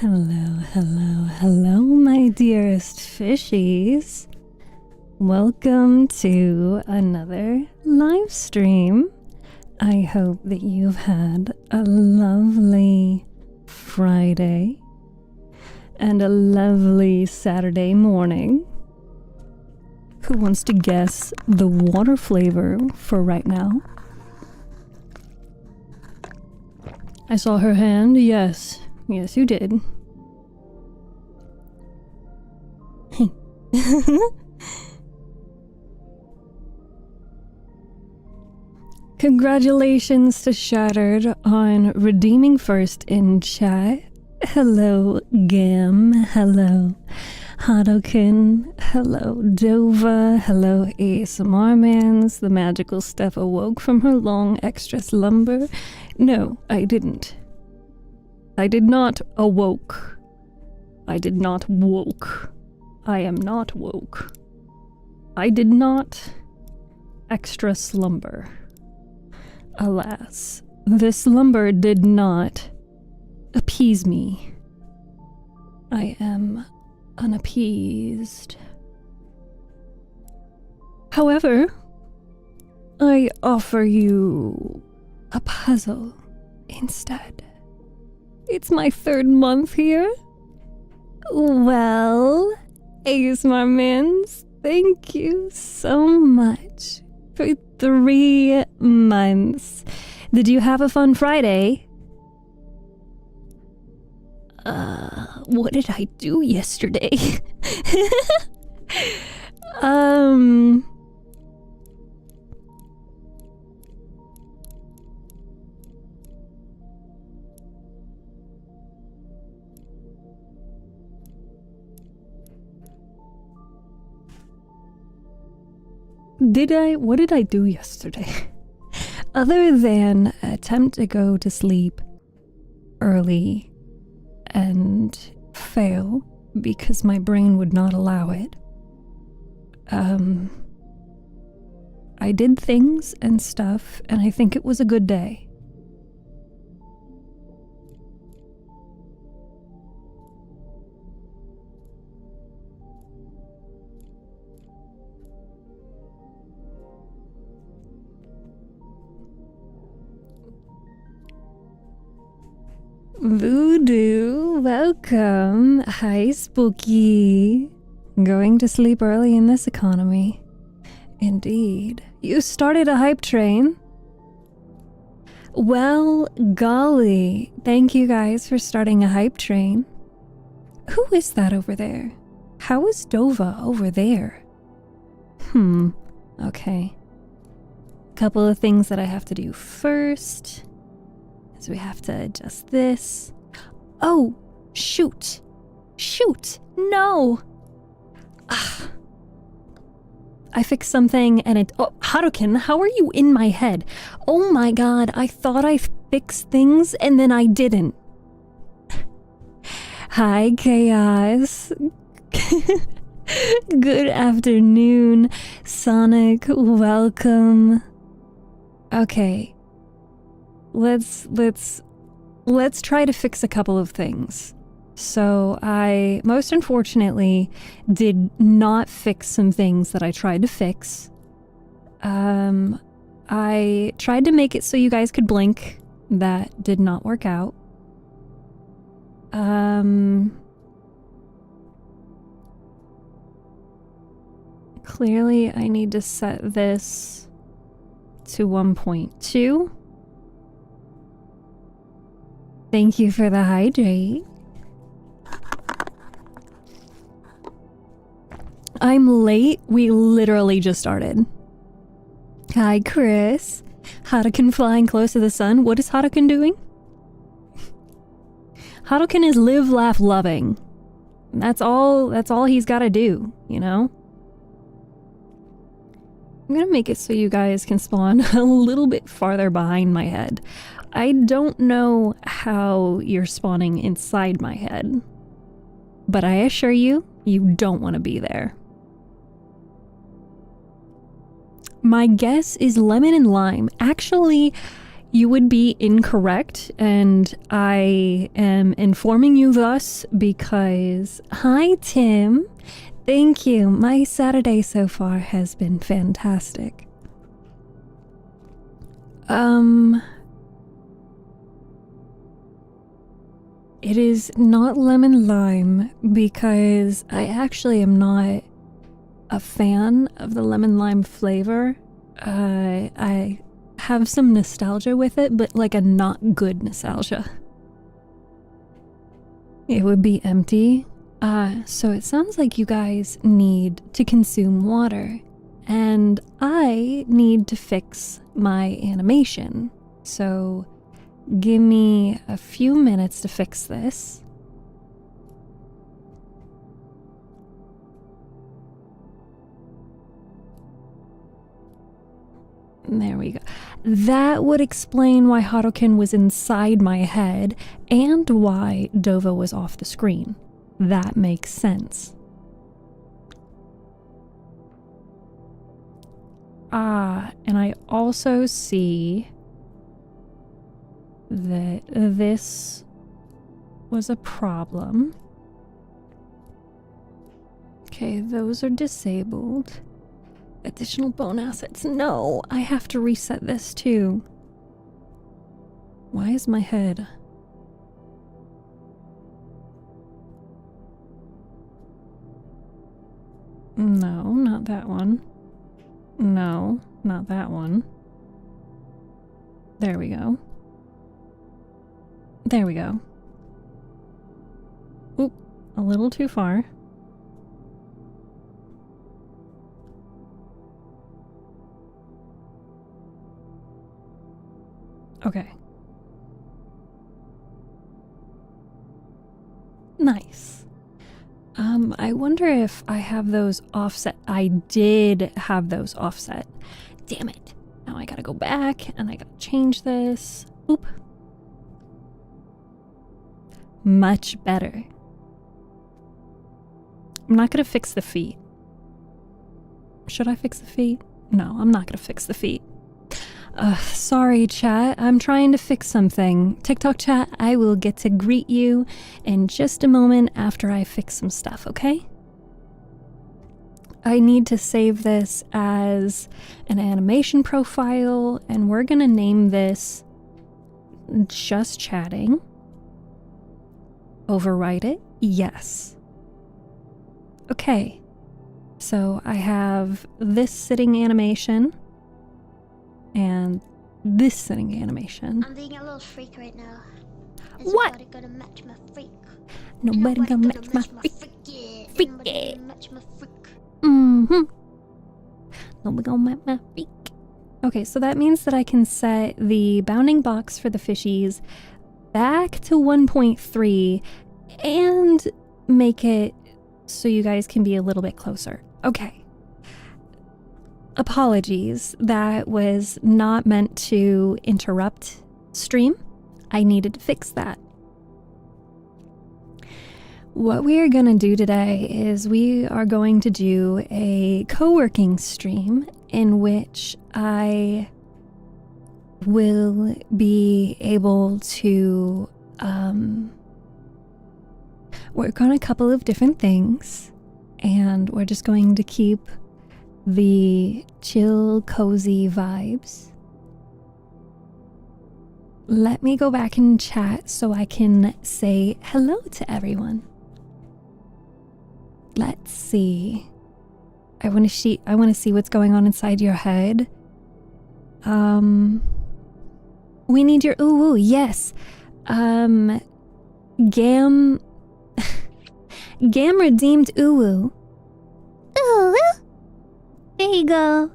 Hello, hello, hello, my dearest fishies. Welcome to another live stream. I hope that you've had a lovely Friday and a lovely Saturday morning. Who wants to guess the water flavor for right now? I saw her hand. Yes, you did. Congratulations to Shattered on redeeming first in chat. Hello, Gam. Hello, Hadoken. Hello, Dova. Hello, ASMR Mans. The magical Steph awoke from her long extra slumber. No, I didn't. I did not awoke. I did not woke. I am not woke. I did not extra slumber. Alas, the slumber did not appease me. I am unappeased. However, I offer you a puzzle instead. It's my 3rd month here. Well, ASMR Mans, thank you so much for 3 months. Did you have a fun Friday? What did I do yesterday? What did I do yesterday? Other than attempt to go to sleep early and fail because my brain would not allow it. I did things and stuff, and I think it was a good day. Voodoo, welcome. Hi, Spooky. Going to sleep early in this economy. Indeed. You started a hype train. Well, golly. Thank you guys for starting a hype train. Who is that over there? How is Dova over there? Okay. Couple of things that I have to do first. So we have to adjust this. Oh, shoot. No. I fixed something and it... Oh, Harukin, how are you in my head? Oh my god, I thought I fixed things and then I didn't. Hi, Chaos. Good afternoon, Sonic. Welcome. Okay. Let's try to fix a couple of things. So I, most unfortunately, did not fix some things that I tried to fix. I tried to make it so you guys could blink. That did not work out. Clearly I need to set this to 1.2. Thank you for the hydrate. I'm late. We literally just started. Hi, Chris. Hadoken flying close to the sun. What is Hadoken doing? Hadoken is live, laugh, loving. That's all he's got to do, you know? I'm gonna make it so you guys can spawn a little bit farther behind my head. I don't know how you're spawning inside my head, but I assure you, you don't want to be there. My guess is lemon and lime. Actually, You would be incorrect, and I am informing you thus because... Hi, Tim. Thank you. My Saturday so far has been fantastic. It is not lemon lime because I actually am not a fan of the lemon lime flavor. I have some nostalgia with it, but like a not good nostalgia. It would be empty. So it sounds like you guys need to consume water, and I need to fix my animation. So give me a few minutes to fix this. There we go. That would explain why Harukin was inside my head and why Dova was off the screen. That makes sense. And I also see that this was a problem. Okay, those are disabled. Additional bone assets. No, I have to reset this too. Why is my head... No, not that one. No, not that one. There we go. There we go. Oop, a little too far. Okay. Nice. I wonder if I have those offset. I did have those offset. Damn it. Now I gotta go back and I gotta change this. Oop. Much better. I'm not gonna fix the feet. Should I fix the feet? No, I'm not gonna fix the feet. Sorry, chat. I'm trying to fix something. TikTok chat, I will get to greet you in just a moment after I fix some stuff, okay? I need to save this as an animation profile, and we're gonna name this Just Chatting. Overwrite it? Yes. Okay. So I have this sitting animation. And this sitting animation. I'm being a little freak right now. What? Nobody gonna match my freak. Nobody gonna match my freak. Freak. Nobody gonna match my freak. Nobody gonna match my freak. Okay, so that means that I can set the bounding box for the fishies back to 1.3 and make it so you guys can be a little bit closer. Okay. Apologies, that was not meant to interrupt stream. I needed to fix that. What we are going to do today is we are going to do a co-working stream in which I will be able to work on a couple of different things, and we're just going to keep the chill, cozy vibes. Let me go back and chat so I can say hello to everyone. Let's see. I want to see what's going on inside your head. We need your ooh, yes. Gam redeemed ooh. Ooh. There you go.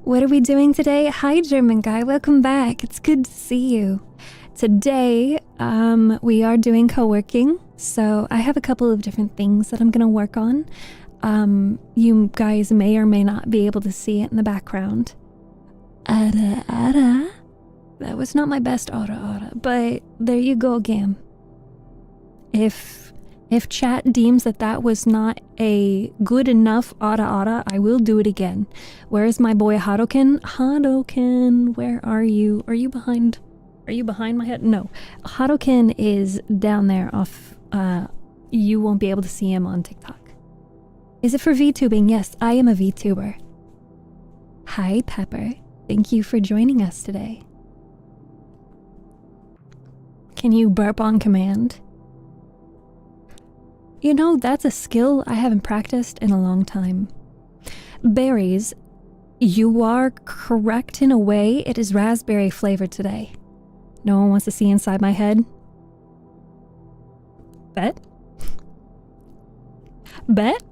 What are we doing today? Hi, German guy. Welcome back. It's good to see you. Today, we are doing co-working. So I have a couple of different things that I'm going to work on. You guys may or may not be able to see it in the background. Ada. That was not my best ada, but there you go, Gam. If If chat deems that that was not a good enough ara, I will do it again. Where is my boy Hadoken? Hadoken, where are you? Are you behind my head? No. Hadoken is down there off, you won't be able to see him on TikTok. Is it for VTubing? Yes, I am a VTuber. Hi, Pepper. Thank you for joining us today. Can you burp on command? You know, that's a skill I haven't practiced in a long time. Berries, you are correct in a way. It is raspberry flavored today. No one wants to see inside my head? Bet? Bet?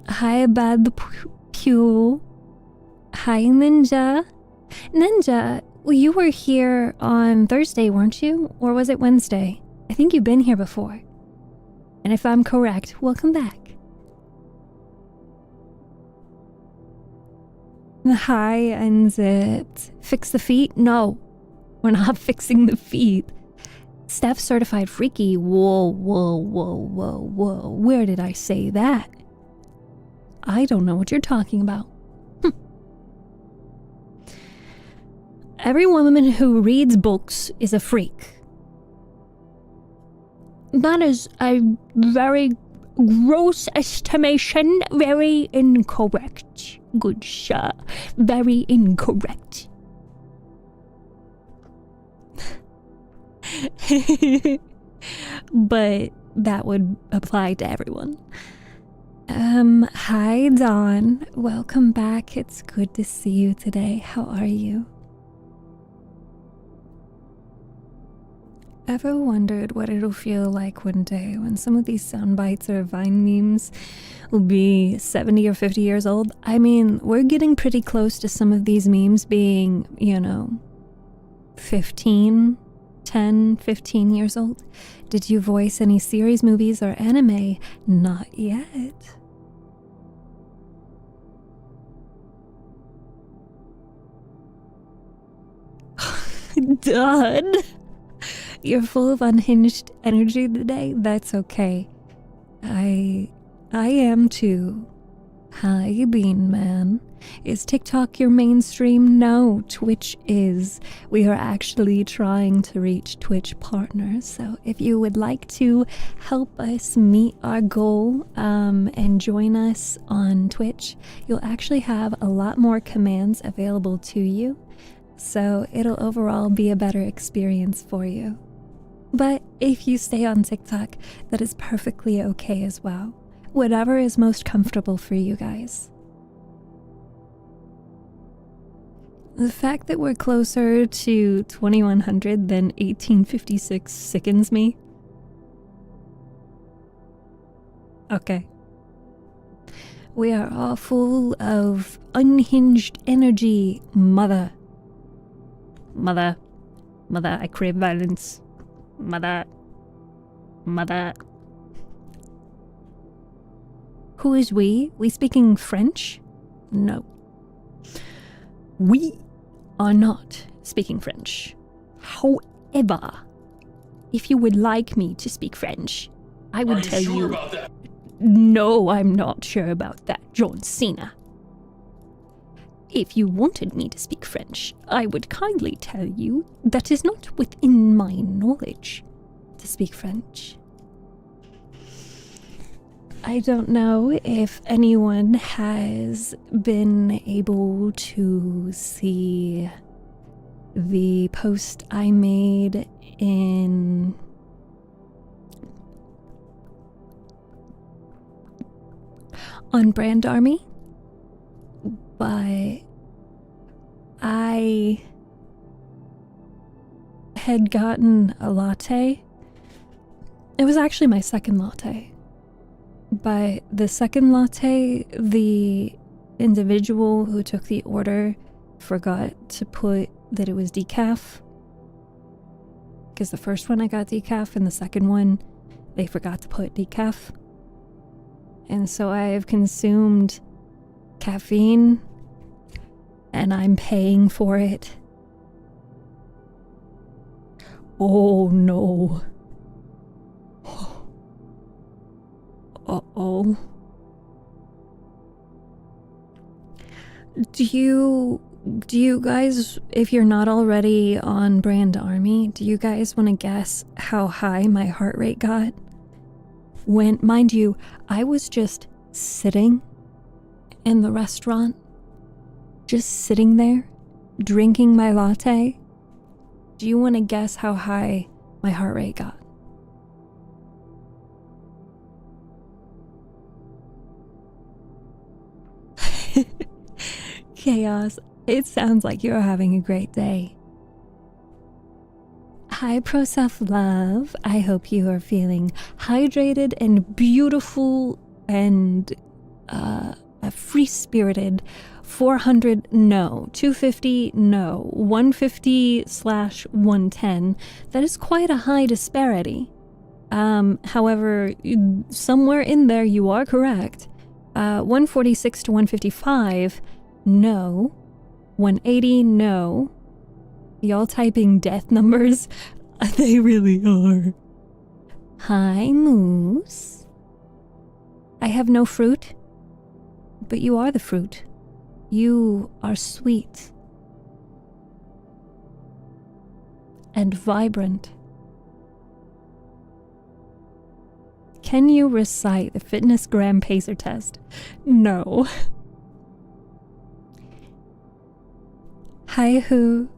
Hi, Bad Pew. Hi, Ninja. Ninja, you were here on Thursday, weren't you? Or was it Wednesday? I think you've been here before. And if I'm correct, welcome back. Hi, Unzit. Fix the feet? No, we're not fixing the feet. Steph certified freaky. Whoa. Where did I say that? I don't know what you're talking about. Every woman who reads books is a freak. That is a very gross estimation. Very incorrect. Good sir. Very incorrect. But that would apply to everyone. Hi Dawn. Welcome back. It's good to see you today. How are you? Ever wondered what it'll feel like one day when some of these sound bites or Vine memes will be 70 or 50 years old? I mean, we're getting pretty close to some of these memes being, 10, 15 years old. Did you voice any series, movies, or anime? Not yet. Done. You're full of unhinged energy today. That's okay. I am too. Hi, Bean Man. Is TikTok your mainstream? No, Twitch is. We are actually trying to reach Twitch partners. So if you would like to help us meet our goal and join us on Twitch, you'll actually have a lot more commands available to you. So it'll overall be a better experience for you. But if you stay on TikTok, that is perfectly okay as well. Whatever is most comfortable for you guys. The fact that we're closer to 2100 than 1856 sickens me. Okay. We are all full of unhinged energy, mother. Mother, I crave violence. Mother. Who is we? We speaking French? No. We are not speaking French. However, if you would like me to speak French, I would tell you. Are you sure about that? No, I'm not sure about that, John Cena. If you wanted me to speak French, I would kindly tell you that is not within my knowledge to speak French. I don't know if anyone has been able to see the post I made on Brand Army, but I had gotten a latte. It was actually my second latte. But the second latte, the individual who took the order forgot to put that it was decaf. Because the first one I got decaf and the second one, they forgot to put decaf. And so I have consumed caffeine and I'm paying for it. Oh no. Do you guys, if you're not already on Brand Army, do you guys want to guess how high my heart rate got? When, mind you, I was just sitting in the restaurant, just sitting there, drinking my latte. Do you want to guess how high my heart rate got? Chaos. It sounds like you're having a great day. Hi, Pro Self Love. I hope you are feeling hydrated and beautiful and free spirited. 400, no. 250, no. 150/110. That is quite a high disparity. However, somewhere in there you are correct. 146 to 155, no. 180, no. Y'all typing death numbers? They really are. Hi, Moose. I have no fruit, but you are the fruit. You are sweet and vibrant. Can you recite the fitness gram pacer test? No. Hi, Who.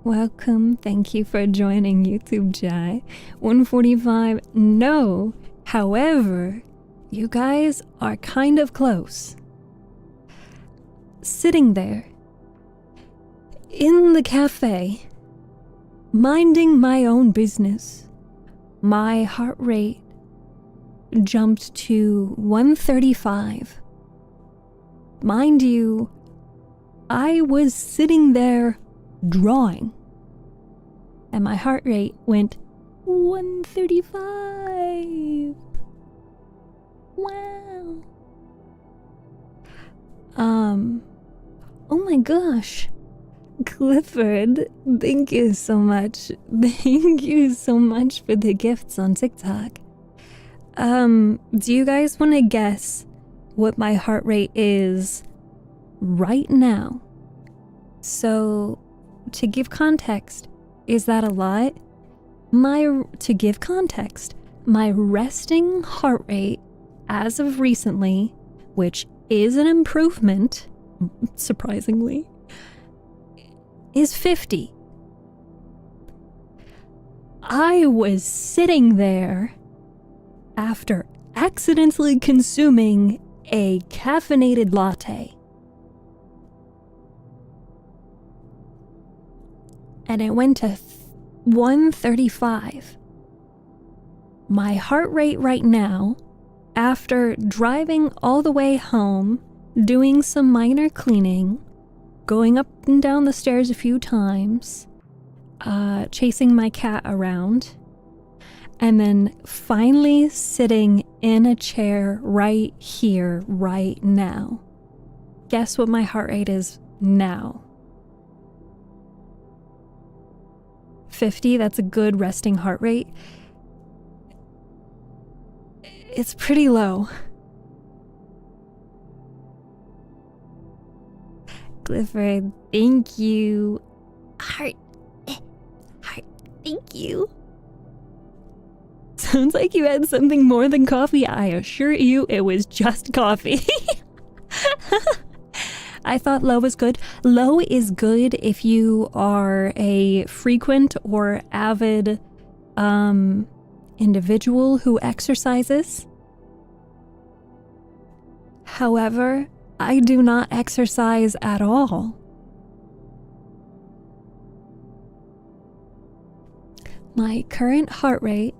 Welcome. Thank you for joining YouTube chat. 145, no. However, you guys are kind of close. Sitting there in the cafe, minding my own business, my heart rate jumped to 135. Mind you, I was sitting there drawing, and my heart rate went 135. Wow. Oh my gosh. Clifford, thank you so much. Thank you so much for the gifts on TikTok. Do you guys want to guess what my heart rate is right now? So, to give context, is that a lot? To give context, my resting heart rate as of recently, which is an improvement, surprisingly, is 50. I was sitting there after accidentally consuming a caffeinated latte, and it went to 135. My heart rate right now, after driving all the way home, doing some minor cleaning, going up and down the stairs a few times, chasing my cat around, and then finally sitting in a chair right here, right now. Guess what my heart rate is now? 50, that's a good resting heart rate. It's pretty low. Clifford, thank you. Heart, thank you. Sounds like you had something more than coffee. I assure you it was just coffee. I thought low was good. Low is good if you are a frequent or avid individual who exercises. However, I do not exercise at all. My current heart rate.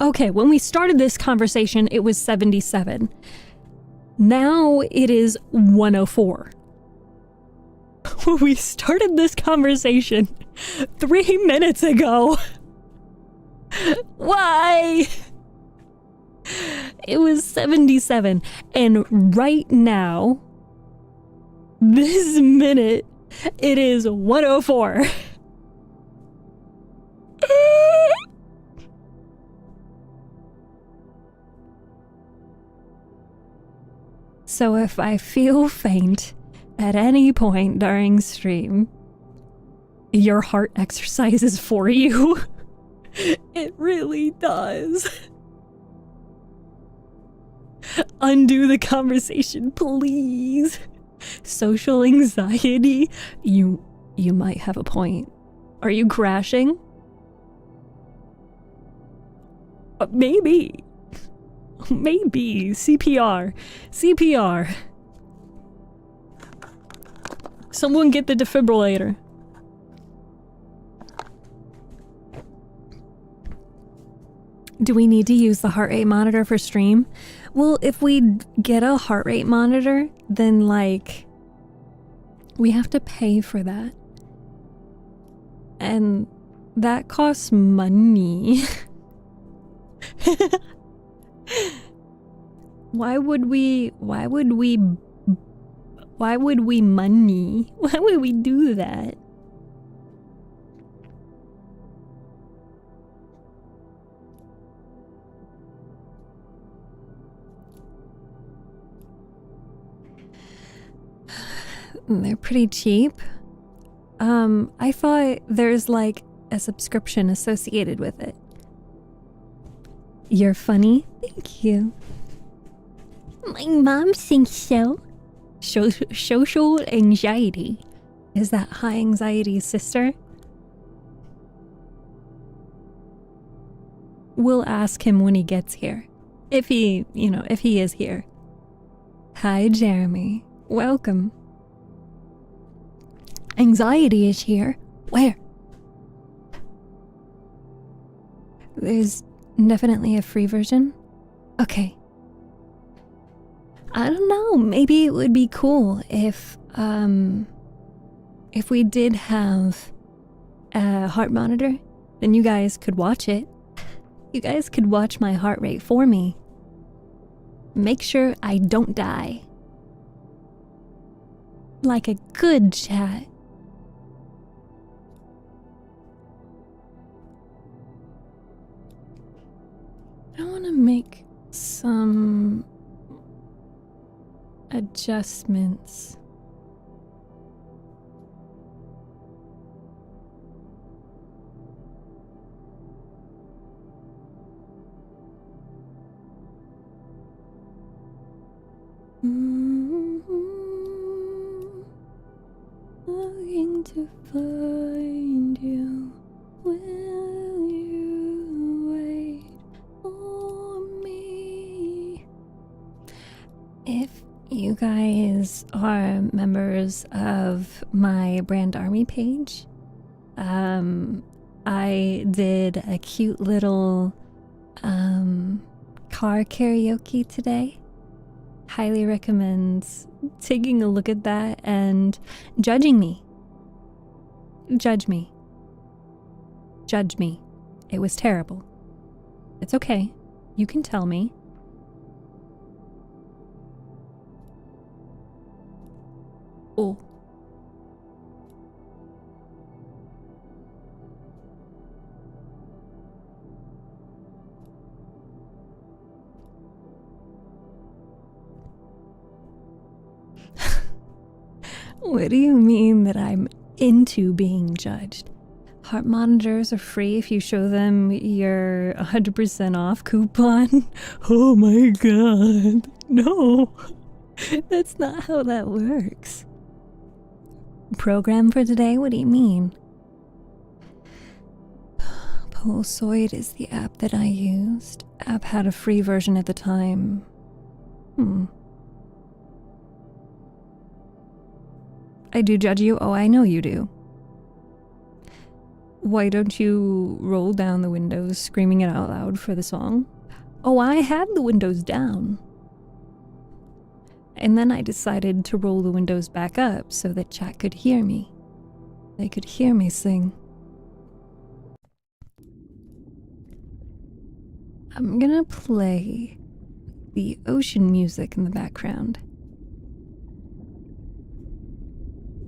Okay, when we started this conversation, it was 77. Now it is 104. We started this conversation 3 minutes ago. Why? It was 77. And right now, this minute, it is 104. So if I feel faint at any point during stream, your heart exercises for you. It really does. Undo the conversation, please. Social anxiety. You might have a point. Are you crashing? Maybe. Maybe. CPR. CPR. Someone get the defibrillator. Do we need to use the heart rate monitor for stream? Well, if we get a heart rate monitor, then like we have to pay for that. And that costs money. Why would we do that? They're pretty cheap. I thought there's like a subscription associated with it. You're funny. Thank you. My mom thinks so. Social anxiety. Is that high anxiety, sister? We'll ask him when he gets here. If he is here. Hi, Jeremy. Welcome. Anxiety is here. Where? There's definitely a free version. Okay. I don't know. Maybe it would be cool if we did have a heart monitor, then you guys could watch it. You guys could watch my heart rate for me. Make sure I don't die. Like a good chat. I want to make some adjustments. Looking to find you. Will you wait for me? If you guys are members of my brand army page, I did a cute little car karaoke today. Highly recommend taking a look at that and judging me. Judge me. Judge me. It was terrible. It's okay. You can tell me. Oh. What do you mean that I'm into being judged? Heart monitors are free if you show them your 100% off coupon. Oh my god. No. That's not how that works. Program for today? What do you mean? Pulsoid is the app that I used. App had a free version at the time. I do judge you? Oh, I know you do. Why don't you roll down the windows, screaming it out loud for the song? Oh, I had the windows down. And then I decided to roll the windows back up so that chat could hear me. They could hear me sing. I'm gonna play the ocean music in the background.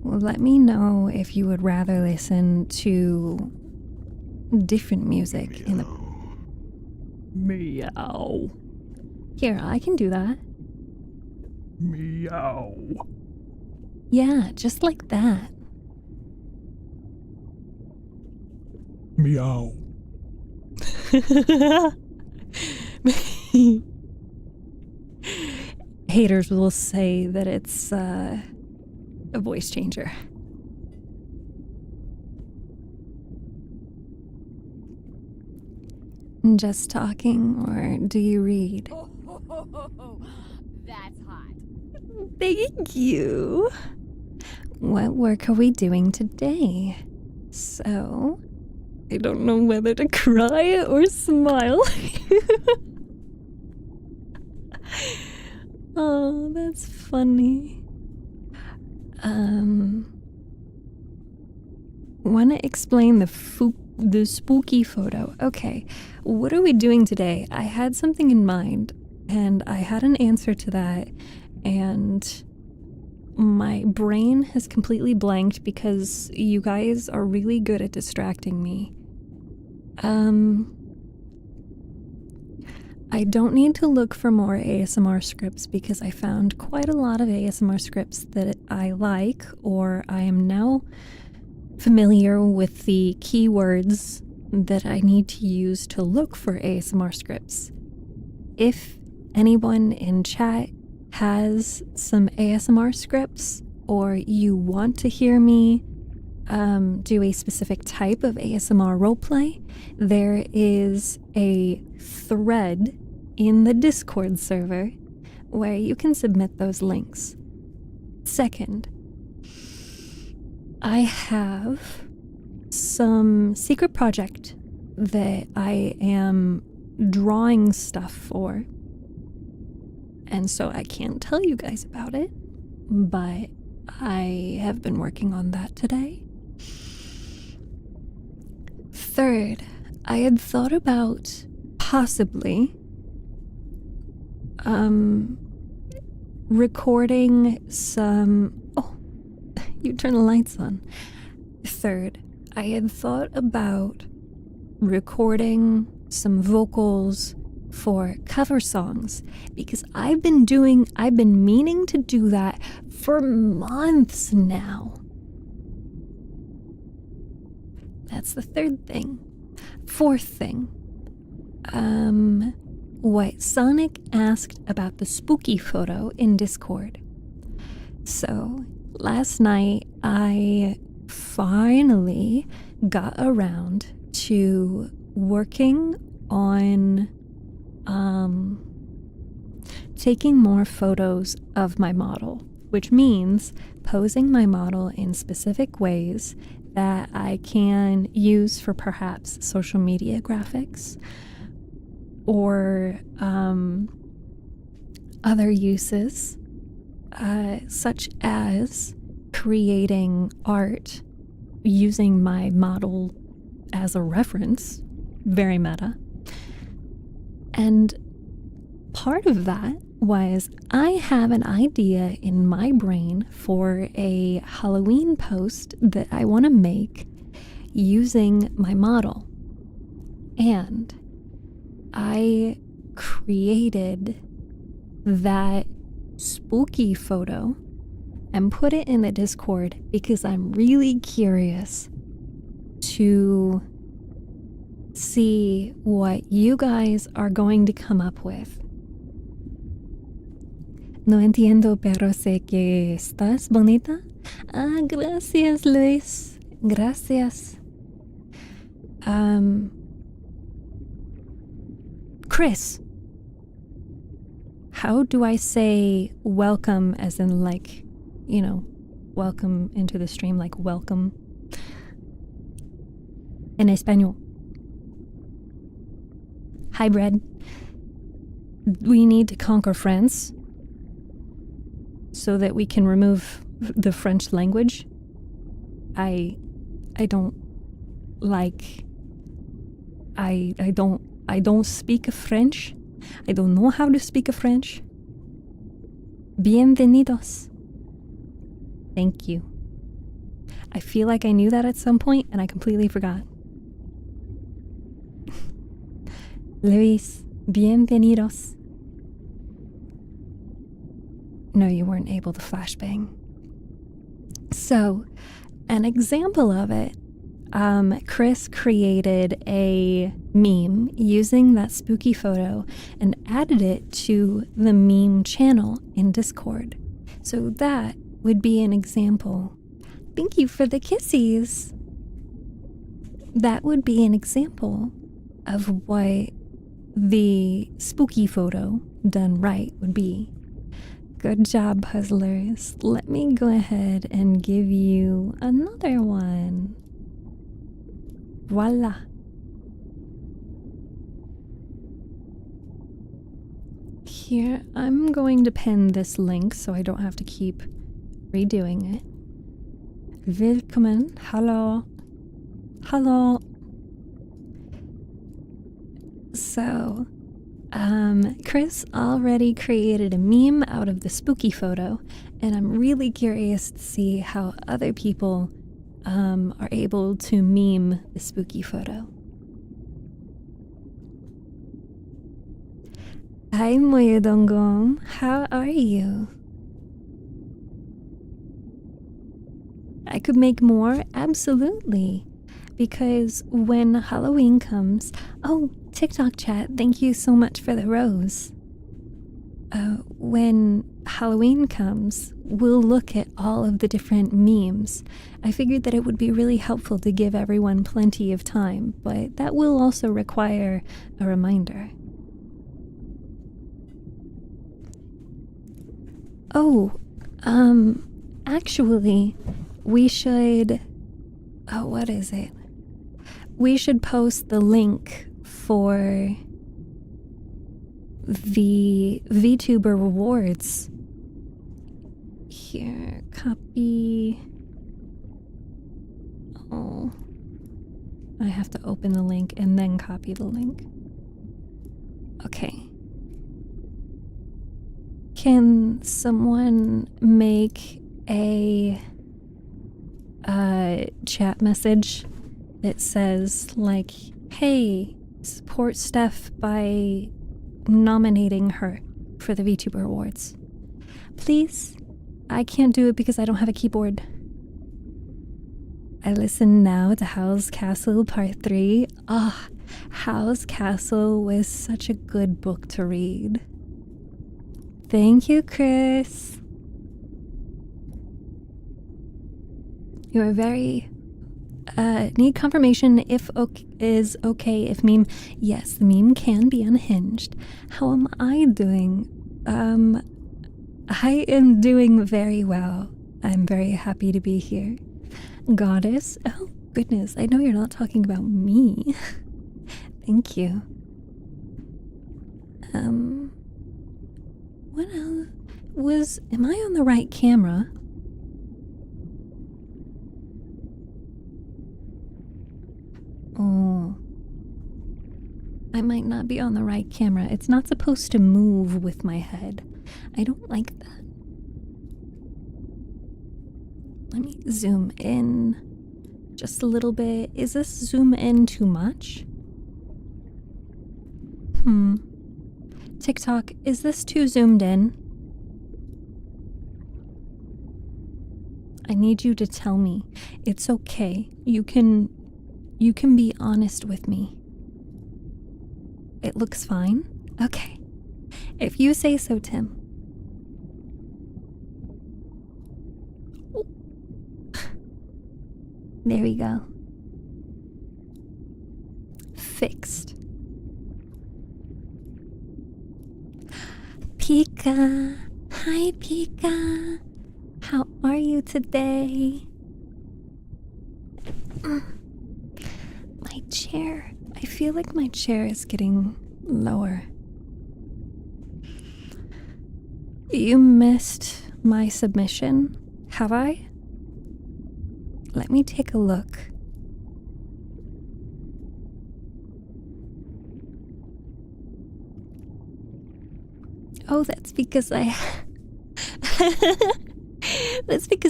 Well, let me know if you would rather listen to different music in the... Meow. Here, I can do that. Meow. Yeah, just like that. Meow. Haters will say that it's a voice changer. Just talking, or do you read? That's hot. Thank you. What work are we doing today? So, I don't know whether to cry or smile. Oh, that's funny. Want to explain the spooky photo? Okay, what are we doing today? I had something in mind, and I had an answer to that, and my brain has completely blanked because you guys are really good at distracting me. I don't need to look for more ASMR scripts because I found quite a lot of ASMR scripts that I like, or I am now familiar with the keywords that I need to use to look for ASMR scripts. If anyone in chat has some ASMR scripts, or you want to hear me do a specific type of ASMR roleplay, there is a thread in the Discord server where you can submit those links. Second, I have some secret project that I am drawing stuff for, and so I can't tell you guys about it, but I have been working on that today. Third, I had thought about possibly recording some... Oh, you turn the lights on. Third, I had thought about recording some vocals for cover songs because I've been meaning to do that for months now. That's the third thing. Fourth thing. What Sonic asked about the spooky photo in Discord. So, last night I finally got around to working on taking more photos of my model, which means posing my model in specific ways that I can use for perhaps social media graphics or other uses, such as creating art using my model as a reference. Very meta. And part of that was I have an idea in my brain for a Halloween post that I want to make using my model. And I created that spooky photo and put it in the Discord because I'm really curious to see what you guys are going to come up with. No entiendo, pero sé que estás bonita. Ah, gracias, Luis. Gracias. Chris, how do I say welcome as in like, you know, welcome into the stream, like welcome? En español. Hi, Brad. We need to conquer France so that we can remove the French language. I don't speak French. I don't know how to speak French. Bienvenidos. Thank you. I feel like I knew that at some point and I completely forgot. Luis, bienvenidos. No, you weren't able to flashbang. So, an example of it, Chris created a meme using that spooky photo and added it to the meme channel in Discord. So that would be an example. Thank you for the kissies. That would be an example of what the spooky photo done right would be. Good job, puzzlers. Let me go ahead and give you another one. Voila. Here, I'm going to pin this link so I don't have to keep redoing it. Willkommen. Hello. Hello. So, Chris already created a meme out of the spooky photo, and I'm really curious to see how other people are able to meme the spooky photo. Hi, Moyodongom. How are you? I could make more? Absolutely. Because when Halloween comes... Oh, TikTok chat, thank you so much for the rose. When Halloween comes, we'll look at all of the different memes. I figured that it would be really helpful to give everyone plenty of time, but that will also require a reminder. Oh, actually, we should... Oh, what is it? We should post the link for the VTuber rewards. Here, copy. Oh, I have to open the link and then copy the link. Okay. Can someone make a chat message that says, like, hey, support Steph by nominating her for the VTuber Awards? Please? I can't do it because I don't have a keyboard. I listen now to Howl's Castle Part 3. Ah, Howl's Castle was such a good book to read. Thank you, Chris. You are very... need confirmation if is okay if meme... Yes, the meme can be unhinged. How am I doing? I am doing very well. I'm very happy to be here. Goddess? Oh, goodness, I know you're not talking about me. Thank you. What else? Am I on the right camera? Oh, I might not be on the right camera. It's not supposed to move with my head. I don't like that. Let me zoom in just a little bit. Is this zoom in too much? TikTok, is this too zoomed in? I need you to tell me. It's okay. You can be honest with me. It looks fine? Okay. If you say so, Tim. There we go. Fixed. Pika. Hi, Pika. How are you today? My chair. I feel like my chair is getting lower. You missed my submission, have I? Let me take a look. Oh, that's because I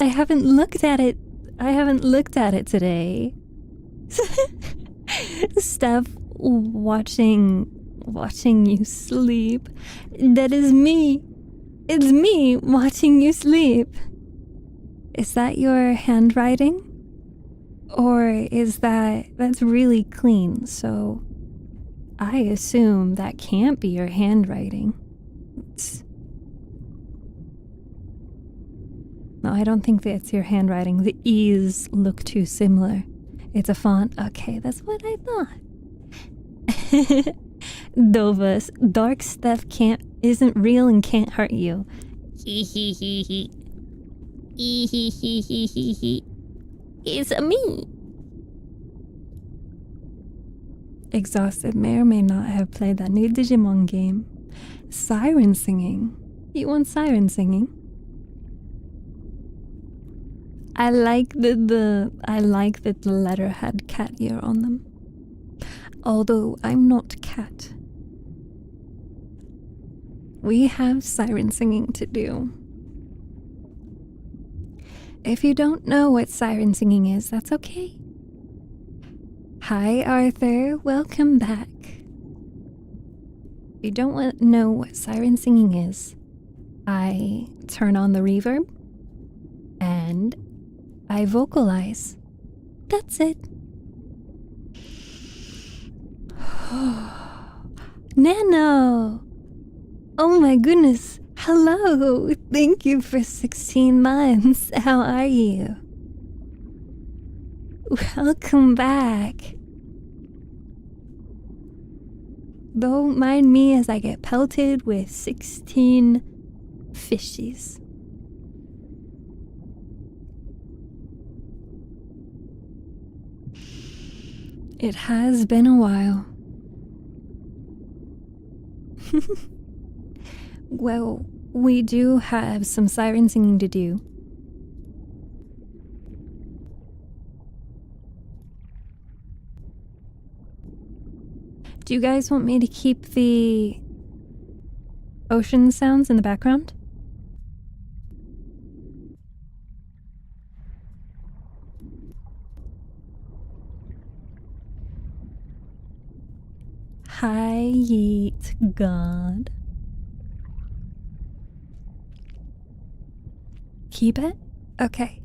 haven't looked at it. I haven't looked at it today. Steph, watching you sleep. That is me. It's me watching you sleep. Is that your handwriting? Or is that's really clean, so I assume that can't be your handwriting. No, I don't think that's your handwriting. The E's look too similar. It's a font. Okay, that's what I thought. Dova's dark stuff isn't real and can't hurt you. Hee hee hee hee. Hee hee hee hee hee hee. It's me. Exhausted may or may not have played that new Digimon game. Siren singing. You want siren singing? I like that the letter had cat ear on them. Although I'm not cat. We have siren singing to do. If you don't know what siren singing is, that's okay. Hi Arthur, welcome back. If you don't know what siren singing is, I turn on the reverb and I vocalize. That's it. Nano! Oh my goodness. Hello. Thank you for 16 months. How are you? Welcome back. Don't mind me as I get pelted with 16 fishies. It has been a while. Well, we do have some siren singing to do. Do you guys want me to keep the ocean sounds in the background? Hi, Yeet God. Keep it? Okay.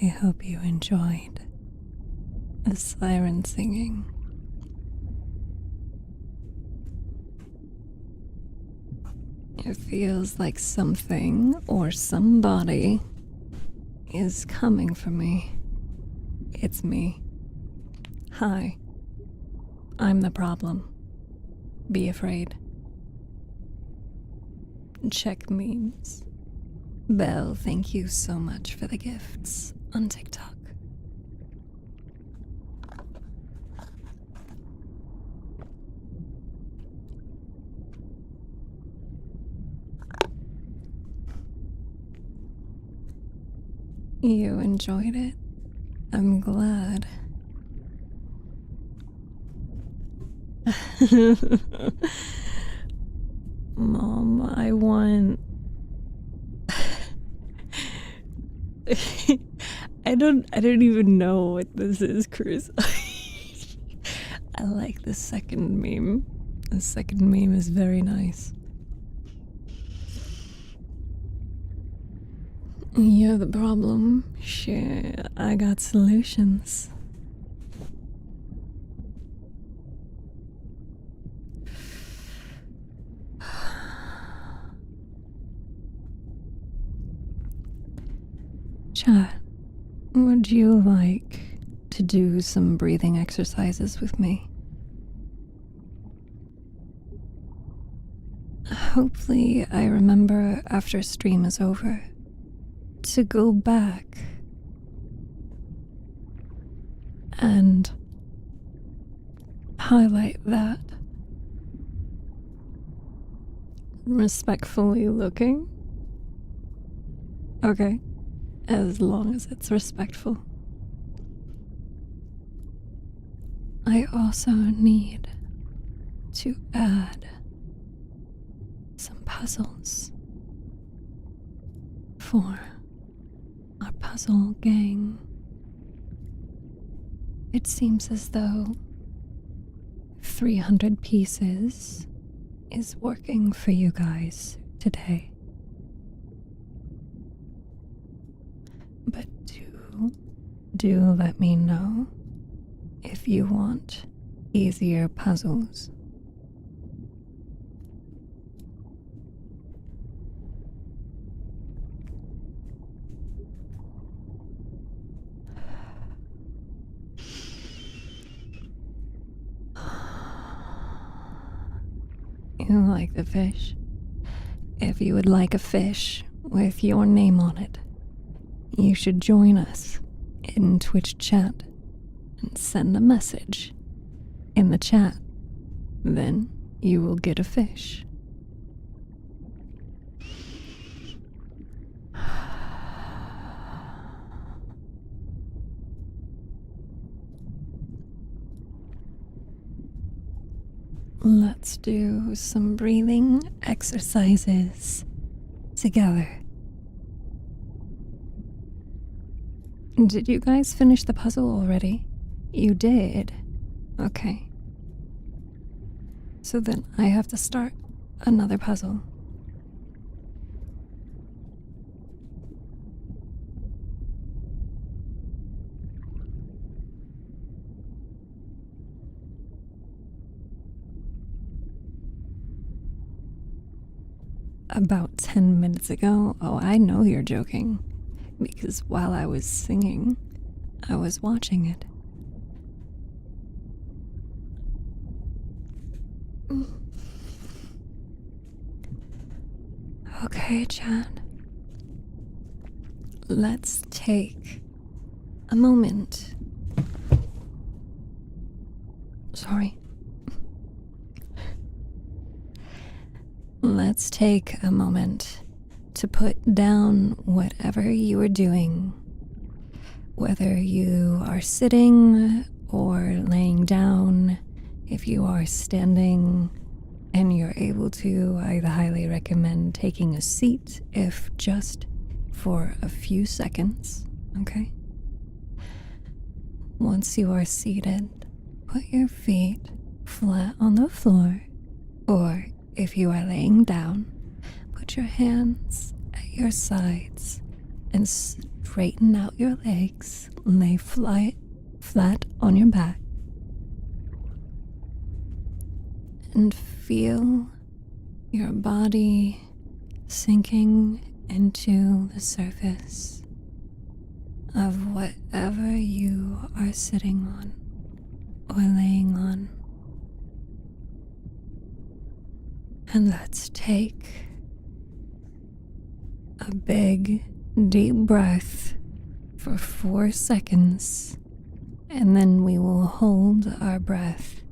I hope you enjoyed the siren singing. It feels like something or somebody is coming for me. It's me. Hi. I'm the problem. Be afraid. Check memes. Belle, thank you so much for the gifts on TikTok. You enjoyed it? I'm glad. Mom, I want... I don't even know what this is, Cruz. I like the second meme. The second meme is very nice. You're the problem. Shit, I got solutions. Chat, would you like to do some breathing exercises with me? Hopefully, I remember after stream is over to go back and highlight that. Respectfully looking? Okay, as long as it's respectful. I also need to add some puzzles for our puzzle gang. It seems as though 300 pieces is working for you guys today. But do let me know if you want easier puzzles. You like the fish? If you would like a fish with your name on it, you should join us in Twitch chat and send a message in the chat. Then you will get a fish. Let's do some breathing exercises together. Did you guys finish the puzzle already? You did? Okay. So then I have to start another puzzle. About 10 minutes ago, oh, I know you're joking, because while I was singing, I was watching it. Okay, Chad. Let's take a moment. Sorry. Let's take a moment to put down whatever you are doing, whether you are sitting or laying down. If you are standing and you're able to, I'd highly recommend taking a seat, if just for a few seconds, okay? Once you are seated, put your feet flat on the floor, or if you are laying down, put your hands at your sides and straighten out your legs. Lay flat on your back. And feel your body sinking into the surface of whatever you are sitting on or laying on. And let's take a big, deep breath for 4 seconds, and then we will hold our breath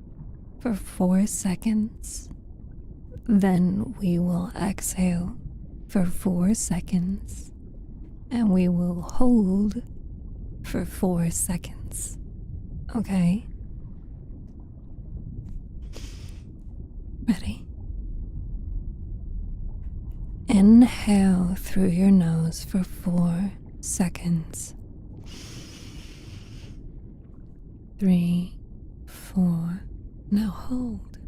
for 4 seconds. Then we will exhale for 4 seconds, and we will hold for 4 seconds. Okay? Ready? Inhale through your nose for 4 seconds. 3, 4. Now hold.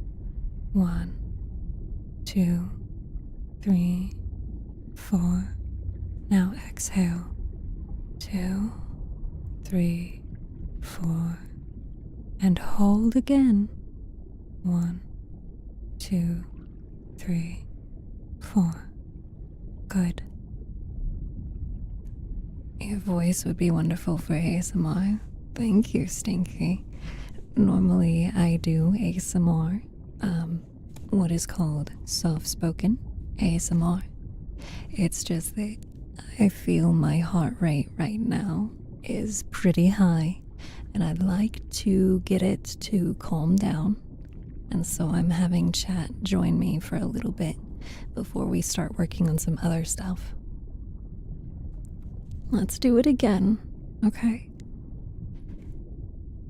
1, 2, 3, 4. Now exhale. 2, 3, 4. And hold again. 1, 2, 3, 4. Good. Your voice would be wonderful for ASMR. Thank you, Stinky. Normally I do ASMR, what is called soft-spoken ASMR. It's just that I feel my heart rate right now is pretty high, and I'd like to get it to calm down. And so I'm having chat join me for a little bit before we start working on some other stuff. Let's do it again, okay?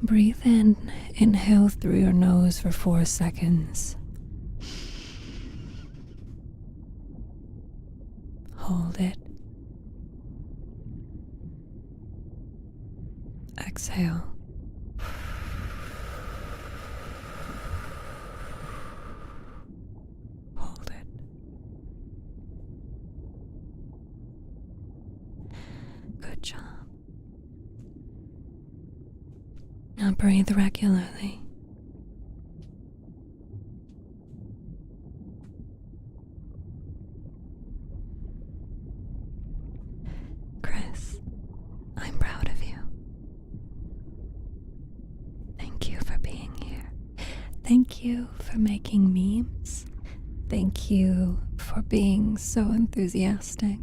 Breathe in, inhale through your nose for 4 seconds. Hold it. Exhale. Breathe regularly. Chris, I'm proud of you. Thank you for being here. Thank you for making memes. Thank you for being so enthusiastic.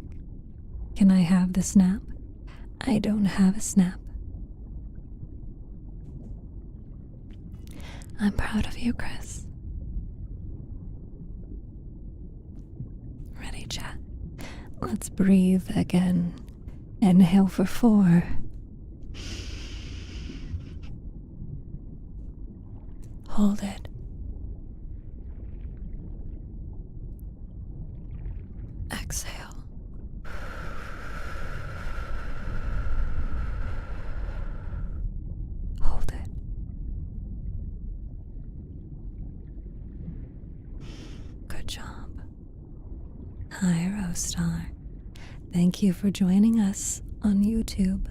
Can I have the snap? I don't have a snap. I'm proud of you, Chris. Ready, chat? Let's breathe again. Inhale for 4. Hold it. Exhale. Hold it. Good job. Hi, Rostar. Thank you for joining us on YouTube.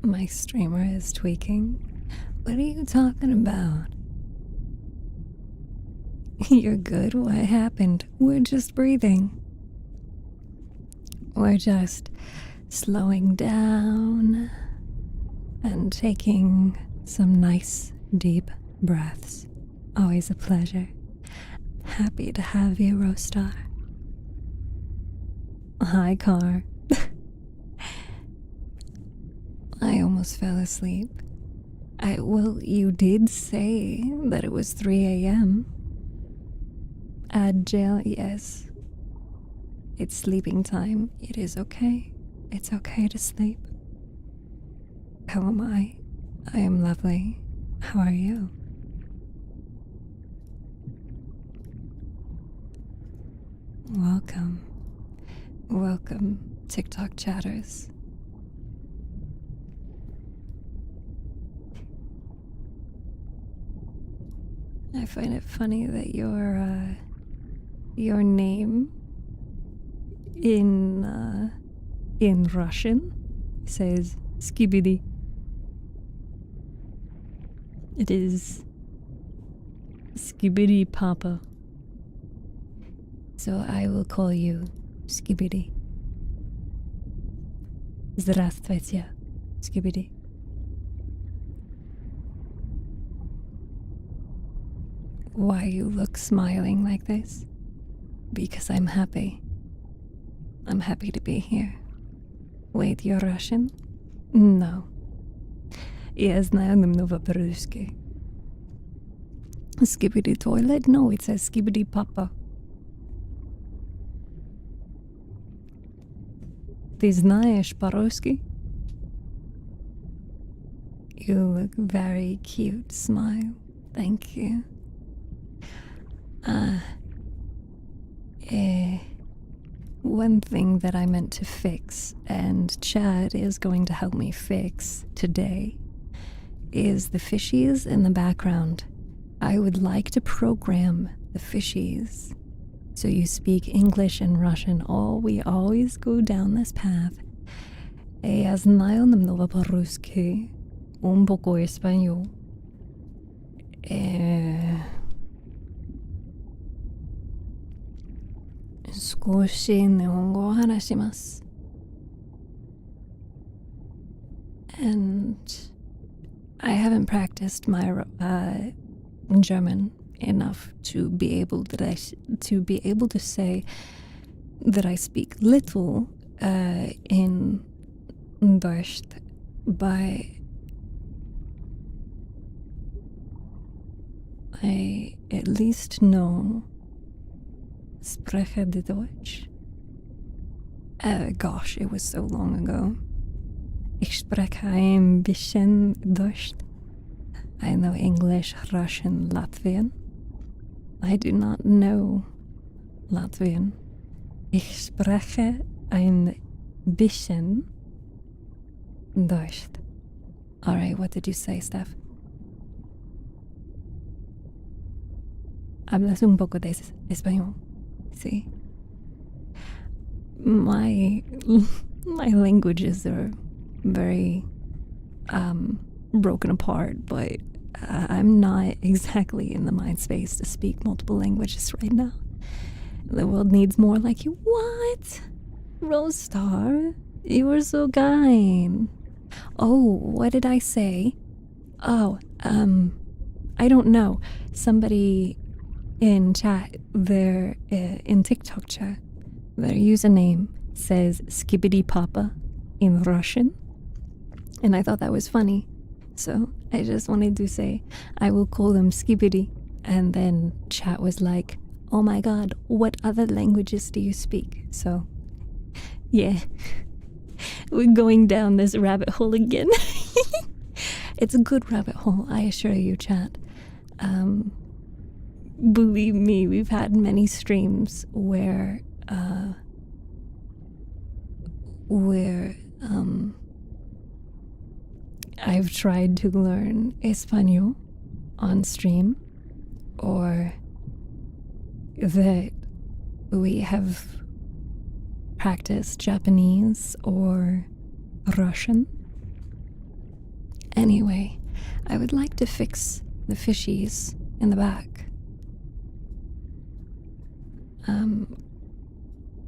My streamer is tweaking. What are you talking about? You're good. What happened? We're just breathing. We're just slowing down and taking some nice deep breaths. Always a pleasure. Happy to have you, Rostar. Hi, Car. I almost fell asleep. Well, you did say that it was 3 a.m. At jail, yes. It's sleeping time. It is okay. It's okay to sleep. How am I? I am lovely. How are you? Welcome. Welcome, TikTok chatters. I find it funny that your name in Russian says skibidi. It is skibidi papa. So I will call you skibidi. Здравствуйте, skibidi. Why you look smiling like this? Because I'm happy. I'm happy to be here. Wait, you're Russian? No. Я знаю немного по-русски. Skibidi toilet? No, it says skibidi papa. Ты знаешь по-русски? You look very cute. Smile. Thank you. One thing that I meant to fix, and Chad is going to help me fix today, is the fishies in the background. I would like to program the fishies so you speak English and Russian. We always go down this path. Я знаю немного по-русски, un poco español.少し日本語を話します. And I haven't practiced my German enough to be able to say that I speak little in Deutsch, but I at least know spreche de Deutsch. Gosh, it was so long ago. Ich spreche ein bisschen Deutsch. I know English, Russian, Latvian. I do not know Latvian. Ich spreche ein bisschen Deutsch. Alright, what did you say, Steph? Hablas un poco de español. Sí. My languages are very broken apart, but I'm not exactly in the mind space to speak multiple languages right now. The world needs more like you. What? Rose Star? You were so kind. Oh, what did I say? Oh, I don't know. Somebody in chat, their in TikTok chat, their username says Skibbity Papa in Russian. And I thought that was funny. So I just wanted to say, I will call them Skibbity. And then chat was like, oh my god, what other languages do you speak? So, yeah. We're going down this rabbit hole again. It's a good rabbit hole, I assure you, chat. Believe me, we've had many streams where I've tried to learn Espanol on stream, or that we have practiced Japanese or Russian. Anyway, I would like to fix the fishies in the back.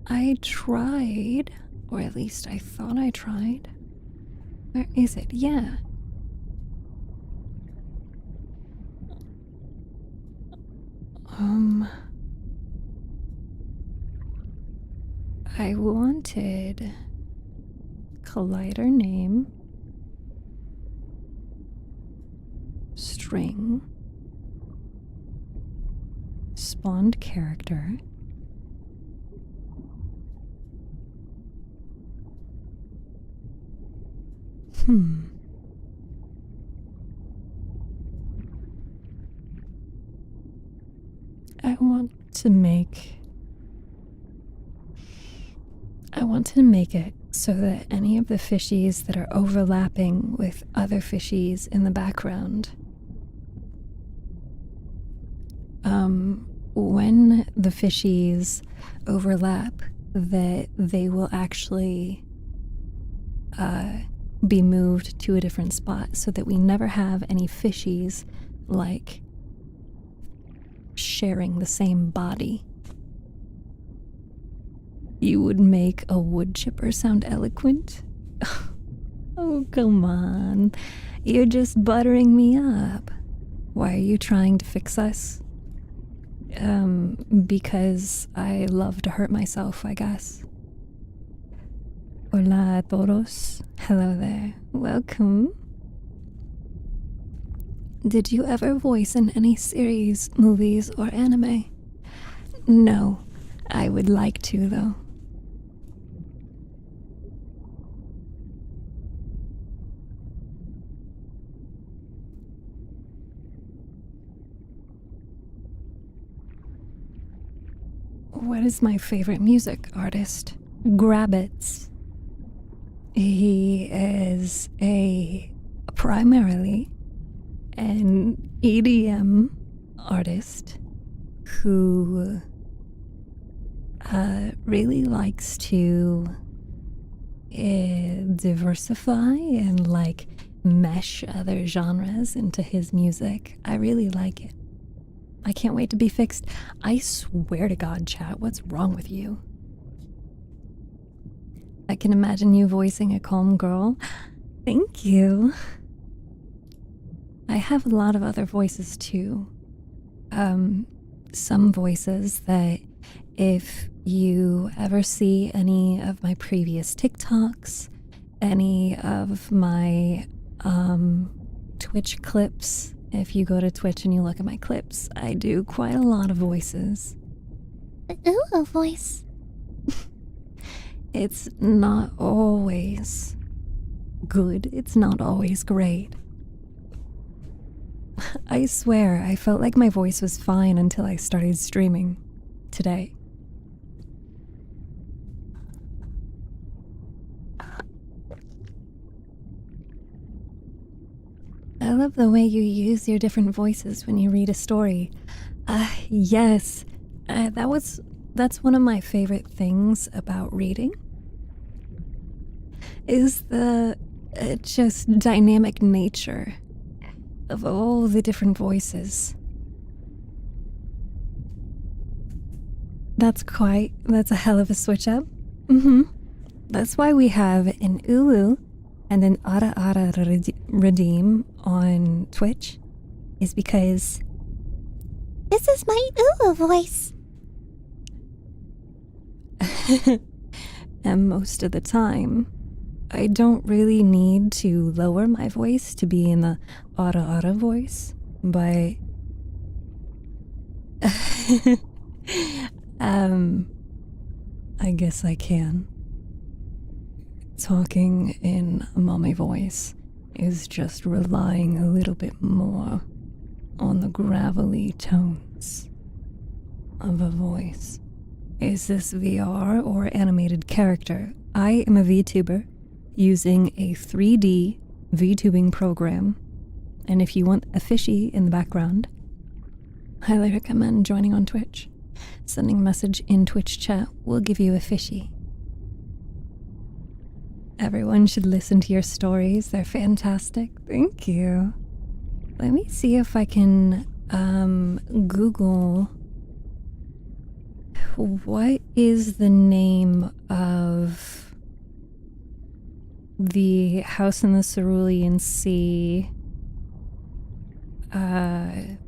I tried, or at least I thought I tried. Where is it? Yeah. I wanted collider name, string, spawned character, I wanted to make it so that any of the fishies that are overlapping with other fishies in the background, when the fishies overlap, that they will actually be moved to a different spot, so that we never have any fishies like sharing the same body. You would make a wood chipper sound eloquent? Oh, come on. You're just buttering me up. Why are you trying to fix us? Because I love to hurt myself, I guess. Hola a todos. Hello there. Welcome. Did you ever voice in any series, movies, or anime? No. I would like to, though. What is my favorite music artist? Grabbits. He is primarily an EDM artist who really likes to diversify and like mesh other genres into his music. I really like it. I can't wait to be fixed. I swear to God, chat, what's wrong with you? I can imagine you voicing a calm girl. Thank you. I have a lot of other voices too. some voices that if you ever see any of my previous TikToks, any of my Twitch clips, if you go to Twitch and you look at my clips, I do quite a lot of voices. Ooh, a voice. It's not always good. It's not always great. I swear, I felt like my voice was fine until I started streaming today. I love the way you use your different voices when you read a story. Yes, that's one of my favorite things about reading. Is the just dynamic nature of all the different voices. That's a hell of a switch up. That's why we have an Ulu and an Ara Ara Redeem on Twitch, is because This is my Ulu voice. and most of the time, I don't really need to lower my voice to be in the Ara Ara voice, but I guess I can. Talking in a mommy voice is just relying a little bit more on the gravelly tones of a voice. Is this VR or animated character? I am a VTuber using a 3D VTubing program, and if you want a fishy in the background, highly recommend joining on Twitch. Sending a message in Twitch chat will give you a fishy. Everyone should listen to your stories. They're fantastic. Thank you. Let me see if I can Google what is the name of the House in the Cerulean Sea, the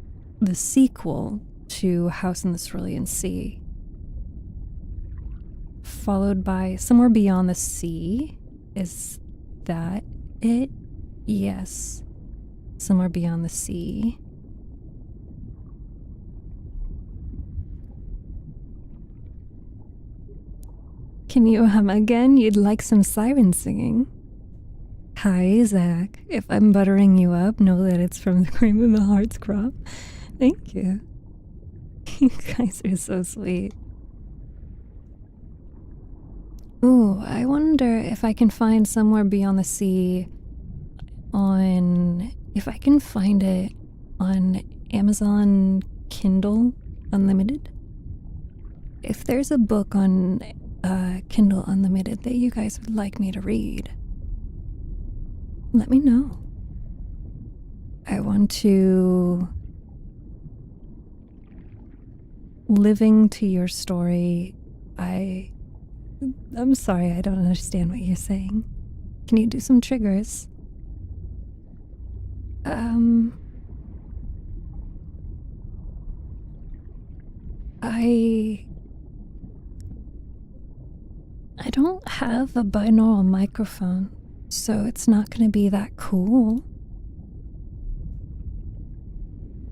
sequel to House in the Cerulean Sea, followed by Somewhere Beyond the Sea. Is that it? Yes. Somewhere Beyond the Sea. Can you hum again? You'd like some siren singing? Hi, Zach. If I'm buttering you up, know that it's from the Cream of the Hearts crop. Thank you. You guys are so sweet. Ooh, I wonder if I can find Somewhere Beyond the Sea if I can find it on Amazon Kindle Unlimited. If there's a book on Kindle Unlimited that you guys would like me to read, let me know. I want to living to your story. I'm sorry, I don't understand what you're saying. Can you do some triggers? I don't have a binaural microphone, so it's not gonna be that cool.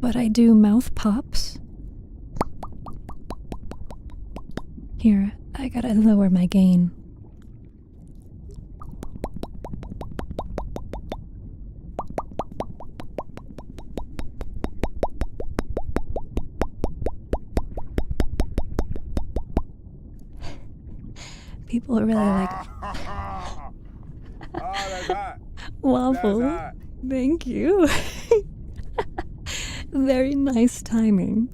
But I do mouth pops. Here, I gotta lower my gain. People really like that's hot. waffle. That's hot. Thank you. Very nice timing.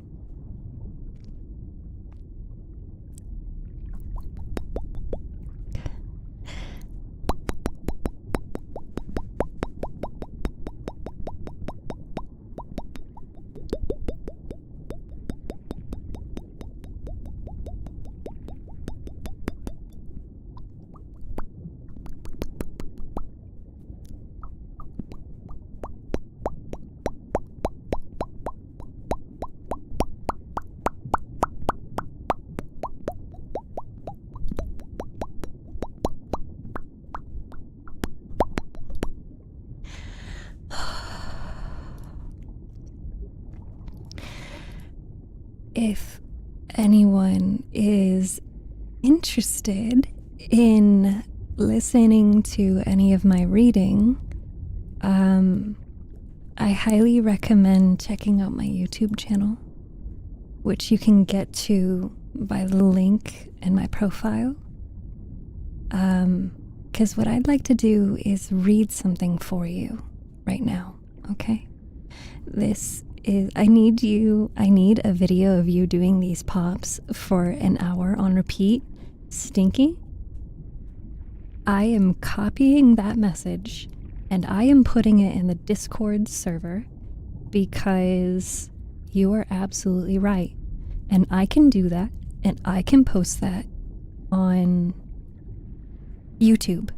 if anyone is interested in listening to any of my reading, I highly recommend checking out my YouTube channel, which you can get to by the link in my profile. Because what I'd like to do is read something for you right now, okay? I need a video of you doing these pops for an hour on repeat. Stinky. I am copying that message and I am putting it in the Discord server because you are absolutely right. And I can do that and I can post that on YouTube.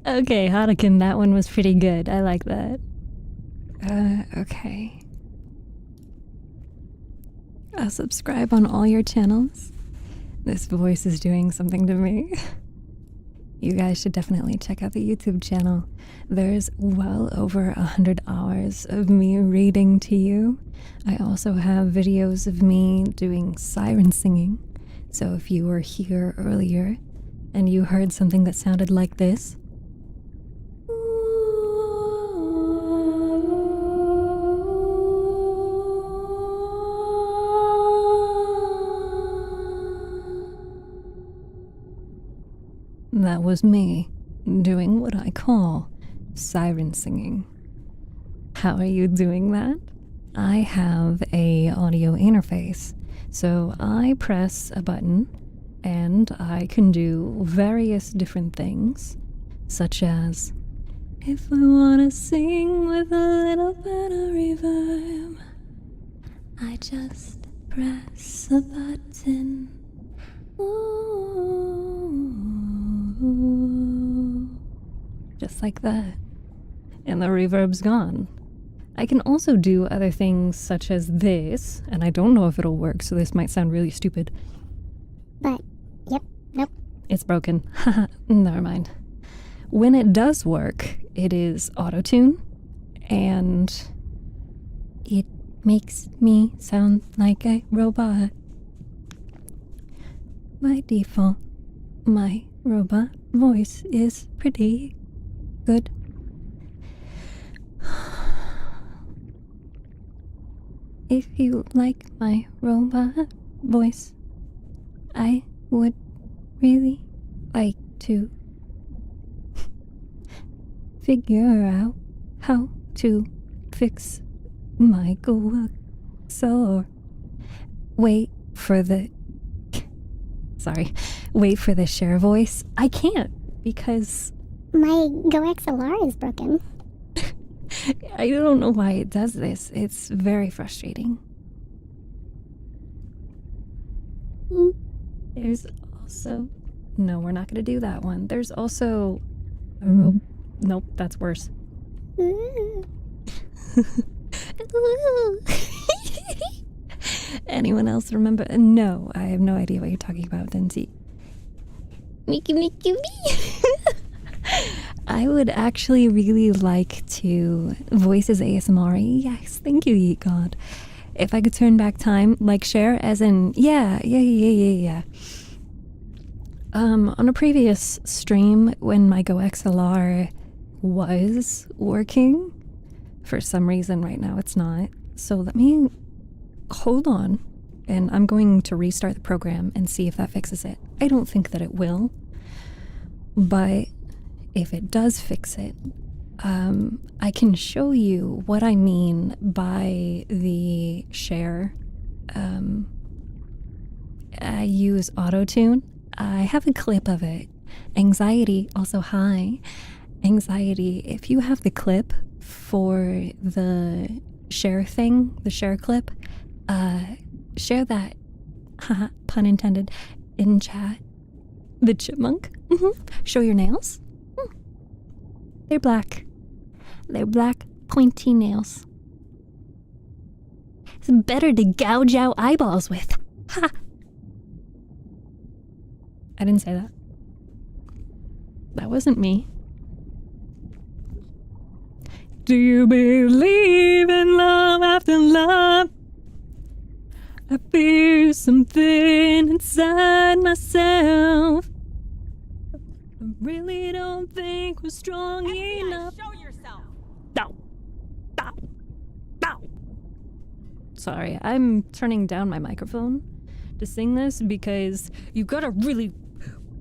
Okay, Harukin, that one was pretty good. I like that. Okay. I'll subscribe on all your channels. This voice is doing something to me. You guys should definitely check out the YouTube channel. There's well over 100 hours of me reading to you. I also have videos of me doing siren singing. So if you were here earlier and you heard something that sounded like this, that was me doing what I call siren singing. How are you doing that? I have a audio interface, so I press a button and I can do various different things, such as, if I wanna sing with a little bit of reverb, I just press a button. Ooh. Just like that. And the reverb's gone. I can also do other things such as this, and I don't know if it'll work, so this might sound really stupid. But, yep, nope. It's broken. Haha, never mind. When it does work, it is auto-tune, and it makes me sound like a robot. By default, my robot voice is pretty good. If you like my robot voice, I would really like to figure out how to fix my Goexel. Wait for the share voice. I can't because My GoXLR is broken. I don't know why it does this. It's very frustrating. There's also... No, we're not going to do that one. There's also... Nope, that's worse. Anyone else remember? No, I have no idea what you're talking about, Denzi. Mickey, Mickey, me. I would actually really like to voices ASMR. Yes, thank you, Yeet God. If I could turn back time, like share, as in, yeah. On a previous stream, when my GoXLR was working, for some reason right now it's not. So let me hold on, and I'm going to restart the program and see if that fixes it. I don't think that it will, but if it does fix it, I can show you what I mean by the share. I use auto-tune. I have a clip of it. Anxiety, also hi. Anxiety, if you have the clip for the share thing, the share clip, share that, haha, pun intended, in chat. The chipmunk, show your nails. They're black. They're black, pointy nails. It's better to gouge out eyeballs with. Ha! I didn't say that. That wasn't me. Do you believe in love after love? I feel something inside myself. I really don't think we're strong FBI, enough. show yourself. No. No. No. Sorry, I'm turning down my microphone to sing this because you gotta really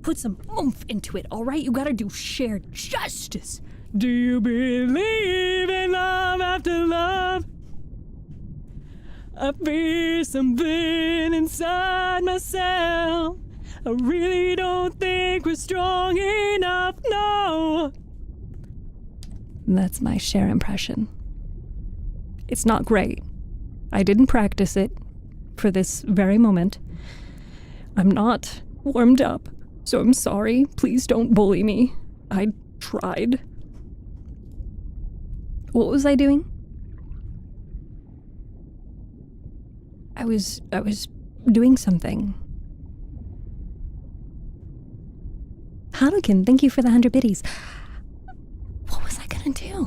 put some oomph into it, alright? You gotta do shared justice. Do you believe in love after love? I feel something inside myself. I really don't think we're strong enough, no. That's my Cher impression. It's not great. I didn't practice it for this very moment. I'm not warmed up, so I'm sorry. Please don't bully me. I tried. What was I doing? I was doing something. Hanukkah, thank you for the 100 biddies. What was I gonna do?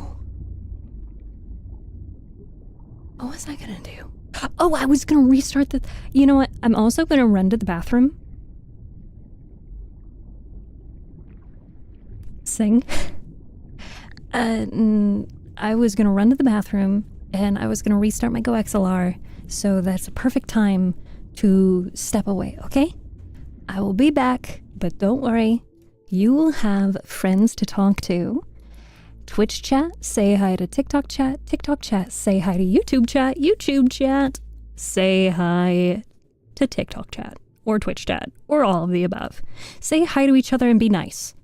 What was I gonna do? Oh, I was gonna restart the... You know what? I'm also gonna run to the bathroom. Sing. I was gonna run to the bathroom and I was gonna restart my Go XLR, so that's a perfect time to step away, okay? I will be back, but don't worry. You will have friends to talk to. Twitch chat, say hi to TikTok chat, say hi to YouTube chat, say hi to TikTok chat, or Twitch chat, or all of the above. Say hi to each other and be nice.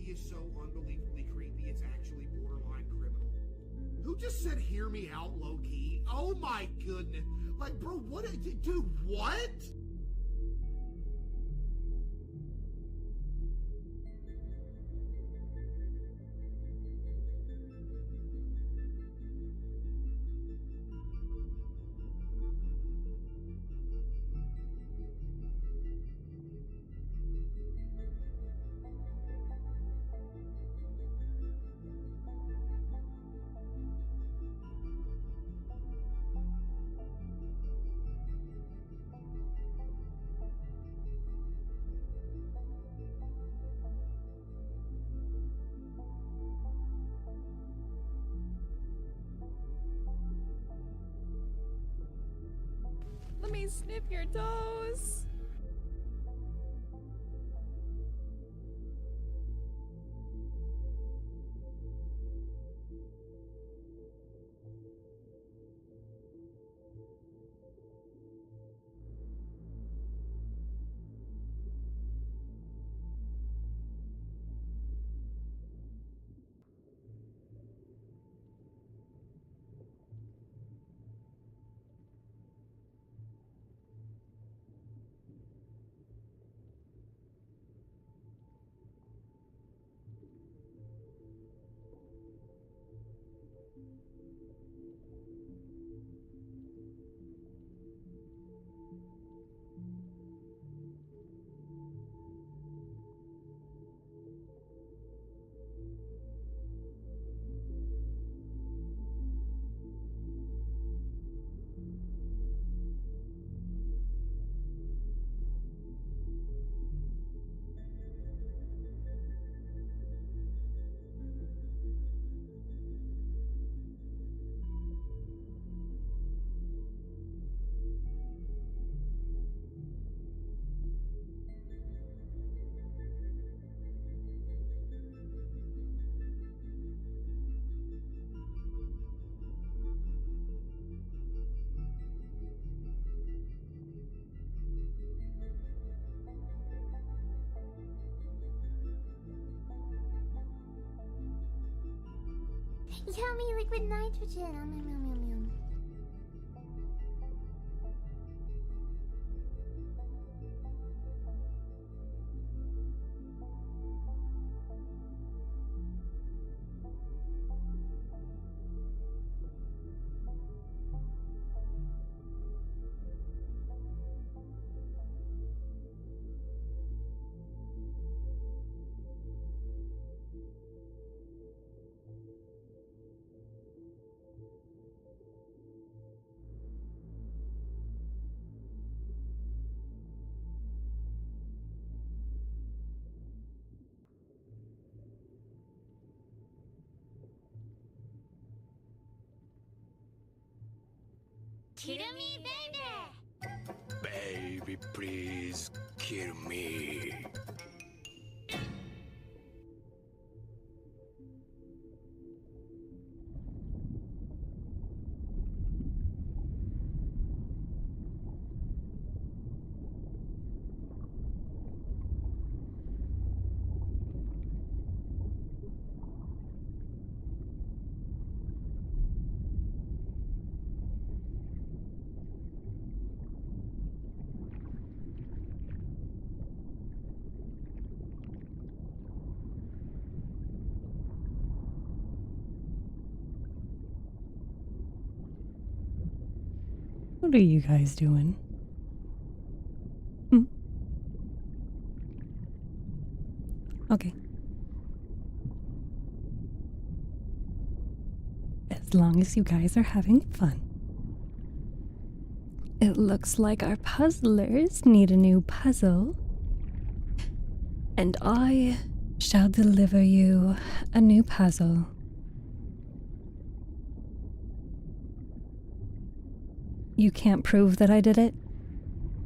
He is so unbelievably creepy, it's actually borderline criminal. Who just said hear me out low key? Oh my goodness. Like, bro, what? Dude, what? Let me sniff your toes. Yummy liquid nitrogen. Yum, yum, yum, yum, yum. Kill me, baby! Baby, please kill me. What are you guys doing? Okay. As long as you guys are having fun. It looks like our puzzlers need a new puzzle. And I shall deliver you a new puzzle. You can't prove that I did it?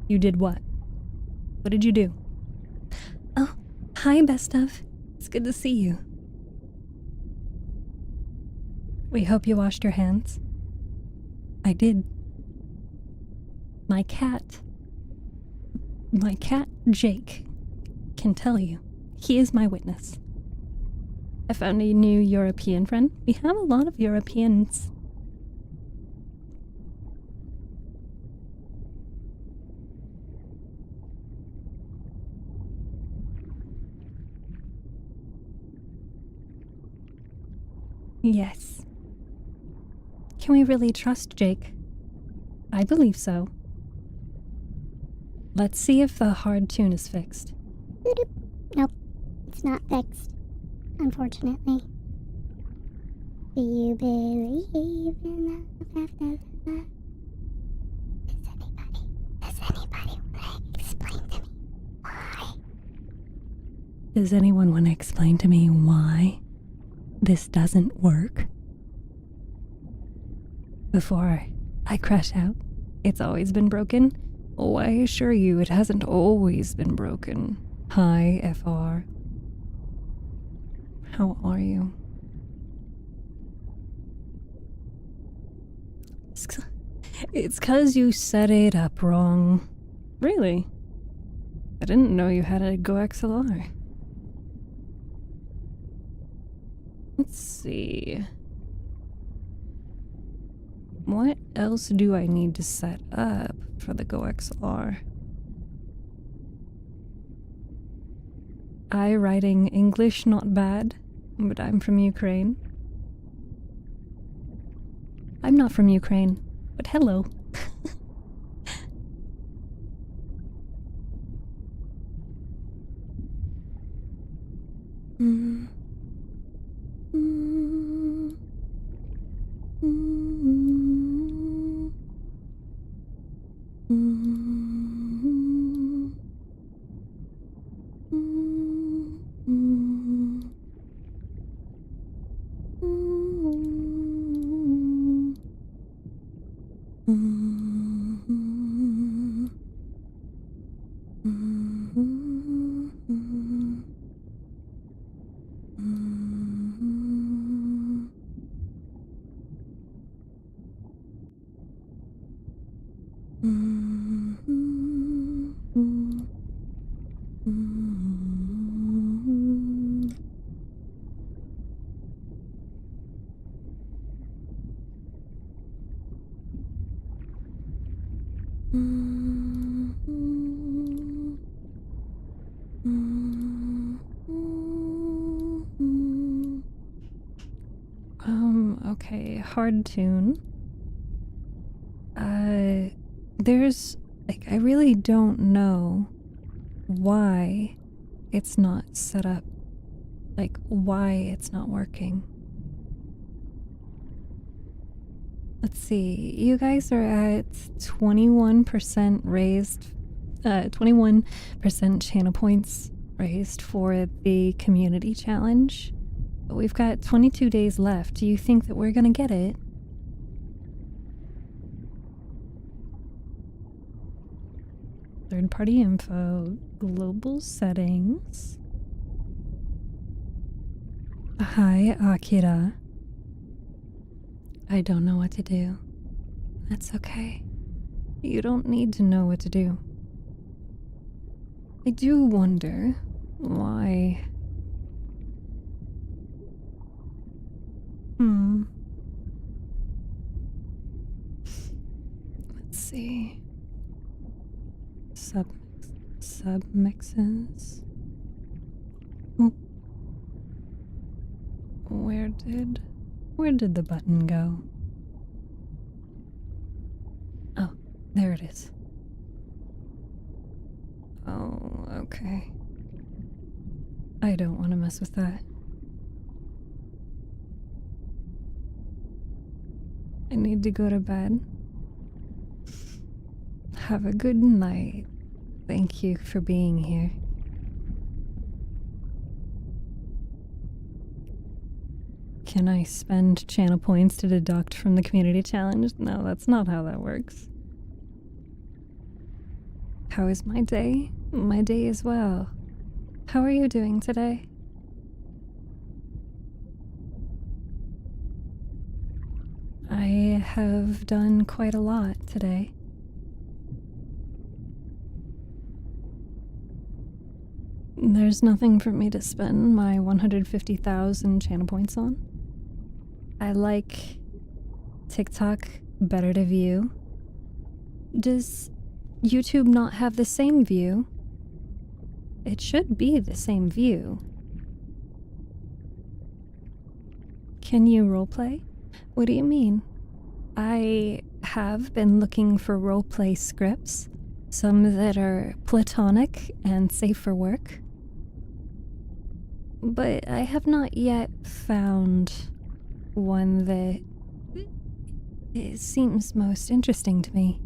You did what? What did you do? Oh, hi, best of. It's good to see you. We hope you washed your hands. I did. My cat, Jake, can tell you. He is my witness. I found a new European friend. We have a lot of Europeans. Yes. Can we really trust Jake? I believe so. Let's see if the hard tune is fixed. Nope, it's not fixed, unfortunately. Do you believe in love after love? Does anybody want to explain to me why? Does anyone want to explain to me why this doesn't work? Before I crash out, it's always been broken. Oh, I assure you it hasn't always been broken. Hi, FR. How are you? It's 'cause you set it up wrong. Really? I didn't know you had a Go XLR. Let's see. What else do I need to set up for the Go XLR? I writing English not bad, but I'm from Ukraine. I'm not from Ukraine, but hello. Okay, hard tune. There's, like, I really don't know why it's not set up. Like, why it's not working. Let's see, you guys are at 21% raised, 21% channel points raised for the community challenge. But we've got 22 days left. Do you think that we're gonna get it? Third-party info, global settings. Hi, Akira. I don't know what to do. That's okay. You don't need to know what to do. I do wonder why. Let's see. Submixes. Oh. Where did the button go? Oh, there it is. Oh, okay. I don't want to mess with that. I need to go to bed. Have a good night. Thank you for being here. Can I spend channel points to deduct from the community challenge? No, that's not how that works. How is my day? My day as well. How are you doing today? I have done quite a lot today. There's nothing for me to spend my 150,000 channel points on. I like TikTok better to view. Does YouTube not have the same view? It should be the same view. Can you roleplay? What do you mean? I have been looking for roleplay scripts, some that are platonic and safe for work. But I have not yet found one that it seems most interesting to me.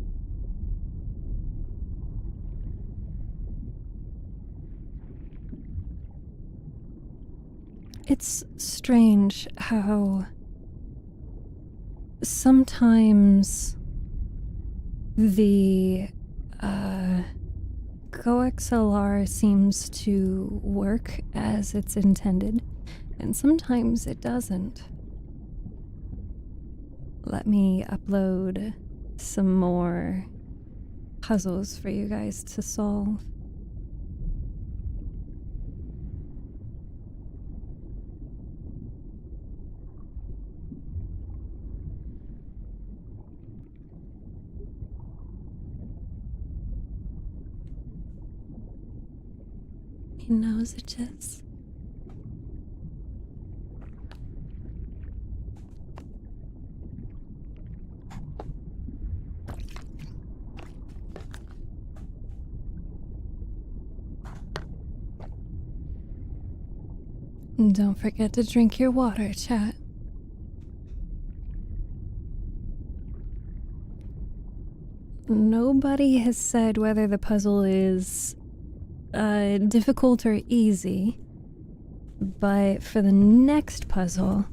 It's strange how sometimes the GoXLR seems to work as it's intended, and sometimes it doesn't. Let me upload some more puzzles for you guys to solve. He knows it is. Don't forget to drink your water, chat. Nobody has said whether the puzzle is difficult or easy, but for the next puzzle,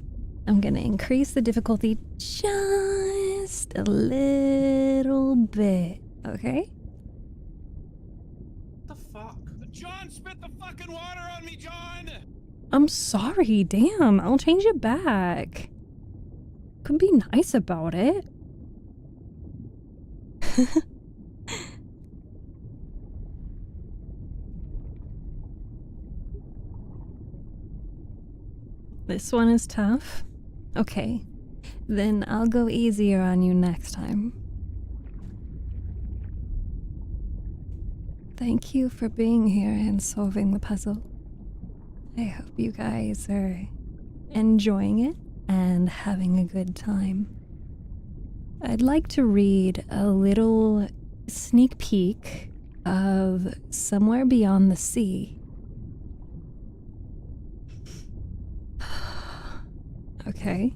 I'm gonna increase the difficulty just a little bit, okay? The fuck? John spit the fucking water on me, John! I'm sorry, damn, I'll change it back. Could be nice about it. This one is tough? Okay, then I'll go easier on you next time. Thank you for being here and solving the puzzle. I hope you guys are enjoying it and having a good time. I'd like to read a little sneak peek of Somewhere Beyond the Sea. Okay.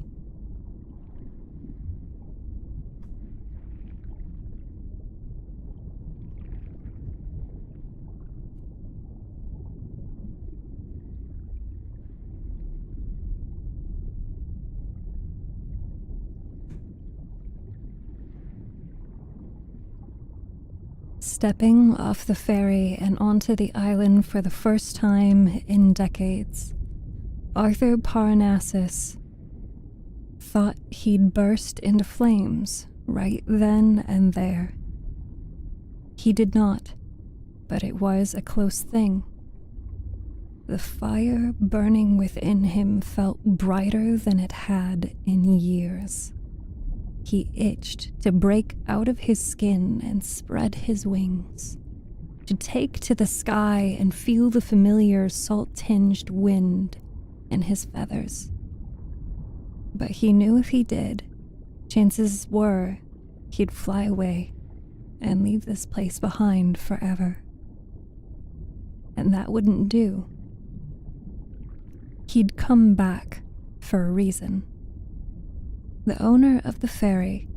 Stepping off the ferry and onto the island for the first time in decades, Arthur Parnassus thought he'd burst into flames right then and there. He did not, but it was a close thing. The fire burning within him felt brighter than it had in years. He itched to break out of his skin and spread his wings, to take to the sky and feel the familiar salt-tinged wind in his feathers. But he knew if he did, chances were he'd fly away and leave this place behind forever. And that wouldn't do. He'd come back for a reason. The owner of the ferry,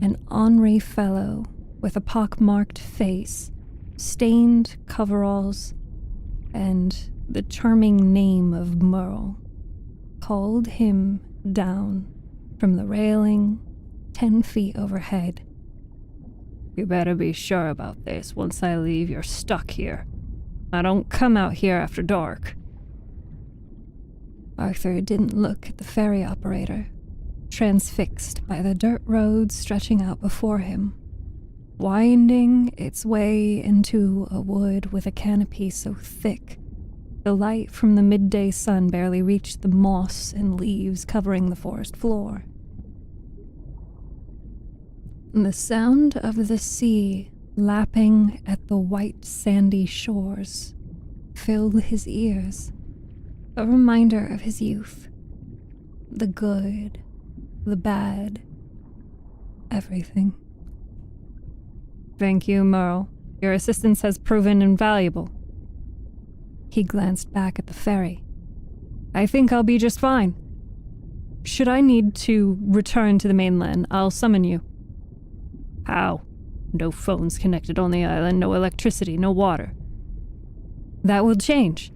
an ornery fellow with a pockmarked face, stained coveralls, and the charming name of Merle, called him down from the railing 10 feet overhead. "You better be sure about this. Once I leave, you're stuck here. I don't come out here after dark." Arthur didn't look at the ferry operator, transfixed by the dirt road stretching out before him, winding its way into a wood with a canopy so thick the light from the midday sun barely reached the moss and leaves covering the forest floor. The sound of the sea lapping at the white sandy shores filled his ears, a reminder of his youth, the good, the bad, everything. "Thank you, Merle. Your assistance has proven invaluable." He glanced back at the ferry. "I think I'll be just fine. Should I need to return to the mainland, I'll summon you." "How? No phones connected on the island, no electricity, no water." "That will change.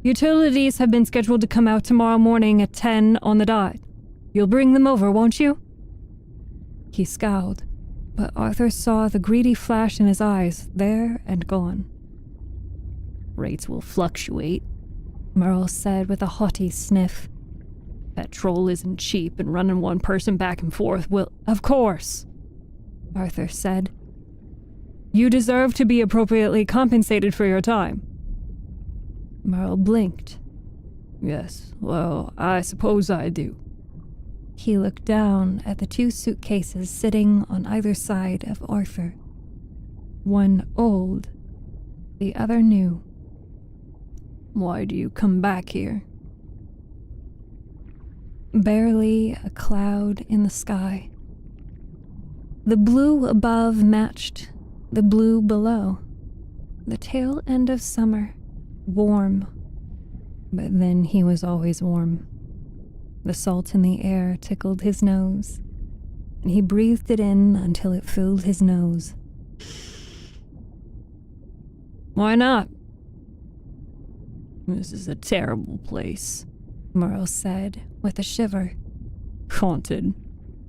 Utilities have been scheduled to come out tomorrow morning at 10 on the dot. You'll bring them over, won't you?" He scowled, but Arthur saw the greedy flash in his eyes, there and gone. "Rates will fluctuate," Merle said with a haughty sniff. "Petrol isn't cheap, and running one person back and forth will—" "Of course," Arthur said. "You deserve to be appropriately compensated for your time." Merle blinked. "Yes, well, I suppose I do." He looked down at the 2 suitcases sitting on either side of Arthur. One old, the other new. "Why do you come back here?" Barely a cloud in the sky. The blue above matched the blue below. The tail end of summer, warm. But then he was always warm. The salt in the air tickled his nose, and he breathed it in until it filled his nose. "Why not?" "This is a terrible place," Merle said with a shiver. "Haunted,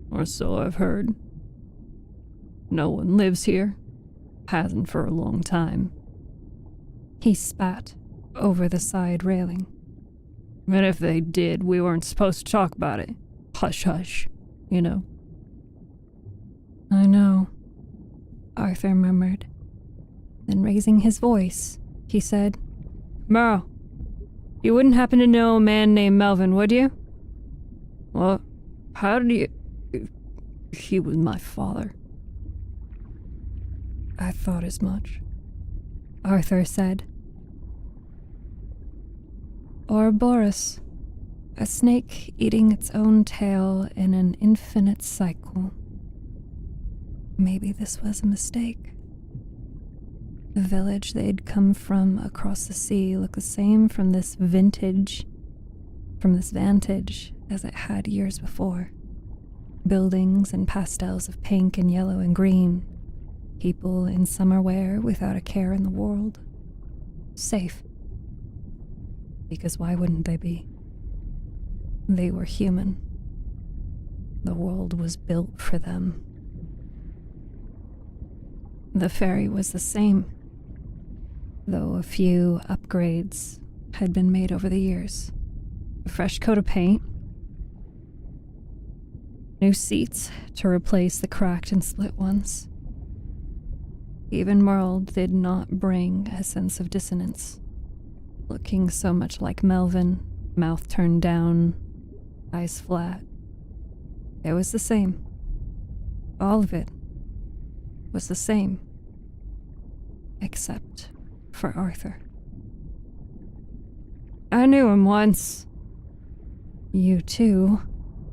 or so I've heard. No one lives here. Hasn't for a long time." He spat over the side railing. "And if they did, we weren't supposed to talk about it. Hush, hush, you know." "I know," Arthur murmured. Then raising his voice, he said, "Merle, you wouldn't happen to know a man named Melvin, would you?" "Well, how did you—" "He was my father." "I thought as much." Arthur said. Ouroboros, a snake eating its own tail in an infinite cycle. Maybe this was a mistake. The village they'd come from across the sea looked the same from this vantage as it had years before. Buildings and pastels of pink and yellow and green. People in summer wear without a care in the world. Safe. Because why wouldn't they be? They were human. The world was built for them. The ferry was the same, though a few upgrades had been made over the years. A fresh coat of paint, new seats to replace the cracked and split ones. Even Merle did not bring a sense of dissonance, looking so much like Melvin, mouth turned down, eyes flat. It was the same. All of it was the same, except for Arthur. I knew him once. You too,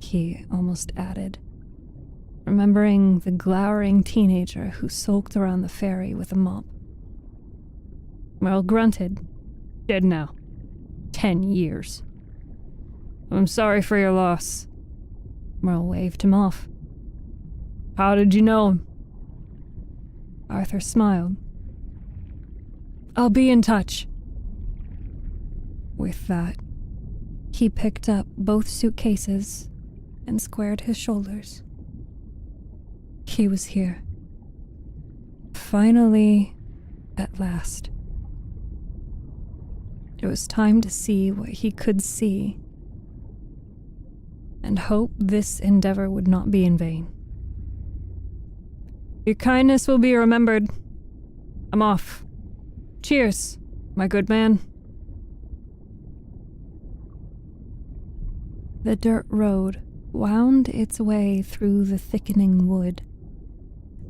he almost added, remembering the glowering teenager who sulked around the ferry with a mop. Merle grunted. Dead now. 10 years. I'm sorry for your loss. Merle waved him off. How did you know him? Arthur smiled. I'll be in touch. With that, he picked up both suitcases and squared his shoulders. He was here. Finally, at last. It was time to see what he could see, and hope this endeavor would not be in vain. Your kindness will be remembered. I'm off. Cheers, my good man. The dirt road wound its way through the thickening wood,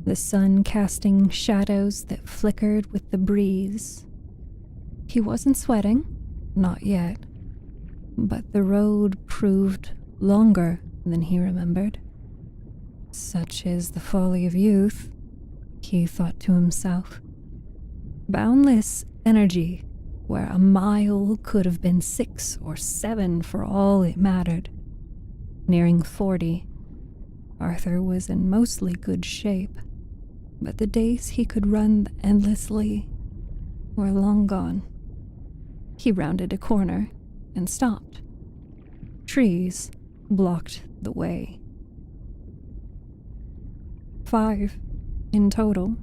the sun casting shadows that flickered with the breeze. He wasn't sweating, not yet, but the road proved longer than he remembered. Such is the folly of youth, he thought to himself. Boundless energy, where a mile could have been 6 or 7 for all it mattered. Nearing 40, Arthur was in mostly good shape, but the days he could run endlessly were long gone. He rounded a corner and stopped. Trees blocked the way. 5 in total.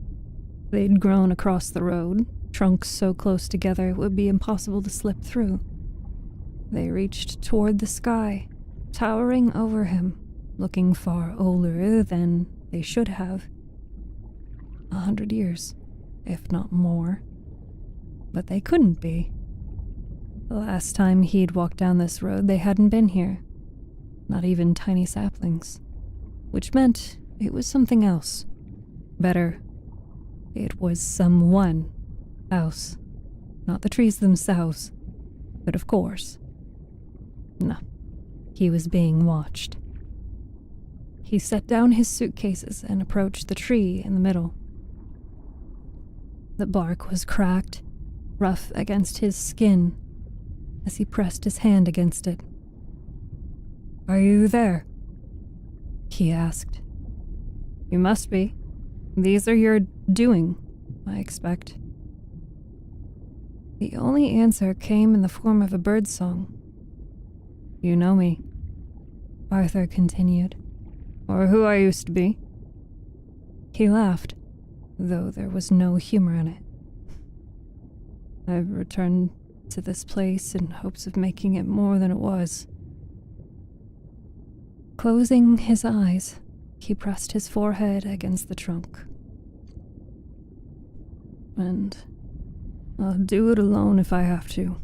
They'd grown across the road, trunks so close together it would be impossible to slip through. They reached toward the sky, towering over him, looking far older than they should have. 100 years, if not more. But they couldn't be. The last time he'd walked down this road, they hadn't been here. Not even tiny saplings. Which meant it was something else. Better, it was someone else. Not the trees themselves, but of course. No, he was being watched. He set down his suitcases and approached the tree in the middle. The bark was cracked, rough against his skin, as he pressed his hand against it. Are you there? He asked. You must be. These are your doing, I expect. The only answer came in the form of a bird song. You know me, Arthur continued, or who I used to be. He laughed, though there was no humor in it. I've returned to this place in hopes of making it more than it was. Closing his eyes, he pressed his forehead against the trunk. And I'll do it alone if I have to,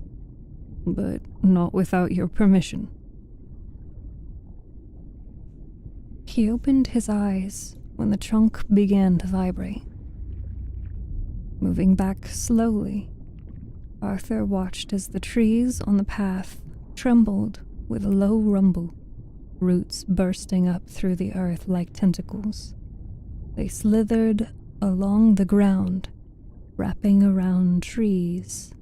but not without your permission. He opened his eyes when the trunk began to vibrate. Moving back slowly, Arthur watched as the trees on the path trembled with a low rumble, roots bursting up through the earth like tentacles. They slithered along the ground, wrapping around trees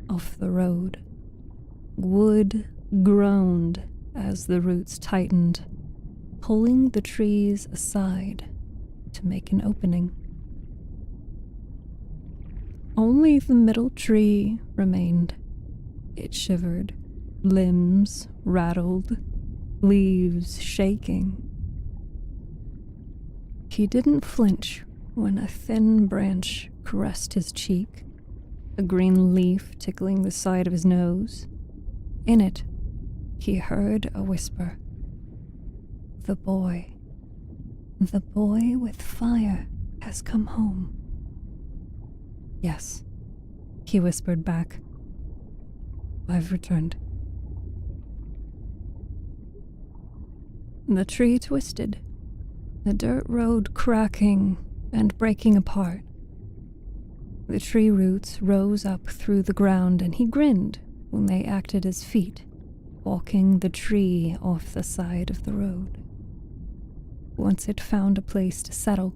off the road. Wood groaned as the roots tightened, pulling the trees aside to make an opening. Only the middle tree remained. It shivered, limbs rattled, leaves shaking. He didn't flinch when a thin branch caressed his cheek, a green leaf tickling the side of his nose. In it, he heard a whisper. The boy with fire has come home. Yes, he whispered back. I've returned. The tree twisted, the dirt road cracking and breaking apart. The tree roots rose up through the ground, and he grinned when they acted as feet, walking the tree off the side of the road. Once it found a place to settle,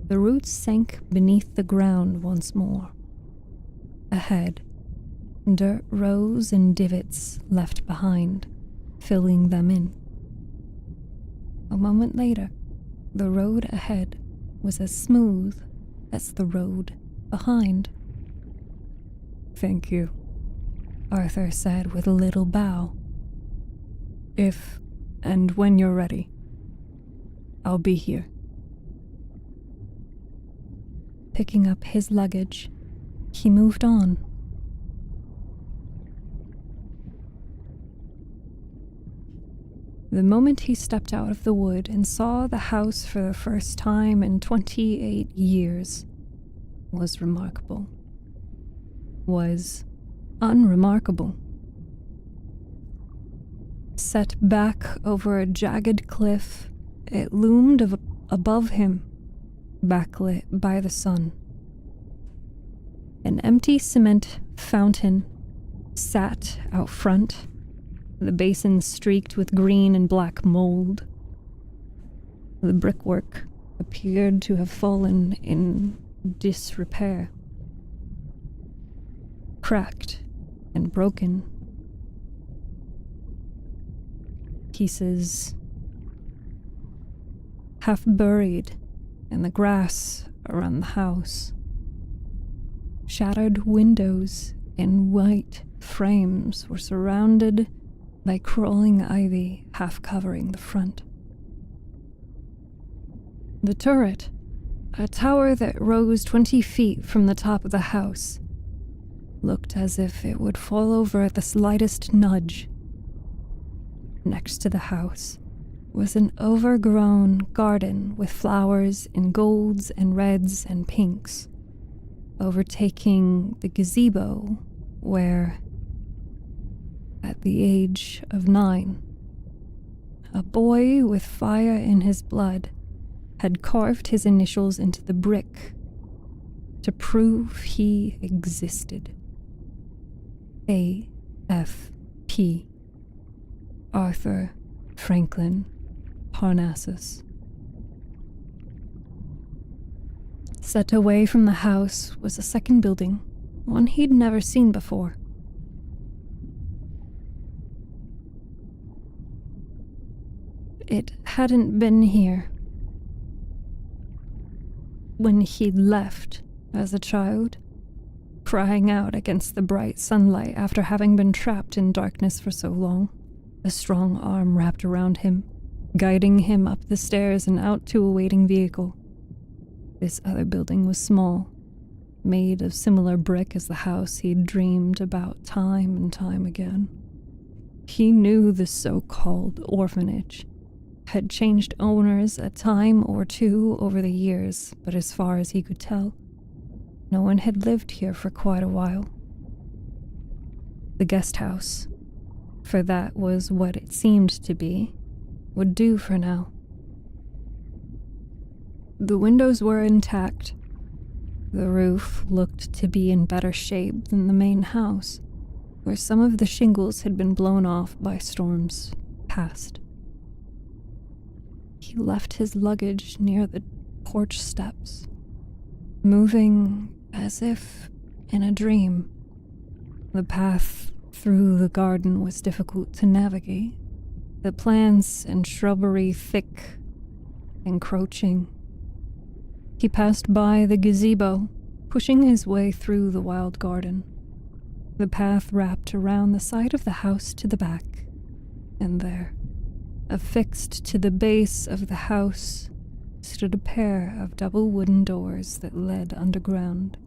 the roots sank beneath the ground once more. Ahead, dirt rose in divots left behind, filling them in. A moment later, the road ahead was as smooth as the road behind. Thank you, Arthur said with a little bow. If and when you're ready, I'll be here. Picking up his luggage, he moved on. The moment he stepped out of the wood and saw the house for the first time in 28 years was remarkable. Was unremarkable. Set back over a jagged cliff, it loomed above him, backlit by the sun. An empty cement fountain sat out front, the basin streaked with green and black mold. The brickwork appeared to have fallen in disrepair, cracked and broken. Pieces half buried in the grass around the house. Shattered windows in white frames were surrounded by crawling ivy half covering the front. The turret, a tower that rose 20 feet from the top of the house, looked as if it would fall over at the slightest nudge. Next to the house was an overgrown garden with flowers in golds and reds and pinks, overtaking the gazebo where, at the age of 9, a boy with fire in his blood had carved his initials into the brick to prove he existed. A.F.P. Arthur Franklin Parnassus. Set away from the house was a second building, one he'd never seen before. It hadn't been here when he'd left as a child, crying out against the bright sunlight after having been trapped in darkness for so long. A strong arm wrapped around him, guiding him up the stairs and out to a waiting vehicle. This other building was small, made of similar brick as the house he'd dreamed about time and time again. He knew the so-called orphanage had changed owners a time or two over the years, but as far as he could tell, no one had lived here for quite a while. The guest house, for that was what it seemed to be, would do for now. The windows were intact, The roof looked to be in better shape than the main house, where some of the shingles had been blown off by storms past. He left his luggage near the porch steps, moving as if in a dream. The path through the garden was difficult to navigate, the plants and shrubbery thick, encroaching. He passed by the gazebo, pushing his way through the wild garden. The path wrapped around the side of the house to the back, and there, affixed to the base of the house, stood a pair of double wooden doors that led underground,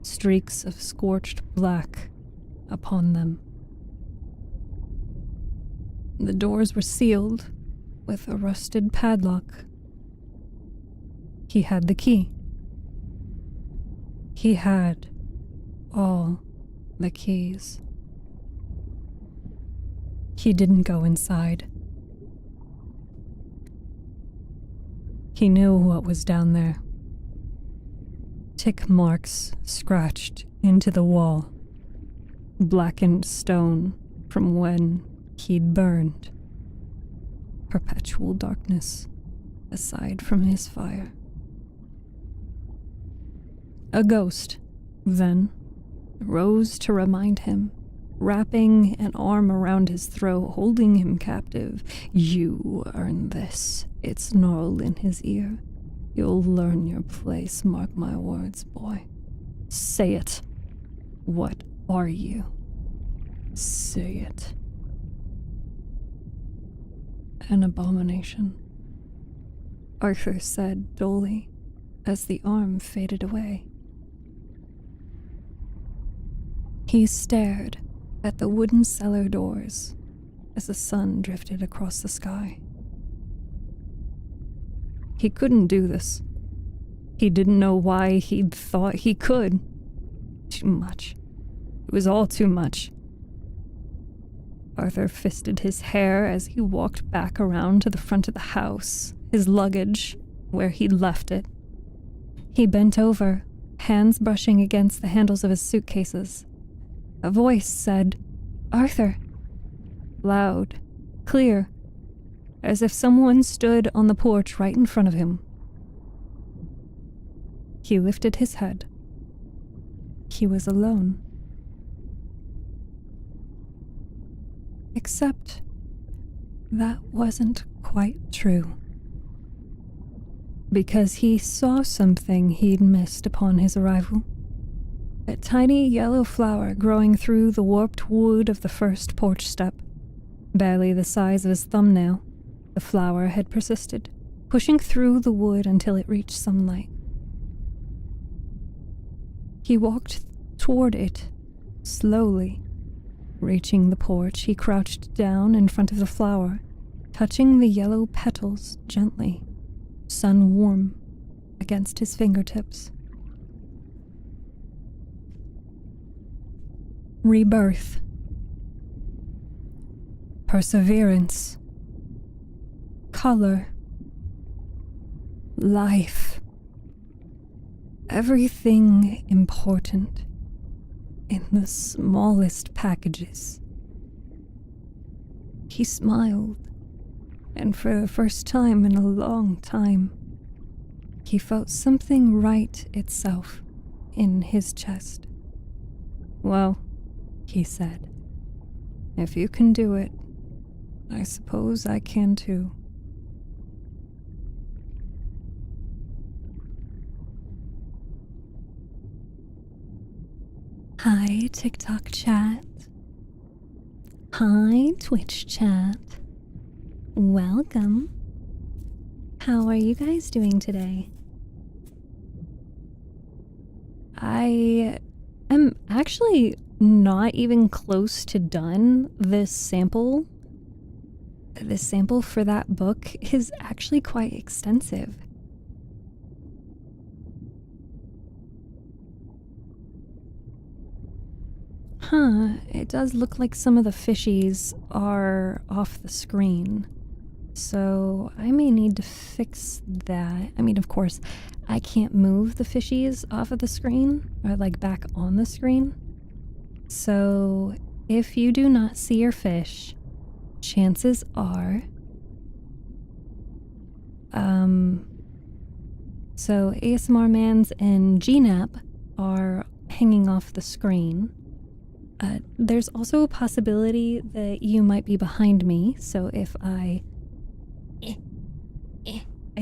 streaks of scorched black upon them. The doors were sealed with a rusted padlock. He had the key. He had all the keys. He didn't go inside. He knew what was down there. Tick marks scratched into the wall. Blackened stone from when he'd burned. Perpetual darkness aside from his fire. A ghost, then, rose to remind him, wrapping an arm around his throat, holding him captive. "You earned this," it snarled in his ear. "You'll learn your place, mark my words, boy. Say it. What are you? Say it." "An abomination," Arthur said dully as the arm faded away. He stared at the wooden cellar doors as the sun drifted across the sky. He couldn't do this. He didn't know why he'd thought he could. Too much. It was all too much. Arthur fisted his hair as he walked back around to the front of the house, his luggage where he'd left it. He bent over, hands brushing against the handles of his suitcases. A voice said, "Arthur." Loud, clear, as if someone stood on the porch right in front of him. He lifted his head. He was alone. Except that wasn't quite true. Because he saw something he'd missed upon his arrival. A tiny yellow flower growing through the warped wood of the first porch step. Barely the size of his thumbnail, the flower had persisted, pushing through the wood until it reached sunlight. He walked toward it, slowly. Reaching the porch, he crouched down in front of the flower, touching the yellow petals gently, sun-warm, against his fingertips. Rebirth. Perseverance. Color. Life. Everything important in the smallest packages. He smiled, and for the first time in a long time, he felt something right itself in his chest. "Well," he said, "if you can do it, I suppose I can too." Hi, TikTok chat. Hi, Twitch chat. Welcome. How are you guys doing today? I am actually not even close to done. This sample for that book is actually quite extensive. It does look like some of the fishies are off the screen. So I may need to fix that. I mean, of course, I can't move the fishies off of the screen or like back on the screen. So if you do not see your fish, chances are, so ASMR Mans and GNAP are hanging off the screen. There's also a possibility that you might be behind me, so if I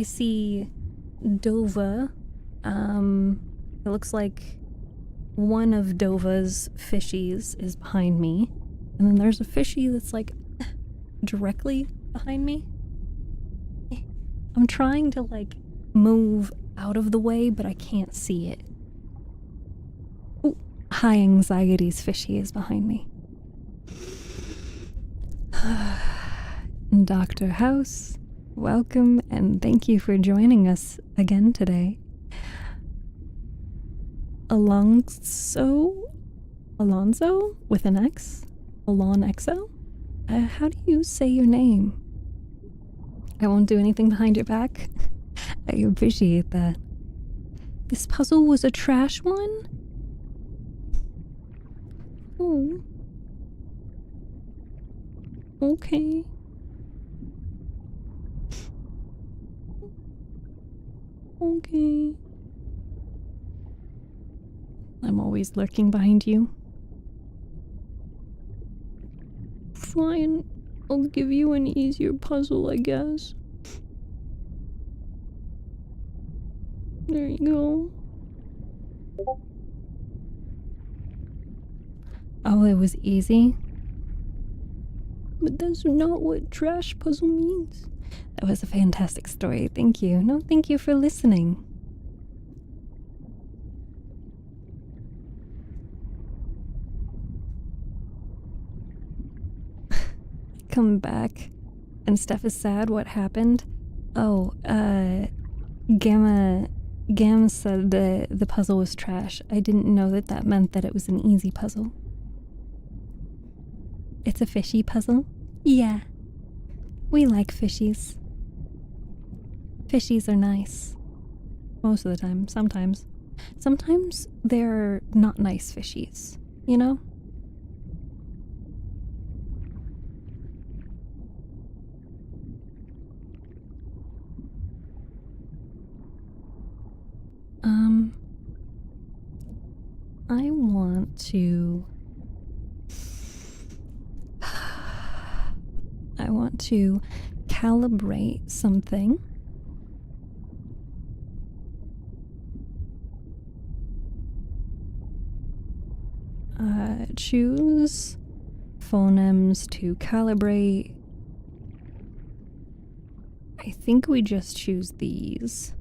see Dova, it looks like one of Dova's fishies is behind me, and then there's a fishy that's like directly behind me. I'm trying to like move out of the way, but I can't see it. Ooh, high anxiety's fishy is behind me. Dr. House, welcome and thank you for joining us again today. Alonso with an X? Alonxo? How do you say your name? I won't do anything behind your back. I appreciate that. This puzzle was a trash one? Oh. Okay. Okay. I'm always lurking behind you. Fine. I'll give you an easier puzzle, I guess. There you go. Oh, it was easy? But that's not what trash puzzle means. That was a fantastic story. Thank you. No, thank you for listening. Come back. And Steph is sad. What happened? Oh, Gamma said the puzzle was trash. I didn't know that meant that it was an easy puzzle. It's a fishy puzzle? Yeah. We like fishies. Fishies are nice. Most of the time. Sometimes. Sometimes they're not nice fishies. You know? I want to calibrate something. Choose phonemes to calibrate. I think we just choose these.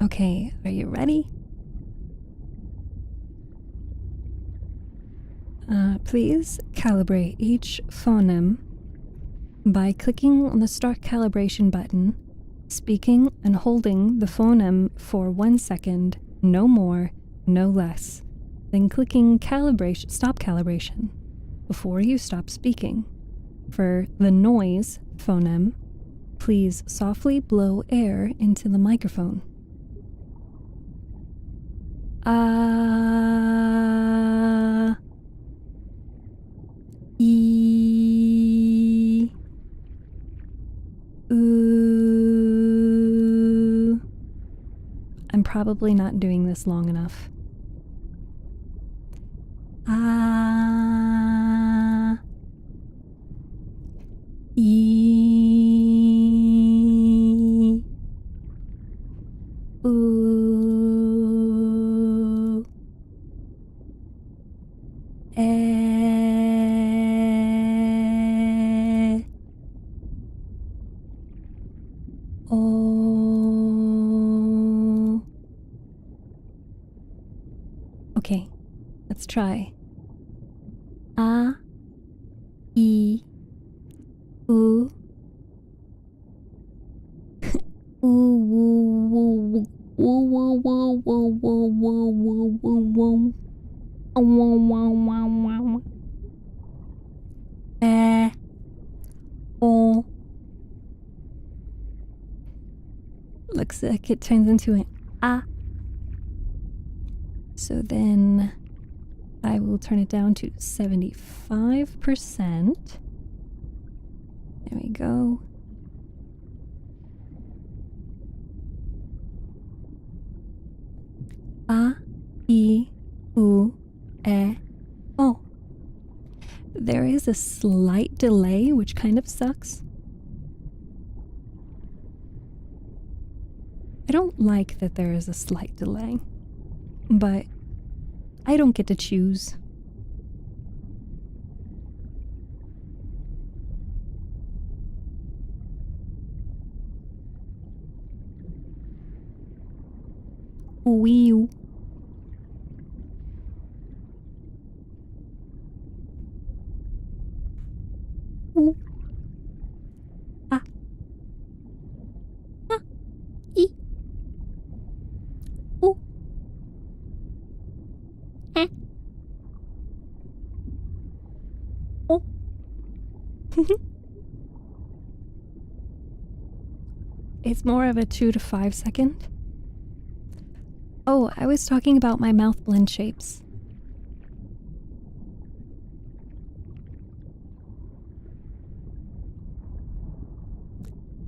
Okay, are you ready? Please calibrate each phoneme by clicking on the Start Calibration button, speaking and holding the phoneme for 1 second, no more, no less, then clicking Stop Calibration before you stop speaking. For the noise phoneme, please softly blow air into the microphone. E. Ooh. I'm probably not doing this long enough. E. Ooh. O. Okay, let's try. A. E. Ooh. Ooh. it turns into an ah. So then I will turn it down to 75%. There we go. A, I, U, E, O. There is a slight delay, which kind of sucks. I don't like that there is a slight delay, but I don't get to choose. Wee. Ooh. Ah. Ah. E. Ooh. Eh. Oh. It's more of a 2 to 5 second. Oh, I was talking about my mouth blend shapes.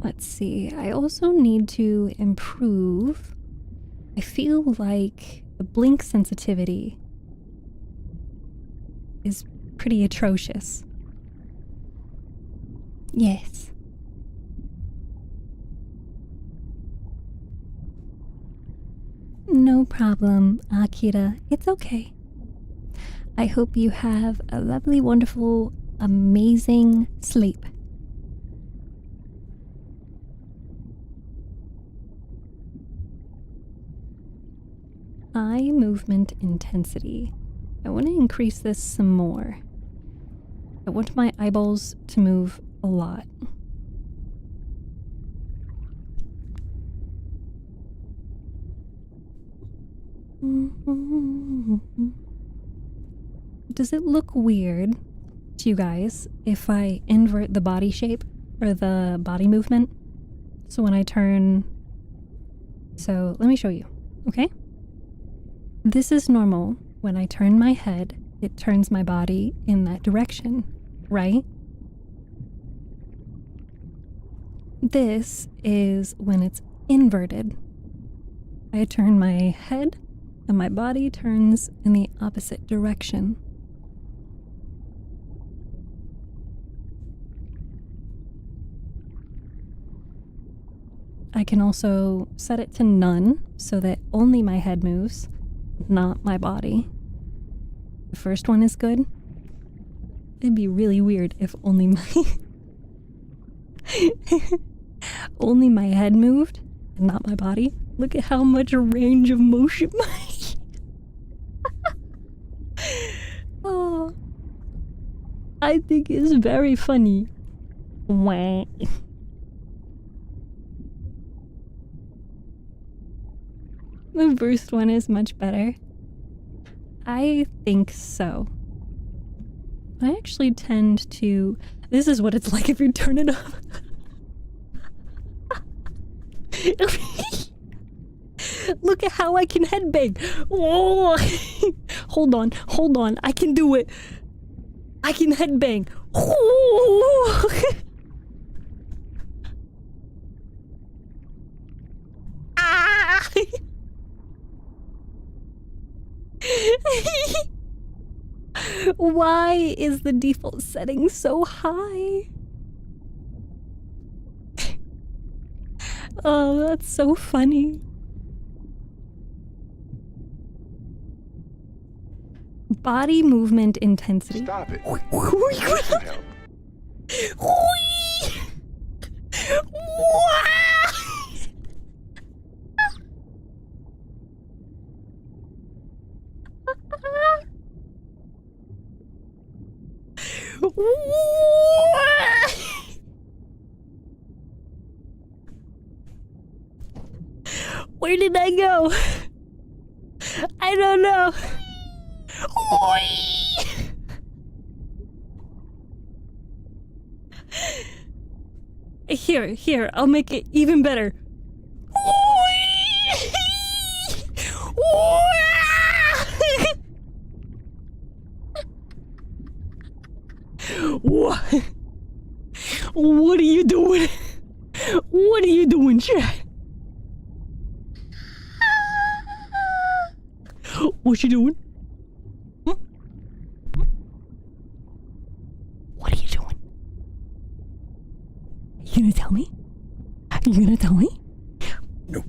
Let's see, I also need to improve. I feel like the blink sensitivity is pretty atrocious. Yes. No problem, Akira. It's okay. I hope you have a lovely, wonderful, amazing sleep. Eye movement intensity. I want to increase this some more. I want my eyeballs to move a lot. Does it look weird to you guys if I invert the body shape or the body movement? So when I turn... So let me show you, okay? This is normal. When I turn my head, it turns my body in that direction, right? This is when it's inverted. I turn my head and my body turns in the opposite direction. I can also set it to none so that only my head moves, not my body. The first one is good. It'd be really weird if only my only my head moved and not my body. Look at how much range of motion my oh, I think it's very funny. Wah. The first one is much better. I think so. I actually tend to... This is what it's like if you turn it off. Look at how I can headbang. Oh. Hold on. I can do it. I can headbang. Oh. Ah. Why is the default setting so high? Oh, that's so funny. Body movement intensity. Stop it. Get some help. Where did I go? I don't know. Here, I'll make it even better. What you doing? Hmm? Hmm? What are you doing? You gonna tell me? You gonna tell me? No.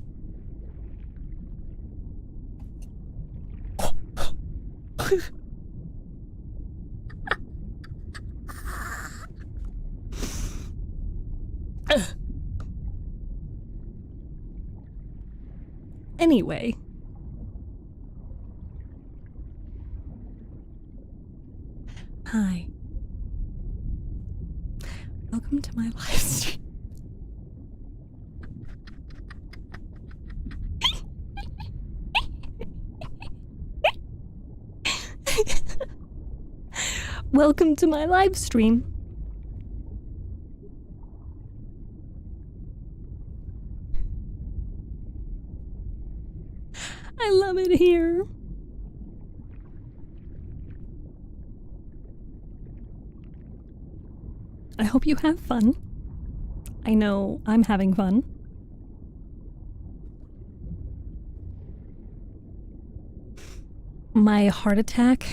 Anyway. Hi. Welcome to my live stream. Welcome to my live stream. I love it here. I hope you have fun. I know I'm having fun. My heart attack?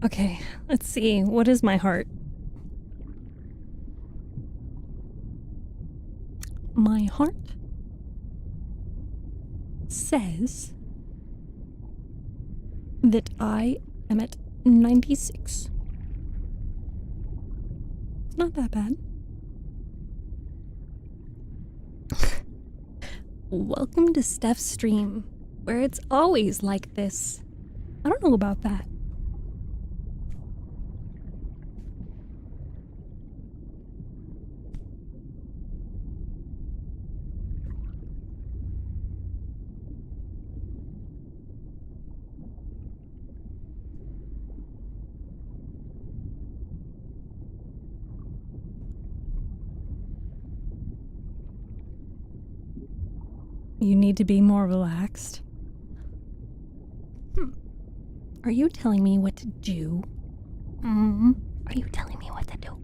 Okay, let's see. What is my heart? My heart says that I am at 96. It's not that bad. Welcome to Steph's stream, where it's always like this. I don't know about that. You need to be more relaxed. Are you telling me what to do? Are you telling me what to do?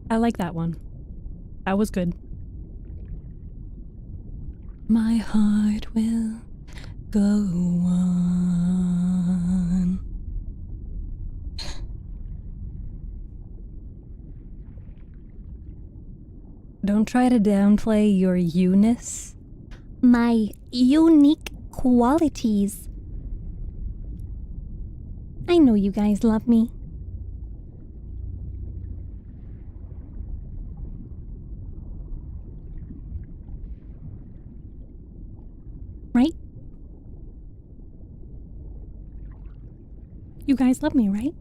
I like that one. That was good. My heart will go on. Don't try to downplay your you-ness. My unique qualities. I know you guys love me. Right? You guys love me, right?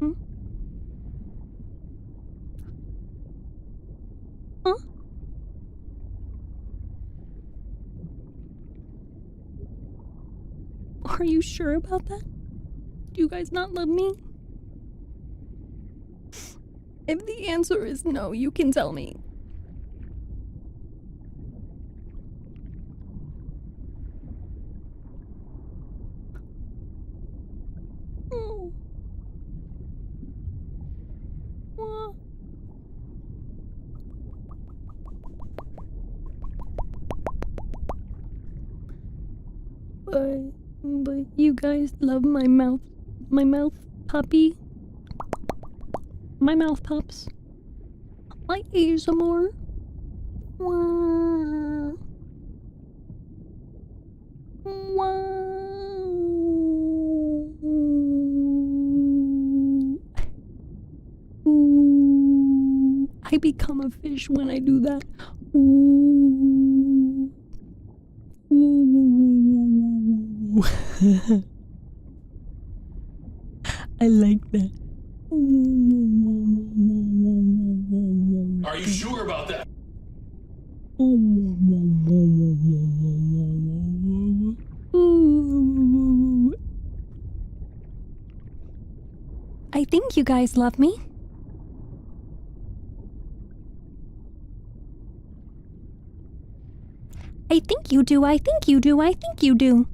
Hmm? Huh? Are you sure about that? Do you guys not love me? If the answer is no, you can tell me. Oh. Wah. But you guys love my mouth puppy. My mouth pups. My ASMR. Wah. Ooh. I become a fish when I do that. Ooh. Ooh. I like that. Are you sure about that? I think you guys love me. I think you do, I think you do, I think you do.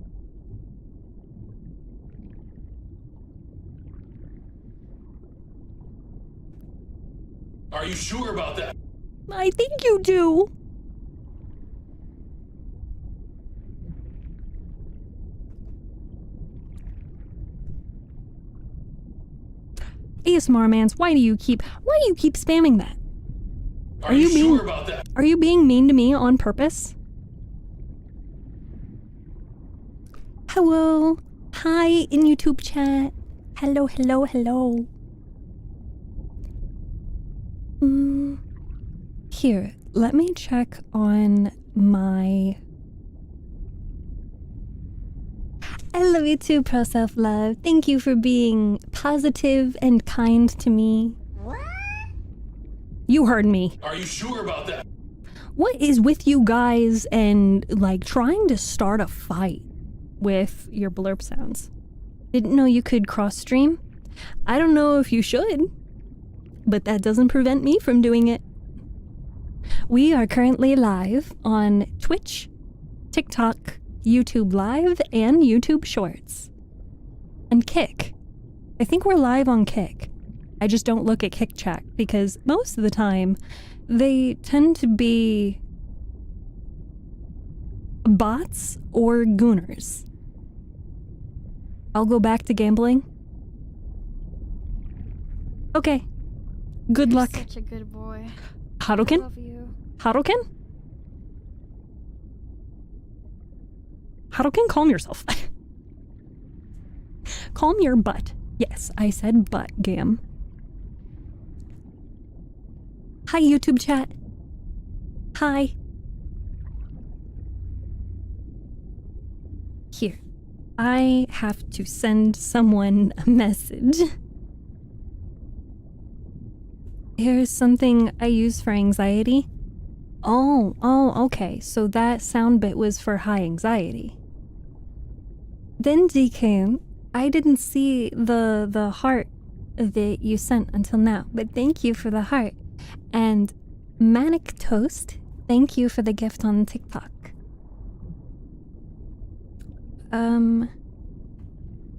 Are you sure about that? I think you do. ASMR mans, why do you keep spamming that? Are you sure about that? Are you being mean to me on purpose? Hello. Hi in YouTube chat. Hello, hello, hello. Here, let me check on my... I love you too, Pro Self Love. Thank you for being positive and kind to me. What? You heard me. Are you sure about that? What is with you guys and, like, trying to start a fight with your blurb sounds? Didn't know you could cross-stream? I don't know if you should, but that doesn't prevent me from doing it. We are currently live on Twitch, TikTok, YouTube Live, and YouTube Shorts. And Kick. I think we're live on Kick. I just don't look at Kick chat because most of the time they tend to be bots or gooners. I'll go back to gambling. Okay. Good luck. Such a good boy. Harukin? Love you. Harukin? Harukin, calm yourself. Calm your butt. Yes, I said butt, Gam. Hi, YouTube chat. Hi. Here. I have to send someone a message. Here's something I use for anxiety. Oh, okay. So that sound bit was for high anxiety. Then DK, I didn't see the heart that you sent until now, but thank you for the heart. And Manic Toast, thank you for the gift on TikTok.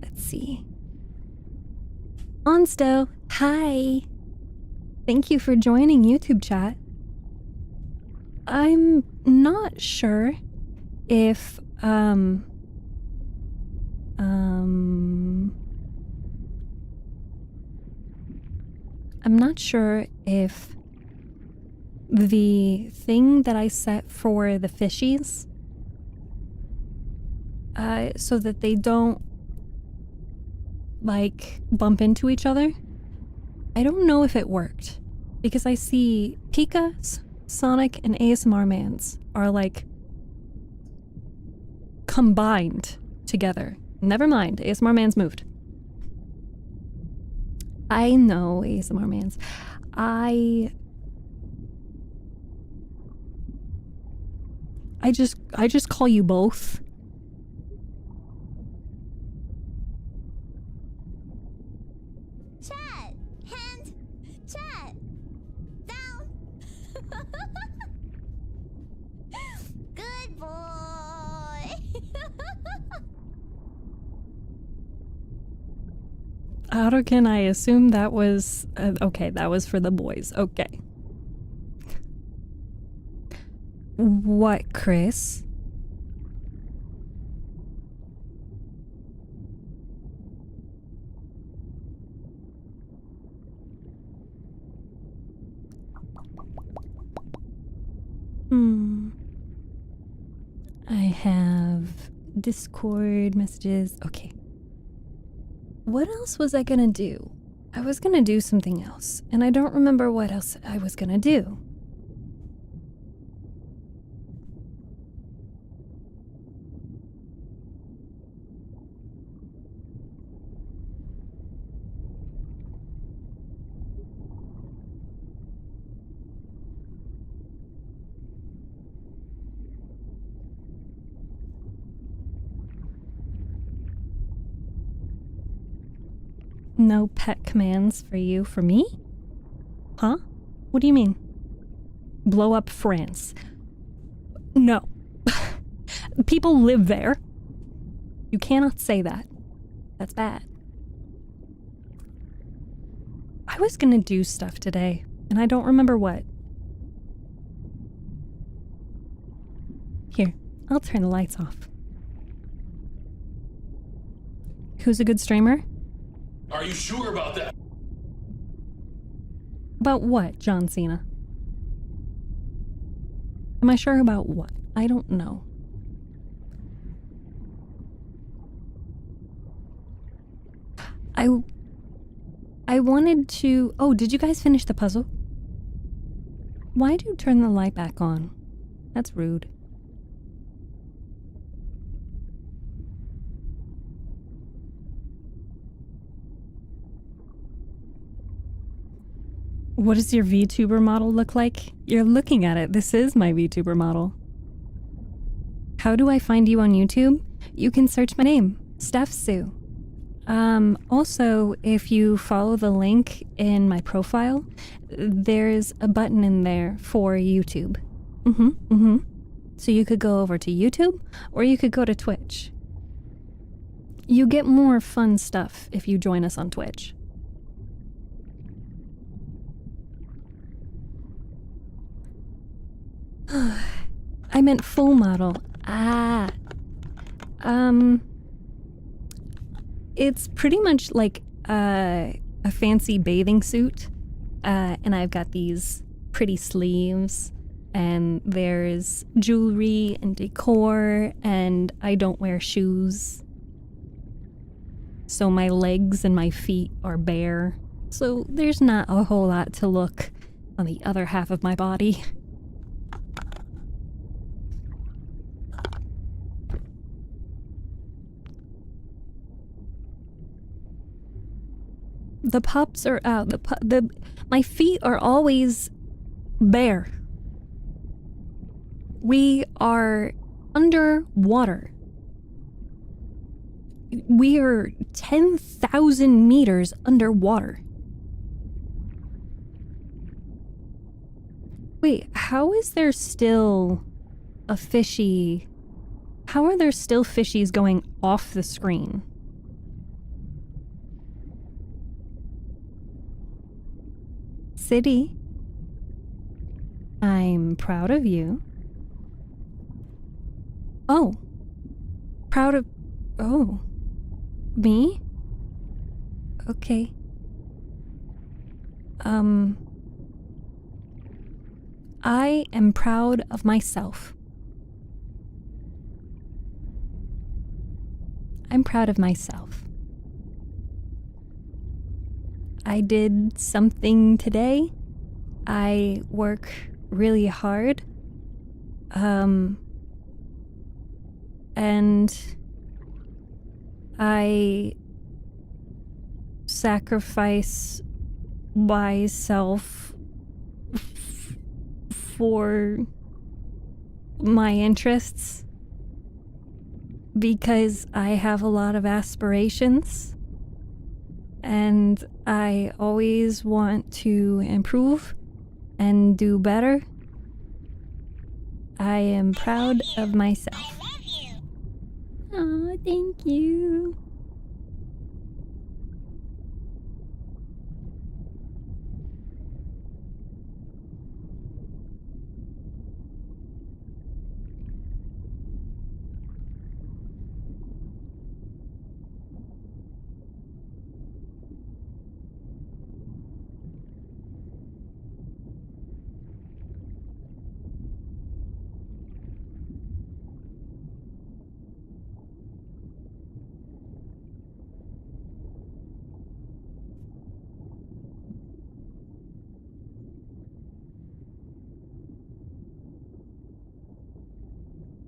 Let's see. Onsto, hi. Thank you for joining YouTube chat. I'm not sure if, I'm not sure if the thing that I set for the fishies, so that they don't, like, bump into each other, I don't know if it worked. Because I see Pika, Sonic, and ASMR Mans are, like, combined together. Never mind, ASMR Mans moved. I know, ASMR Mans. I just call you both. Chat! Hand! Chat! Down! Good boy! How can I assume that was... okay, that was for the boys. Okay. What, Chris? I have Discord messages. Okay. What else was I gonna do? I was gonna do something else, and I don't remember what else I was gonna do. No pet commands for you, for me? Huh? What do you mean? Blow up France. No. People live there. You cannot say that. That's bad. I was gonna do stuff today, and I don't remember what. Here, I'll turn the lights off. Who's a good streamer? Are you sure about that? About what, John Cena? Am I sure about what? I don't know. I wanted to... Oh, did you guys finish the puzzle? Why'd you turn the light back on? That's rude. What does your VTuber model look like? You're looking at it. This is my VTuber model. How do I find you on YouTube? You can search my name, StephTsu. Also, if you follow the link in my profile, there's a button in there for YouTube. So you could go over to YouTube, or you could go to Twitch. You get more fun stuff if you join us on Twitch. I meant full model. It's pretty much like a fancy bathing suit, and I've got these pretty sleeves, and there's jewelry and decor, and I don't wear shoes. So my legs and my feet are bare, so there's not a whole lot to look on the other half of my body. The pups are out. My feet are always bare. We are underwater. We are 10,000 meters underwater. Wait, how is there still a fishy... How are there still fishies going off the screen? City, I'm proud of you. Oh. Proud of... Oh. Me? Okay. I am proud of myself. I'm proud of myself. I did something today. I work really hard. And I sacrifice myself for my interests because I have a lot of aspirations. And I always want to improve and do better. I am proud of myself. Oh, thank you.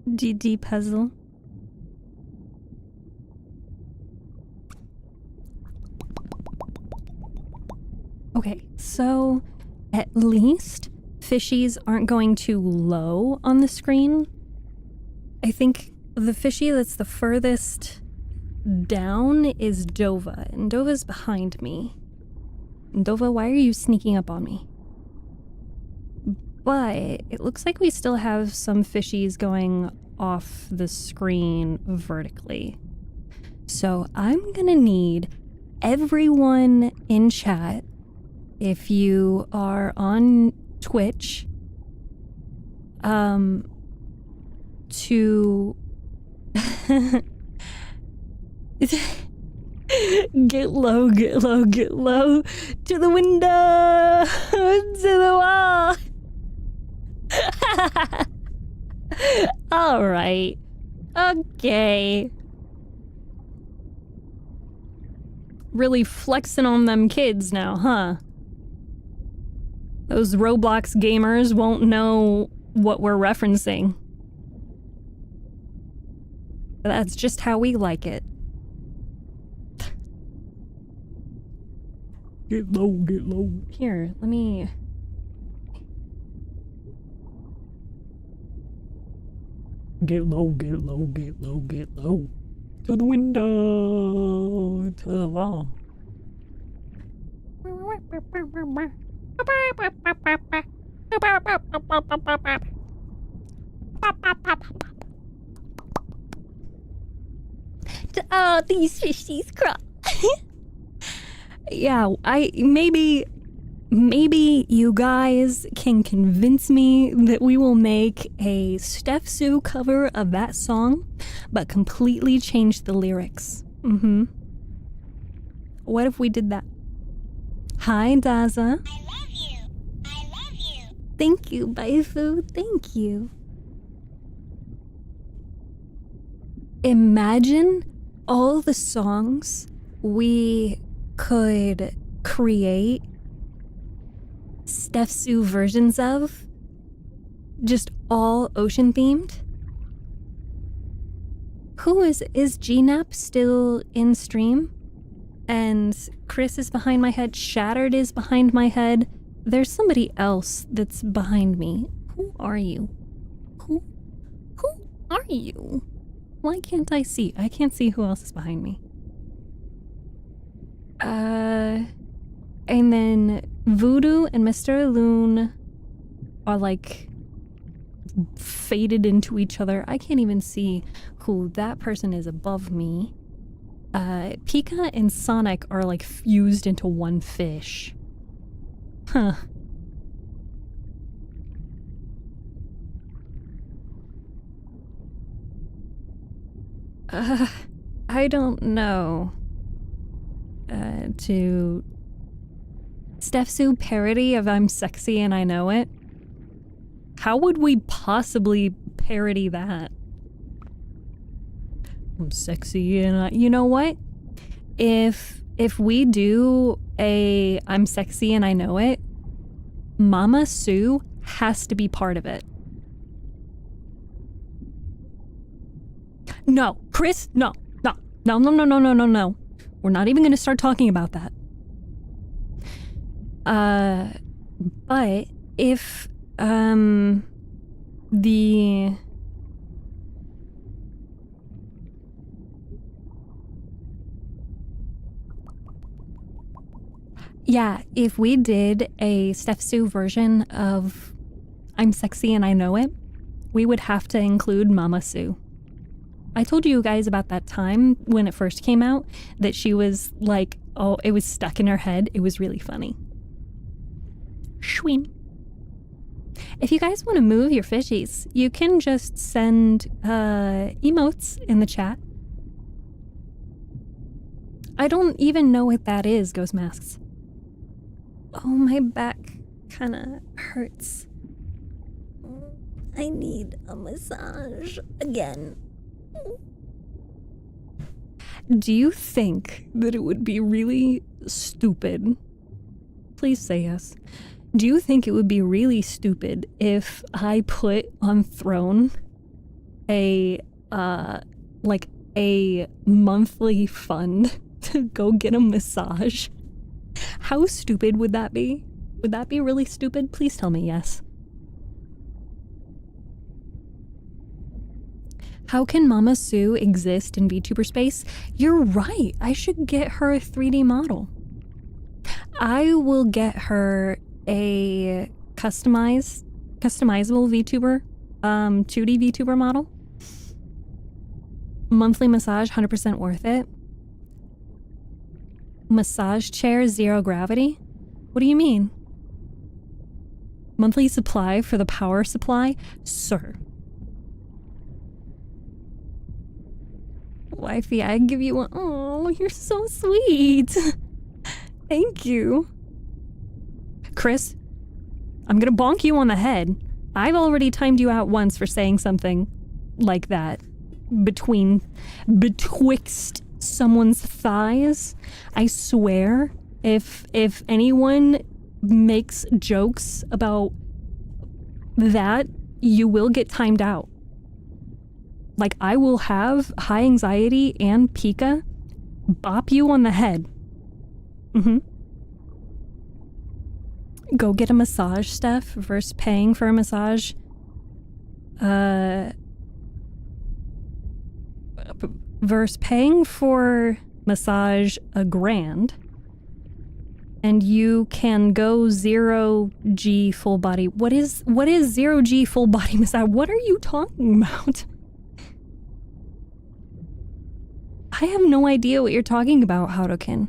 GG puzzle. Okay, so at least fishies aren't going too low on the screen. I think the fishy that's the furthest down is Dova, and Dova's behind me. Dova, why are you sneaking up on me? But it looks like we still have some fishies going off the screen vertically. So I'm gonna need everyone in chat if you are on Twitch, to get low, get low, get low to the window, to the wall. All right. Okay. Really flexing on them kids now, huh? Those Roblox gamers won't know what we're referencing. That's just how we like it. Get low, get low. Here, let me... Get low, get low, get low, get low. To the window, to the wall. Oh, these fishies crawl. Yeah, maybe you guys can convince me that we will make a StephTsu cover of that song, but completely change the lyrics. What if we did that? Hi, Daza. I love you. I love you. Thank you, Baifu. Thank you. Imagine all the songs we could create StephTsu versions of, just all ocean themed. Who is GNAP still in stream? And Chris is behind my head. Shattered is behind my head. There's somebody else that's behind me. Who are you? Who are you? Why can't I see? I can't see who else is behind me. And then Voodoo and Mr. Loon are like faded into each other. I can't even see who that person is above me. Pika and Sonic are like fused into one fish. Huh. I don't know. To StephTsu parody of I'm Sexy and I Know It? How would we possibly parody that? I'm sexy and I... You know what? If we do a I'm Sexy and I Know It, Mama Sue has to be part of it. No, Chris, no. We're not even gonna start talking about that. But if, if we did a StephTsu version of I'm Sexy and I Know It, we would have to include Mama Sue. I told you guys about that time when it first came out that she was like, oh, it was stuck in her head. It was really funny. Shween. If you guys want to move your fishies, you can just send emotes in the chat. I don't even know what that is, Ghost Masks. Oh, my back kind of hurts. I need a massage again. Do you think that it would be really stupid? Please say yes. Do you think it would be really stupid if I put on Throne a monthly fund to go get a massage? How stupid would that be? Would that be really stupid? Please tell me yes. How can Mama Sue exist in VTuber space? You're right. I should get her a 3D model. I will get her a customizable VTuber, 2D VTuber model. Monthly massage, 100% worth it. Massage chair, 0 gravity. What do you mean? Monthly supply for the power supply? Sir. Wifey, I give you one. Oh, you're so sweet. Thank you. Chris, I'm gonna bonk you on the head. I've already timed you out once for saying something like that betwixt someone's thighs. I swear, if anyone makes jokes about that, you will get timed out. Like, I will have high anxiety and pica bop you on the head. Go get a massage, Steph, versus paying for a massage. Versus paying for massage $1,000, and you can go 0G full body. What is 0G full body massage? What are you talking about? I have no idea what you're talking about, Harukin.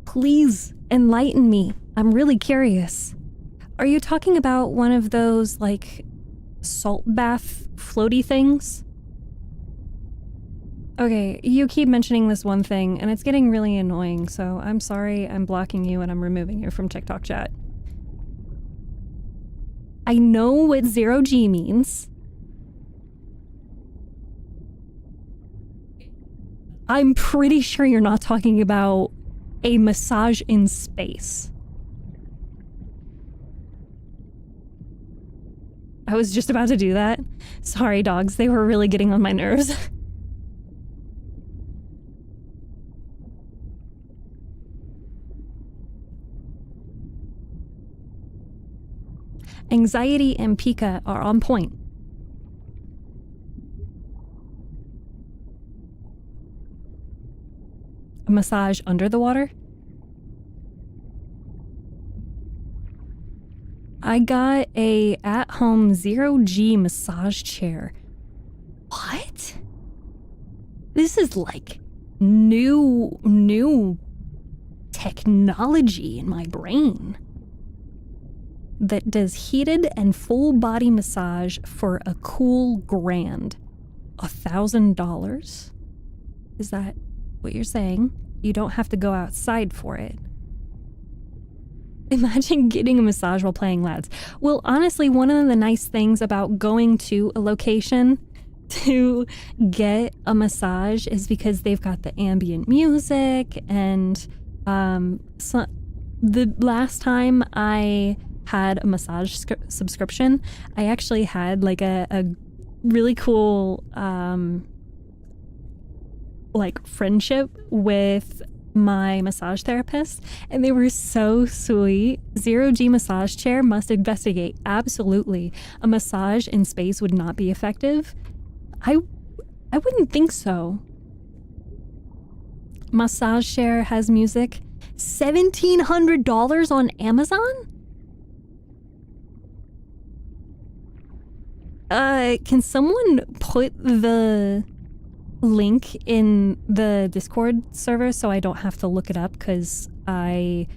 Please enlighten me. I'm really curious. Are you talking about one of those, like, salt bath floaty things? Okay, you keep mentioning this one thing, and it's getting really annoying, so I'm sorry I'm blocking you and I'm removing you from TikTok chat. I know what 0G means. I'm pretty sure you're not talking about a massage in space. I was just about to do that. Sorry, dogs. They were really getting on my nerves. Anxiety and pica are on point. A massage under the water? I got a at-home 0G massage chair. What? This is like new technology in my brain that does heated and full body massage for a cool $1,000. $1,000? Is that what you're saying? You don't have to go outside for it. Imagine getting a massage while playing LADs. Well, honestly, one of the nice things about going to a location to get a massage is because they've got the ambient music, and so the last time I had a massage subscription, I actually had like a really cool like friendship with my massage therapist, and they were so sweet. 0G massage chair must investigate. Absolutely. A massage in space would not be effective. I wouldn't think so. Massage chair has music. $1,700 on Amazon? Can someone put the link in the Discord server so I don't have to look it up, because I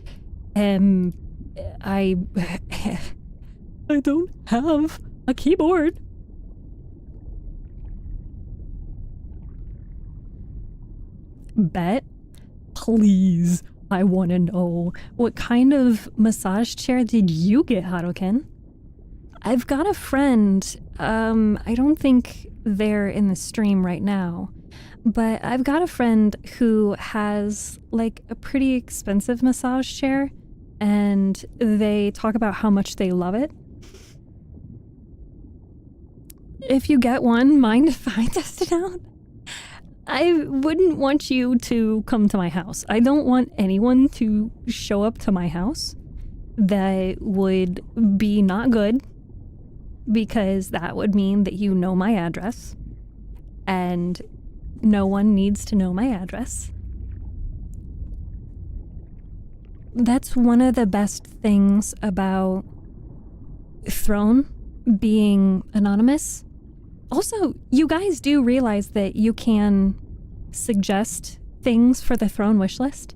don't have a keyboard. Bet? Please, I want to know, what kind of massage chair did you get, Harukin? I've got a friend, I don't think they're in the stream right now, but I've got a friend who has like a pretty expensive massage chair, and they talk about how much they love it. If you get one, mind if I test it out? I wouldn't want you to come to my house. I don't want anyone to show up to my house that would be not good, because that would mean that you know my address, and no one needs to know my address. That's one of the best things about Throne being anonymous. Also, you guys do realize that you can suggest things for the Throne wishlist.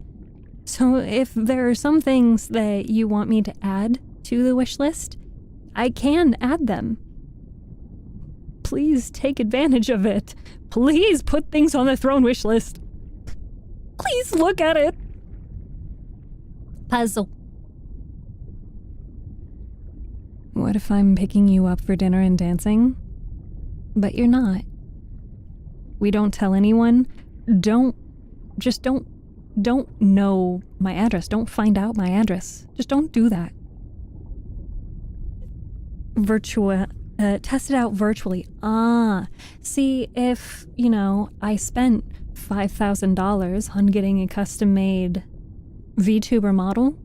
So if there are some things that you want me to add to the wish list, I can add them. Please take advantage of it. Please put things on the throne wish list. Please look at it. Puzzle. What if I'm picking you up for dinner and dancing? But you're not. We don't tell anyone. Don't know my address. Don't find out my address. Just don't do that. Test it out virtually. See, if, I spent $5,000 on getting a custom-made VTuber model,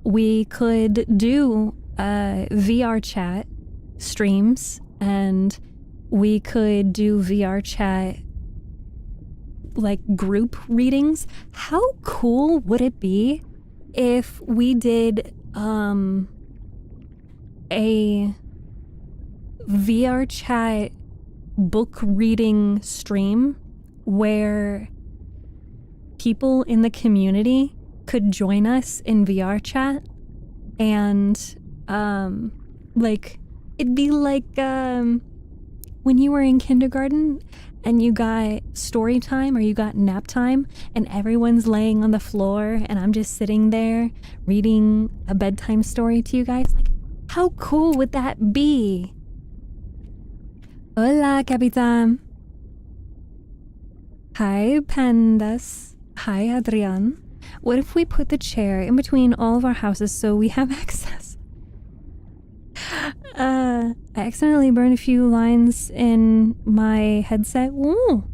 we could do VR chat streams, and we could do VR chat group readings. How cool would it be if we did a VR chat book reading stream where people in the community could join us in VR chat, and it'd be like when you were in kindergarten and you got story time or you got nap time and everyone's laying on the floor and I'm just sitting there reading a bedtime story to you guys. How cool would that be? Hola, Capitan. Hi, Pandas. Hi, Adrian. What if we put the chair in between all of our houses so we have access? I accidentally burned a few lines in my headset. Ooh.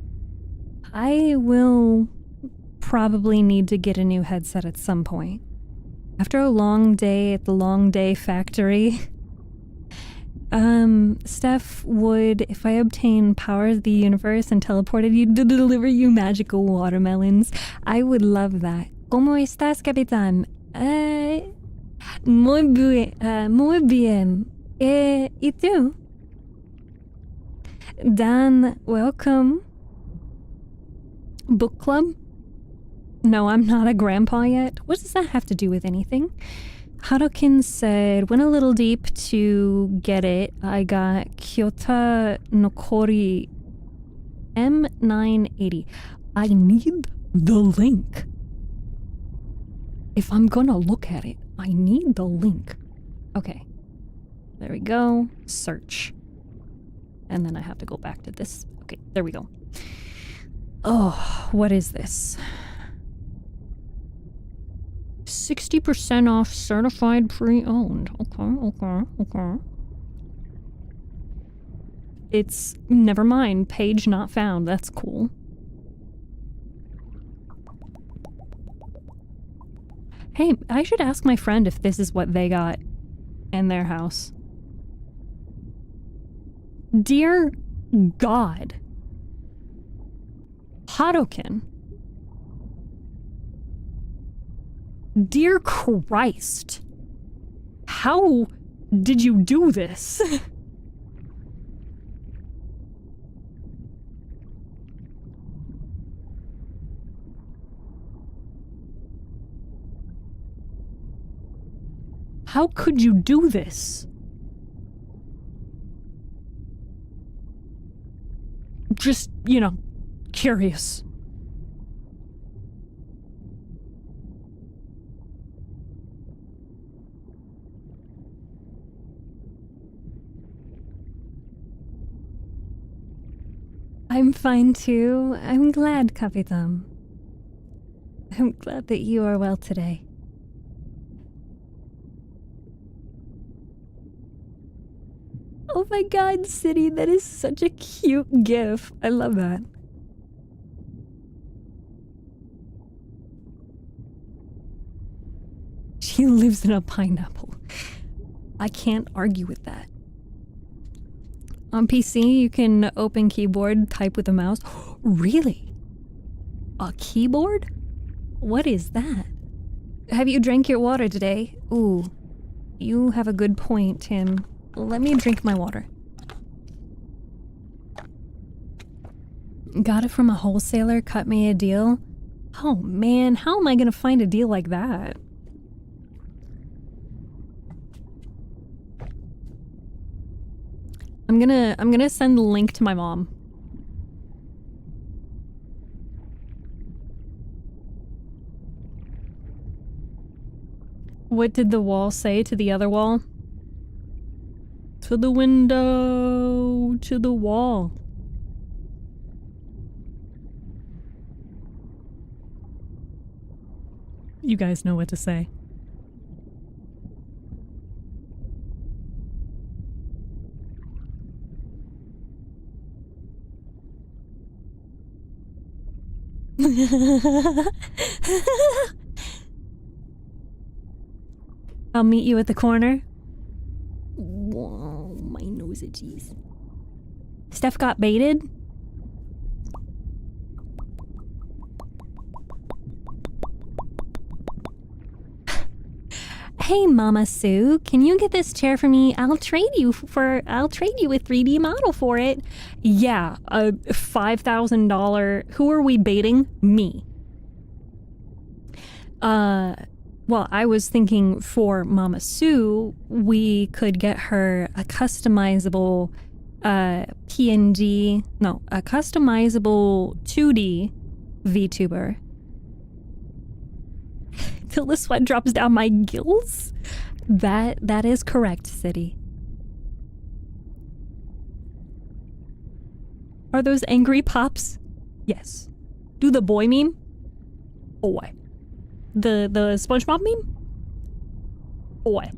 I will probably need to get a new headset at some point. After a long day at the Long Day Factory, Steph would, if I obtain power of the universe and teleported you to deliver you magical watermelons, I would love that. ¿Cómo estás, Capitán? Muy bien. ¿Y tú? Dan, welcome. Book club? No, I'm not a grandpa yet. What does that have to do with anything? Harukin said, went a little deep to get it. I got Kyota Nokori M980. I need the link. If I'm gonna look at it, I need the link. Okay. There we go. Search. And then I have to go back to this. Okay, there we go. Oh, what is this? 60% off certified pre-owned. Okay. It's, never mind, page not found. That's cool. Hey, I should ask my friend if this is what they got in their house. Dear God. Harukin. Dear Christ. How did you do this? How could you do this? Just, curious. I'm fine too. I'm glad, Kapitan. I'm glad that you are well today. Oh my god, City, that is such a cute gif. I love that. She lives in a pineapple. I can't argue with that. On PC, you can open keyboard, type with a mouse. Really? A keyboard? What is that? Have you drank your water today? Ooh, you have a good point, Tim. Let me drink my water. Got it from a wholesaler, cut me a deal. Oh man, how am I gonna find a deal like that? I'm gonna send the link to my mom. What did the wall say to the other wall? To the window, to the wall. You guys know what to say. I'll meet you at the corner. Whoa, my nose itches. Steph got baited? Hey, Mama Sue, can you get this chair for me? I'll trade you a 3D model for it. Yeah, a $5,000. Who are we baiting? Me. Well, I was thinking for Mama Sue, we could get her a customizable a customizable 2D VTuber. Till the sweat drops down my gills? That is correct, City. Are those angry pops? Yes. Do the boy meme? Boy. The SpongeBob meme? Boy.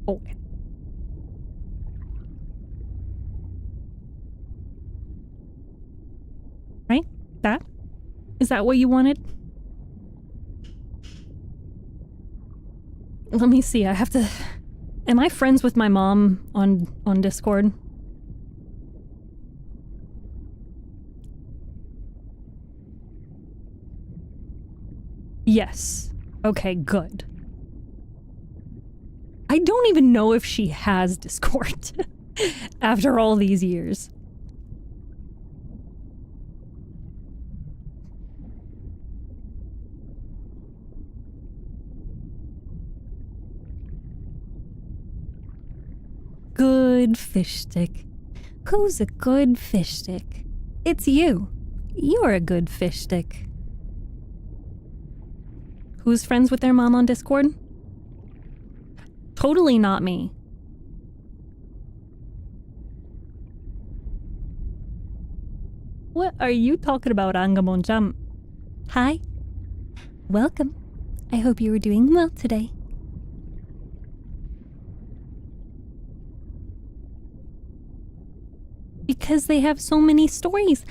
Boy. Right? That? Is that what you wanted? Let me see, I have to... Am I friends with my mom on Discord? Yes. Okay, good. I don't even know if she has Discord after all these years. Good fish stick. Who's a good fish stick? It's you. You're a good fish stick. Who's friends with their mom on Discord? Totally not me. What are you talking about, Angamon Jump? Hi. Welcome. I hope you were doing well today. Because they have so many stories.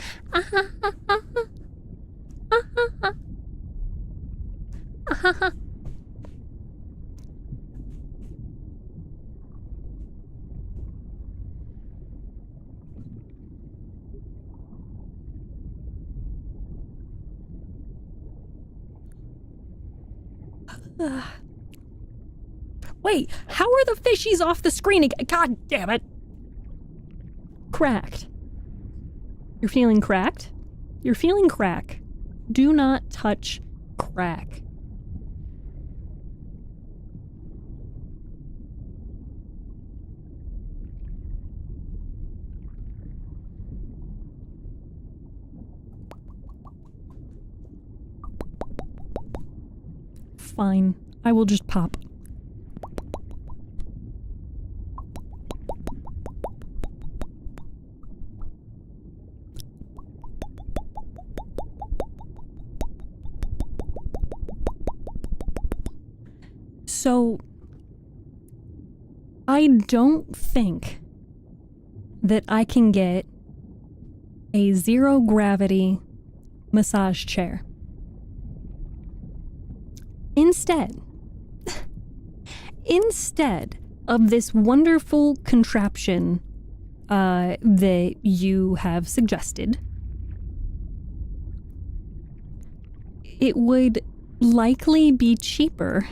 Wait, how are the fishies off the screen again? God damn it. Cracked. You're feeling cracked? You're feeling crack. Do not touch crack. Fine. I will just pop. So, I don't think that I can get a zero gravity massage chair. Instead of this wonderful contraption that you have suggested, it would likely be cheaper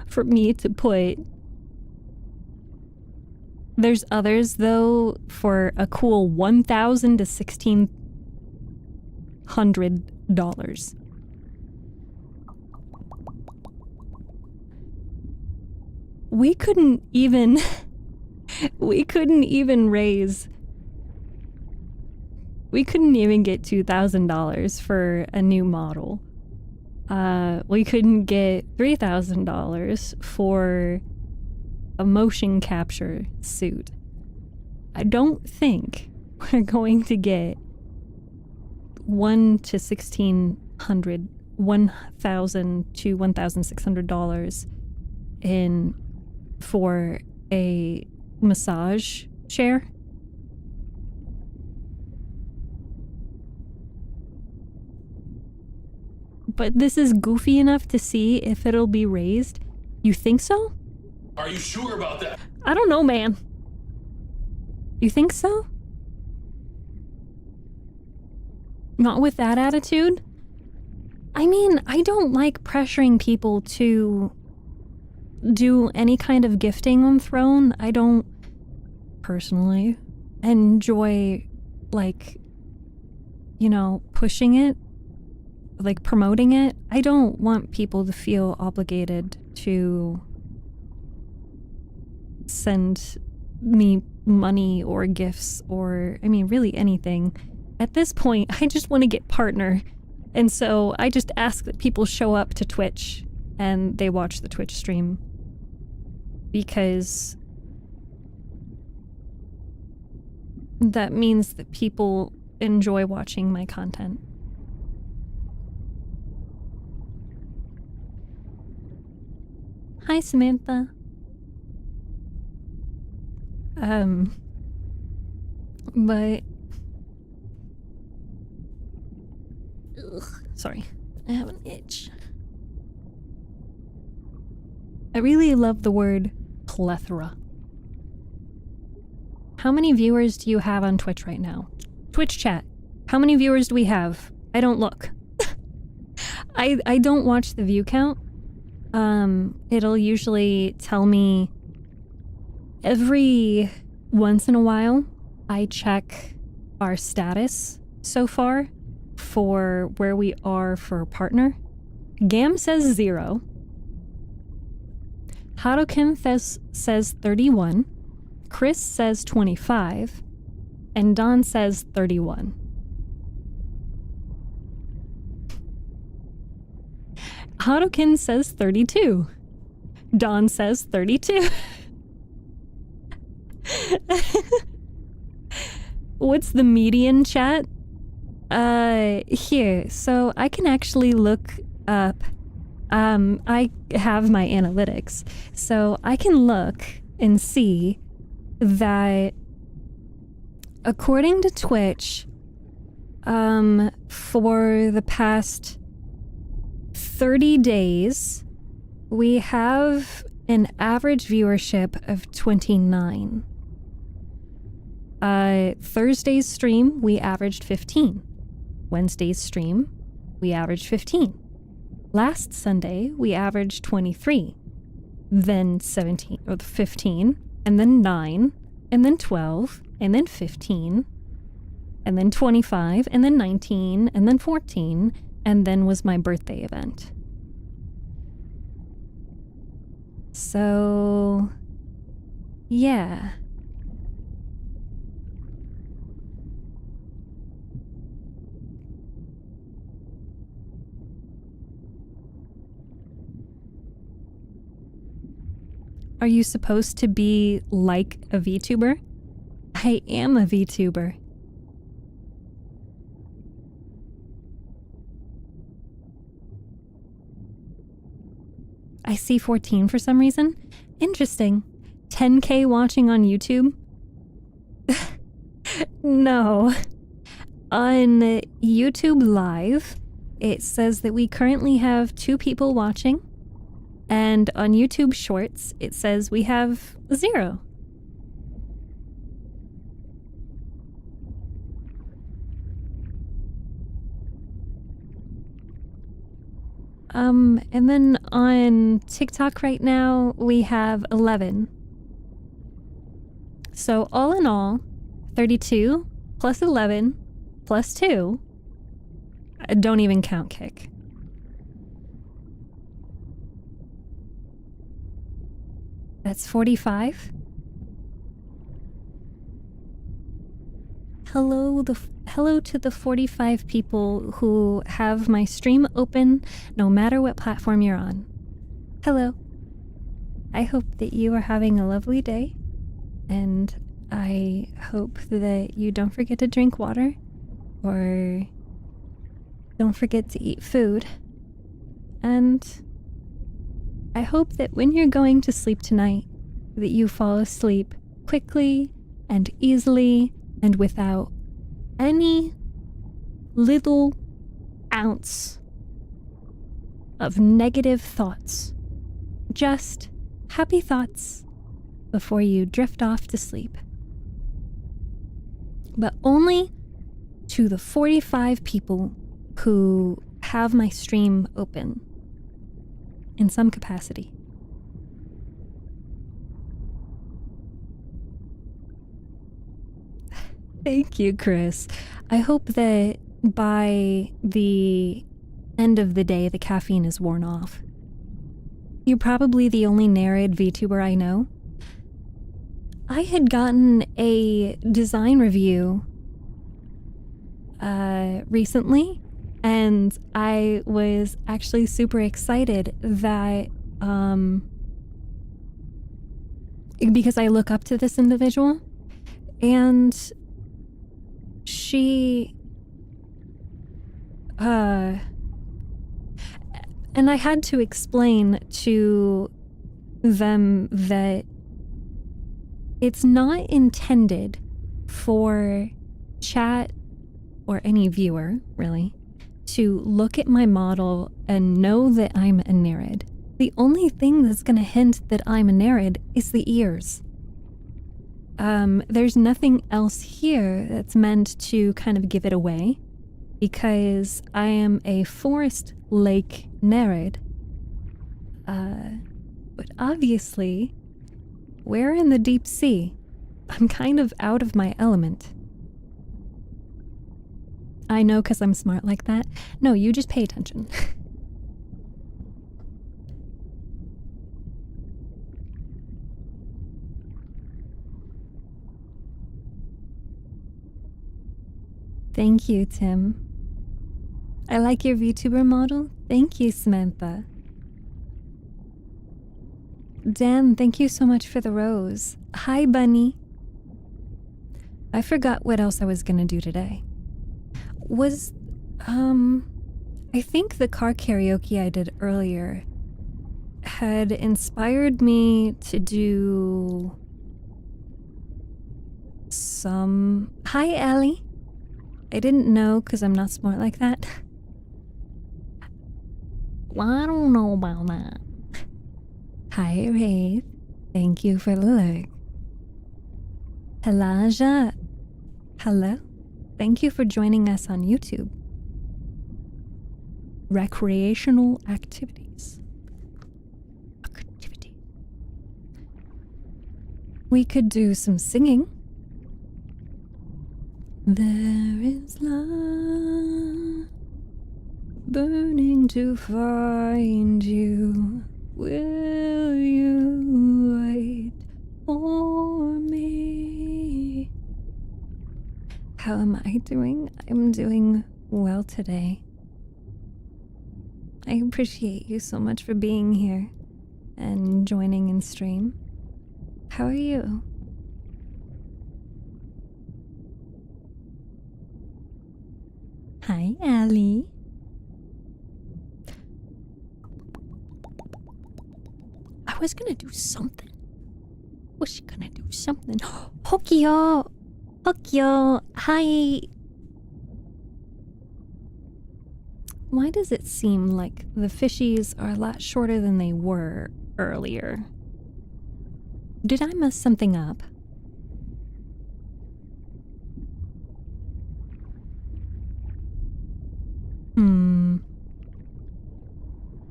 for me to put There's others, though, for a cool $1,000 to $1,600. We couldn't even get $2,000 for a new model. We couldn't get $3,000 for a motion capture suit. I don't think we're going to get $1,000 to $1,600 in for a massage chair. But this is goofy enough to see if it'll be raised. You think so? Are you sure about that? I don't know, man. You think so? Not with that attitude? I mean, I don't like pressuring people to do any kind of gifting on Throne. I don't personally enjoy, like, you know, pushing it, like promoting it. I don't want people to feel obligated to send me money or gifts or, I mean, really anything. At this point, I just want to get partner. And so I just ask that people show up to Twitch and they watch the Twitch stream. Because that means that people enjoy watching my content. Hi, Samantha. But... Ugh, sorry. I have an itch. I really love the word plethora. How many viewers do you have on Twitch right now? Twitch chat. How many viewers do we have? I don't look. I don't watch the view count. It'll usually tell me every once in a while. I check our status so far for where we are for partner. Gam says 0. Harukin says 31. Chris says 25. And Don says 31. Harukin says 32. Don says 32. What's the median, chat? Here, so I can actually look up, I have my analytics, so I can look and see that according to Twitch, for the past 30 days, we have an average viewership of 29. Thursday's stream, we averaged 15. Wednesday's stream, we averaged 15. Last Sunday, we averaged 23. Then 17, or 15, and then 9, and then 12, and then 15, and then 25, and then 19, and then 14, and then was my birthday event. So, yeah. Are you supposed to be like a VTuber? I am a VTuber. I see 14 for some reason. Interesting. 10K watching on YouTube? No. On YouTube Live, it says that we currently have 2 people watching. And on YouTube Shorts, it says we have 0. And then on TikTok right now, we have 11. So all in all, 32 plus 11 plus 2. Don't even count kick. That's 45. Hello to the 45 people who have my stream open no matter what platform you're on. Hello. I hope that you are having a lovely day, and I hope that you don't forget to drink water or don't forget to eat food. And I hope that when you're going to sleep tonight, that you fall asleep quickly and easily and without any little ounce of negative thoughts. Just happy thoughts before you drift off to sleep. But only to the 45 people who have my stream open in some capacity. Thank you, Chris. I hope that by the end of the day, the caffeine is worn off. You're probably the only Nerid VTuber I know. I had gotten a design review recently, and I was actually super excited that because I look up to this individual, and she and I had to explain to them that it's not intended for chat or any viewer, really, to look at my model and know that I'm a Nerid. The only thing that's going to hint that I'm a Nerid is the ears. There's nothing else here that's meant to kind of give it away, because I am a forest lake Nerid. But obviously, we're in the deep sea. I'm kind of out of my element. I know, because I'm smart like that. No, you just pay attention. Thank you, Tim. I like your VTuber model. Thank you, Samantha. Dan, thank you so much for the rose. Hi, Bunny. I forgot what else I was gonna do today. I think the car karaoke I did earlier had inspired me to do some... Hi, Ellie. I didn't know because I'm not smart like that. Well, I don't know about that. Hi, Wraith. Thank you for the lurk. Elijah. Hello. Thank you for joining us on YouTube. Recreational activities. We could do some singing. There is love burning to find you. Will you wait for me? How am I doing? I'm doing well today. I appreciate you so much for being here and joining in stream. How are you? Hi, Allie. I was gonna do something. Was gonna do something? Hokyo! Hokyo! Hi! Why does it seem like the fishies are a lot shorter than they were earlier? Did I mess something up?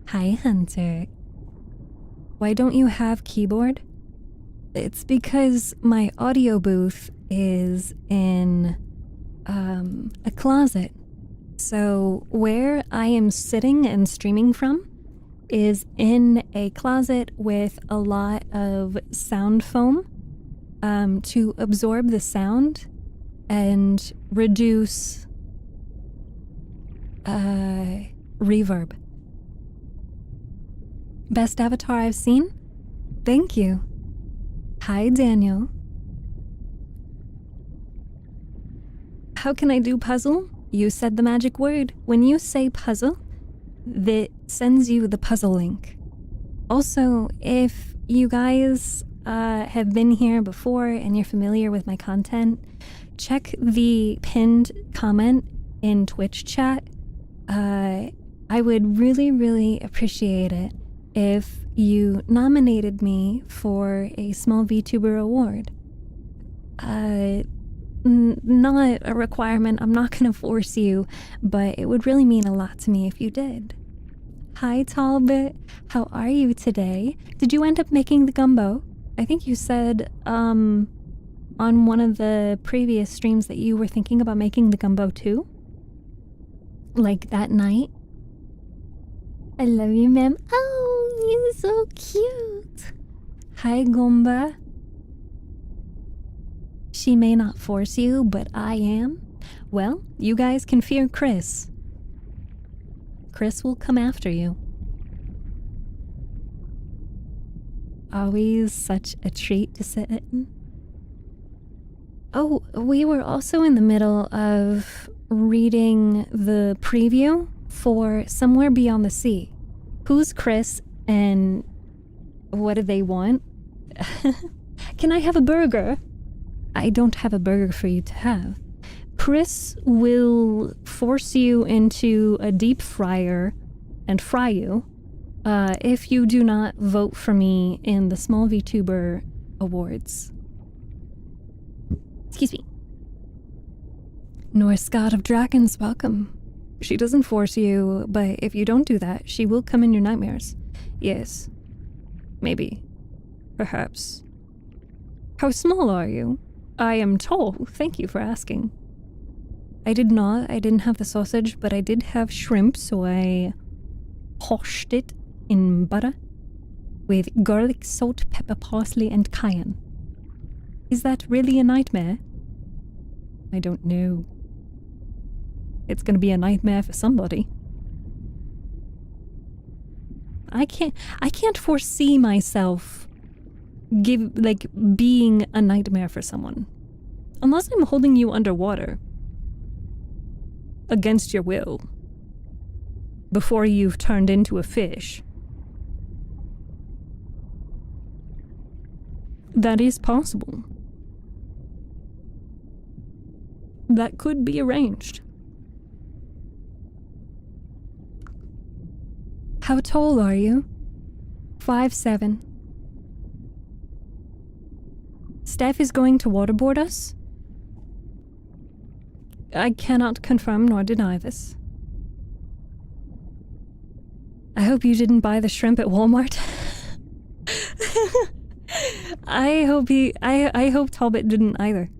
Hi, Hunter. Why don't you have keyboard? It's because my audio booth is in a closet. So where I am sitting and streaming from is in a closet with a lot of sound foam to absorb the sound and reduce reverb. Best avatar I've seen? Thank you. Hi, Daniel. How can I do puzzle? You said the magic word. When you say puzzle, that sends you the puzzle link. Also, if you guys have been here before and you're familiar with my content, check the pinned comment in Twitch chat. I would really, really appreciate it if you nominated me for a small VTuber award. Not a requirement, I'm not gonna force you, but it would really mean a lot to me if you did. Hi Talbot, how are you today? Did you end up making the gumbo? I think you said on one of the previous streams that you were thinking about making the gumbo too? Like that night? I love you, ma'am. Oh, you're so cute. Hi, Gomba. She may not force you, but I am. Well, you guys can fear Chris. Chris will come after you. Always such a treat to sit in. Oh, we were also in the middle of reading the preview for Somewhere Beyond the Sea. Who's Chris and what do they want? Can I have a burger? I don't have a burger for you to have. Chris will force you into a deep fryer and fry you if you do not vote for me in the Small VTuber Awards. Excuse me. Norse God of Dragons, welcome. She doesn't force you, but if you don't do that, she will come in your nightmares. Yes. Maybe. Perhaps. How small are you? I am tall, thank you for asking. I didn't have the sausage, but I did have shrimp, so I poached it in butter with garlic, salt, pepper, parsley, and cayenne. Is that really a nightmare? I don't know. It's gonna be a nightmare for somebody. I can't foresee myself being a nightmare for someone. Unless I'm holding you underwater. Against your will. Before you've turned into a fish. That is possible. That could be arranged. How tall are you? 5'7". Steph is going to waterboard us? I cannot confirm nor deny this. I hope you didn't buy the shrimp at Walmart. I hope Talbot didn't either.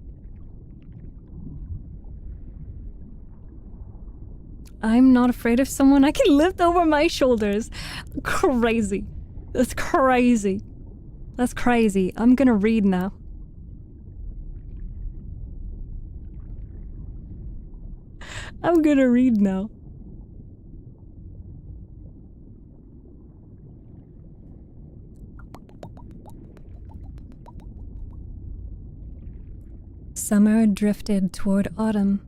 I'm not afraid of someone I can lift over my shoulders. Crazy. That's crazy. That's crazy. I'm gonna read now. I'm gonna read now. Summer drifted toward autumn,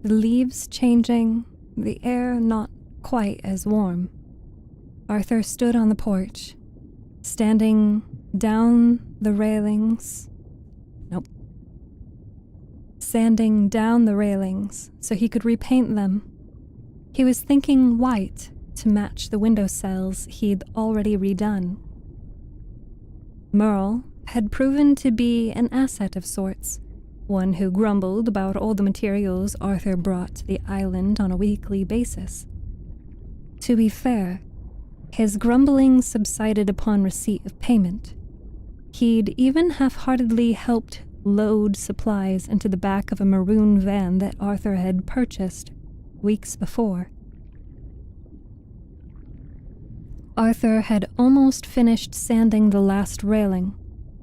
the leaves changing, the air not quite as warm. Arthur stood on the porch, standing down the railings. Sanding down the railings so he could repaint them. He was thinking white to match the window sills he'd already redone. Merle had proven to be an asset of sorts, one who grumbled about all the materials Arthur brought to the island on a weekly basis. To be fair, his grumbling subsided upon receipt of payment. He'd even half-heartedly helped load supplies into the back of a maroon van that Arthur had purchased weeks before. Arthur had almost finished sanding the last railing,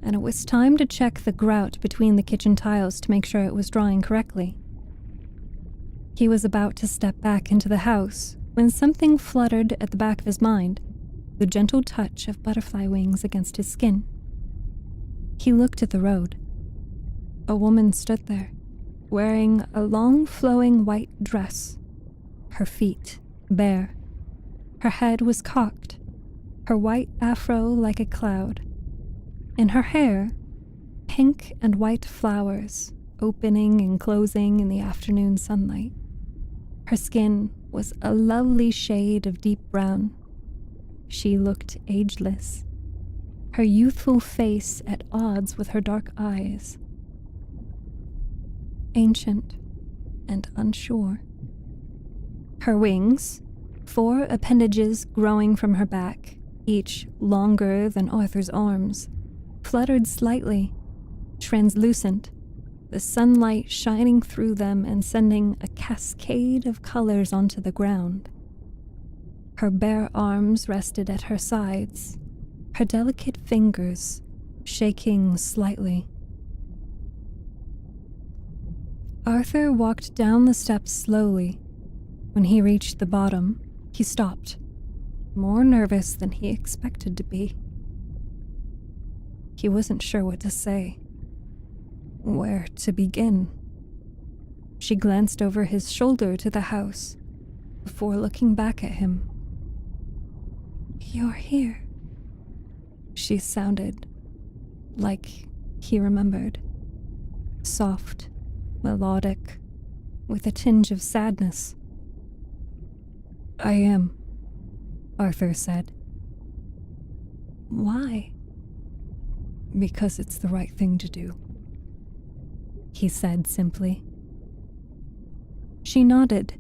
and it was time to check the grout between the kitchen tiles to make sure it was drying correctly. He was about to step back into the house when something fluttered at the back of his mind, the gentle touch of butterfly wings against his skin. He looked at the road. A woman stood there, wearing a long flowing white dress, her feet bare. Her head was cocked, her white afro like a cloud. In her hair, pink and white flowers opening and closing in the afternoon sunlight. Her skin was a lovely shade of deep brown. She looked ageless, her youthful face at odds with her dark eyes. Ancient and unsure. Her wings, 4 appendages growing from her back, each longer than Arthur's arms, fluttered slightly, translucent, the sunlight shining through them and sending a cascade of colors onto the ground. Her bare arms rested at her sides, her delicate fingers shaking slightly. Arthur walked down the steps slowly. When he reached the bottom, he stopped, more nervous than he expected to be. He wasn't sure what to say, where to begin. She glanced over his shoulder to the house before looking back at him. "You're here," she sounded, like he remembered. Soft, melodic, with a tinge of sadness. "I am," Arthur said. "Why?" "Because it's the right thing to do," he said simply. She nodded,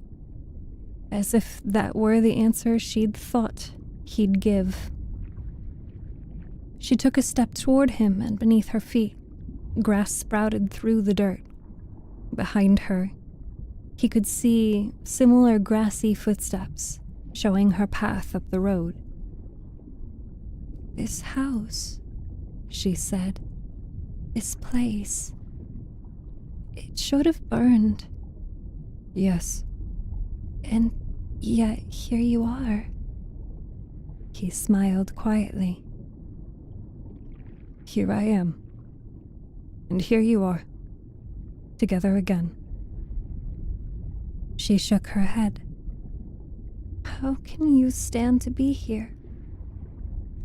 as if that were the answer she'd thought he'd give. She took a step toward him, and beneath her feet, grass sprouted through the dirt. Behind her, he could see similar grassy footsteps showing her path up the road. "This house," she said, "this place, it should have burned." "Yes." "And yet here you are." He smiled quietly. "Here I am. And here you are. Together again." She shook her head. "How can you stand to be here?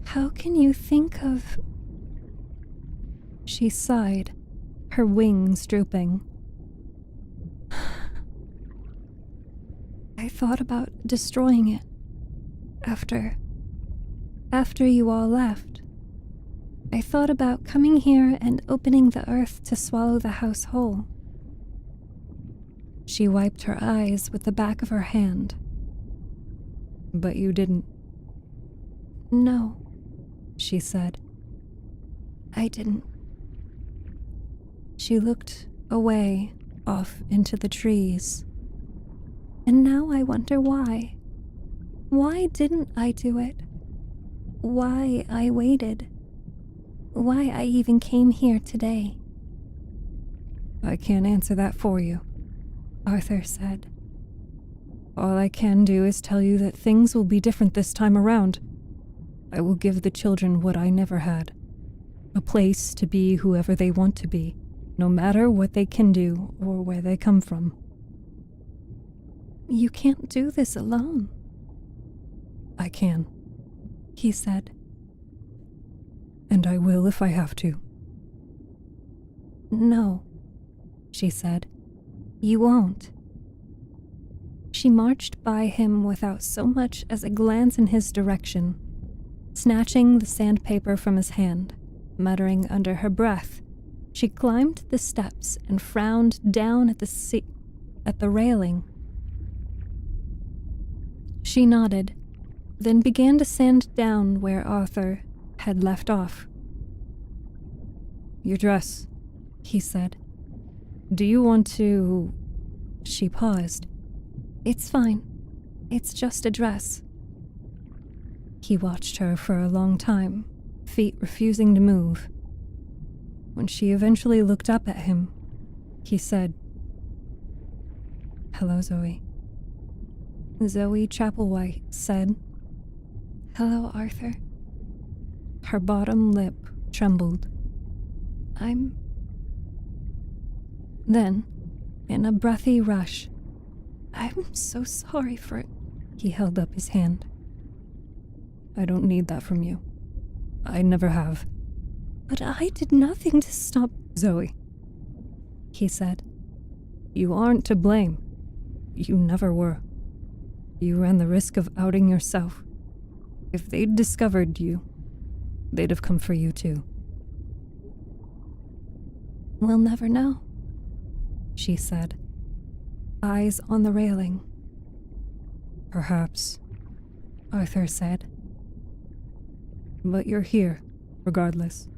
How can you think of..." She sighed, her wings drooping. "I thought about destroying it. After you all left. I thought about coming here and opening the earth to swallow the house whole." She wiped her eyes with the back of her hand. "But you didn't." "No," she said. "I didn't." She looked away, off into the trees. "And now I wonder why. Why didn't I do it? Why I waited? Why I even came here today?" "I can't answer that for you," Arthur said. "All I can do is tell you that things will be different this time around. I will give the children what I never had. A place to be whoever they want to be, no matter what they can do or where they come from." "You can't do this alone." "I can," he said. "And I will if I have to." "No," she said. "You won't." She marched by him without so much as a glance in his direction, snatching the sandpaper from his hand, muttering under her breath. She climbed the steps and frowned down at the railing. She nodded, then began to sand down where Arthur had left off. Your dress, he said. Do you want to... She paused. It's fine. It's just a dress. He watched her for a long time, feet refusing to move. When she eventually looked up at him, he said, Hello, Zoe. Zoe Chapelwhite said, Hello, Arthur. Her bottom lip trembled. Then, in a breathy rush, I'm so sorry for it. He held up his hand. I don't need that from you. I never have. But I did nothing to stop Zoe, he said. You aren't to blame. You never were. You ran the risk of outing yourself. If they'd discovered you, they'd have come for you too. We'll never know, she said, eyes on the railing. Perhaps, Arthur said. But you're here, regardless.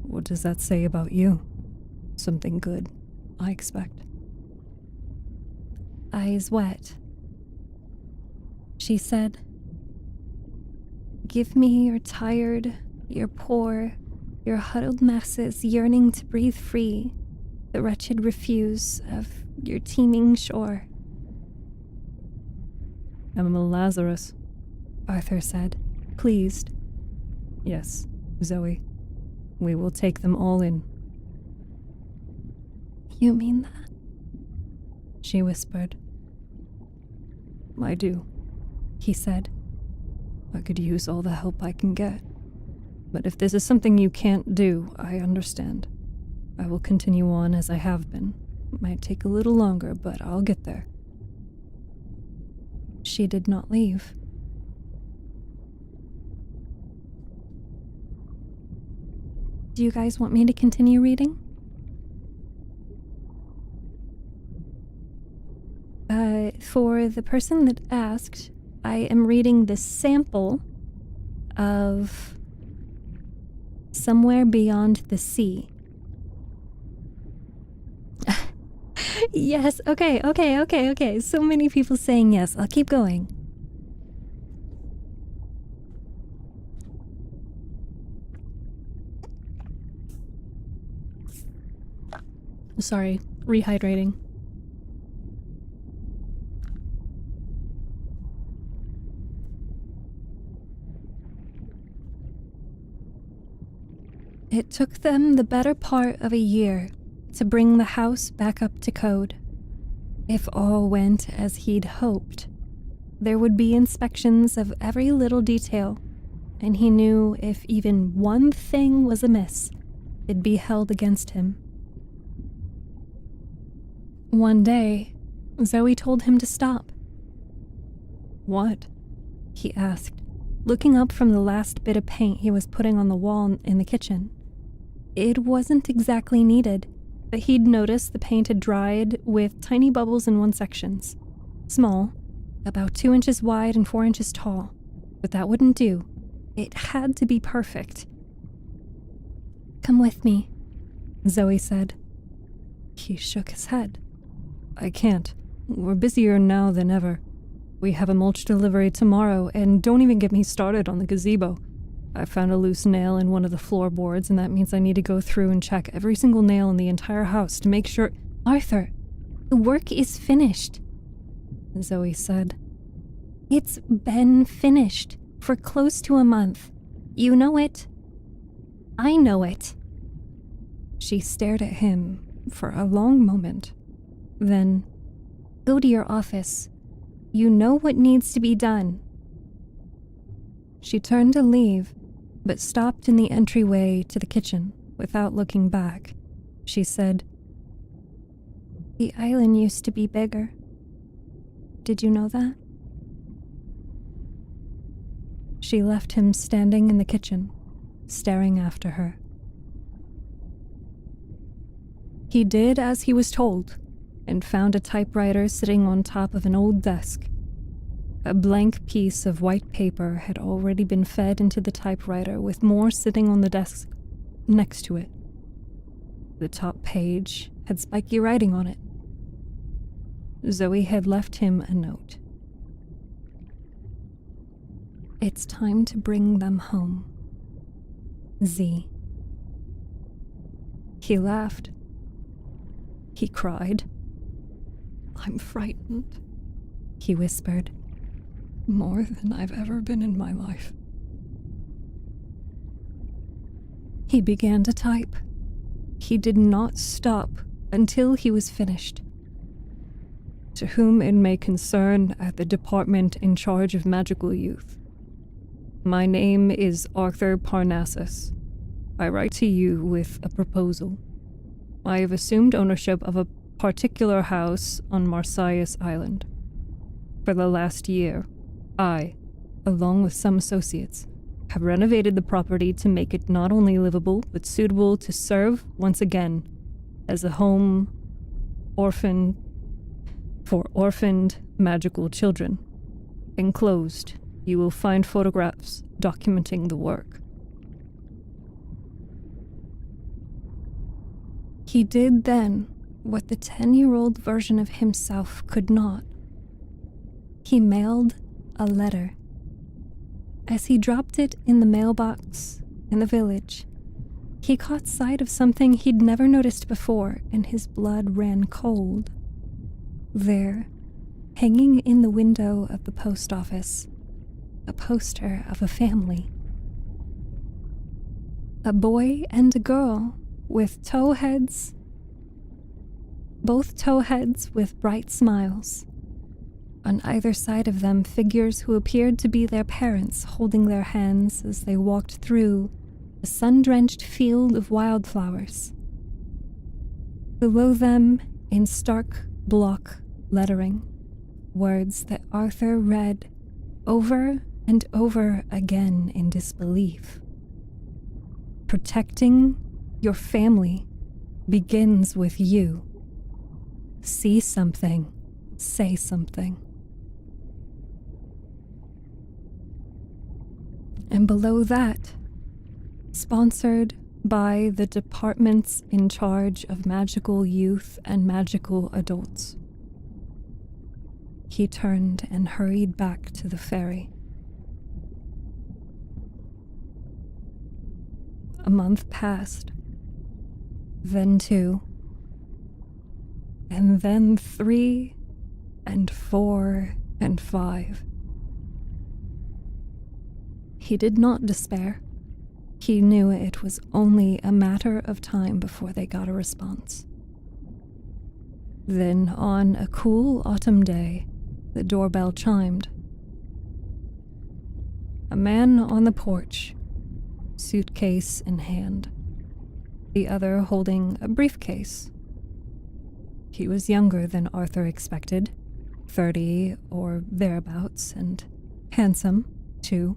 What does that say about you? Something good, I expect. Eyes wet. She said, Give me your tired, your poor, your huddled masses yearning to breathe free, the wretched refuse of your teeming shore. I'm a Lazarus, Arthur said, pleased. Yes, Zoe. We will take them all in. You mean that? She whispered. I do, he said. I could use all the help I can get. But if this is something you can't do, I understand. I will continue on as I have been. It might take a little longer, but I'll get there. She did not leave. Do you guys want me to continue reading? For the person that asked, I am reading the sample of Somewhere Beyond the Sea. Yes, okay. So many people saying yes. I'll keep going. Sorry, rehydrating. It took them the better part of a year to bring the house back up to code. If all went as he'd hoped, there would be inspections of every little detail, and he knew if even one thing was amiss, it'd be held against him. One day, Zoe told him to stop. What? He asked, looking up from the last bit of paint he was putting on the wall in the kitchen. It wasn't exactly needed, but he'd noticed the paint had dried with tiny bubbles in one sections. Small, about 2 inches wide and 4 inches tall. But that wouldn't do. It had to be perfect. Come with me, Zoe said. He shook his head. I can't. We're busier now than ever. We have a mulch delivery tomorrow, and don't even get me started on the gazebo. I found a loose nail in one of the floorboards, and that means I need to go through and check every single nail in the entire house to make sure... Arthur, the work is finished, Zoe said. It's been finished for close to a month. You know it. I know it. She stared at him for a long moment. Then, go to your office. You know what needs to be done. She turned to leave, but stopped in the entryway to the kitchen without looking back. She said, The island used to be bigger. Did you know that? She left him standing in the kitchen, staring after her. He did as he was told, and found a typewriter sitting on top of an old desk. A blank piece of white paper had already been fed into the typewriter, with more sitting on the desk next to it. The top page had spiky writing on it. Zoe had left him a note. It's time to bring them home. Z. He laughed. He cried. I'm frightened, he whispered. More than I've ever been in my life. He began to type. He did not stop until he was finished. To whom it may concern at the department in charge of magical youth. My name is Arthur Parnassus. I write to you with a proposal. I have assumed ownership of a particular house on Marsyas Island. For the last year, I, along with some associates, have renovated the property to make it not only livable, but suitable to serve, once again, as a home for orphaned magical children. Enclosed, you will find photographs documenting the work. He did then what the 10-year-old version of himself could not. He mailed a letter. As he dropped it in the mailbox in the village, he caught sight of something he'd never noticed before, and his blood ran cold. There, hanging in the window of the post office, a poster of a family. A boy and a girl with both towheads with bright smiles. On either side of them, figures who appeared to be their parents holding their hands as they walked through a sun-drenched field of wildflowers. Below them, in stark block lettering, words that Arthur read over and over again in disbelief. Protecting your family begins with you. See something, say something. And below that, sponsored by the departments in charge of magical youth and magical adults. He turned and hurried back to the ferry. A month passed, then 2, and then 3, and 4, and 5. He did not despair. He knew it was only a matter of time before they got a response. Then, on a cool autumn day, the doorbell chimed. A man on the porch, suitcase in hand, the other holding a briefcase. He was younger than Arthur expected, 30 or thereabouts, and handsome, too.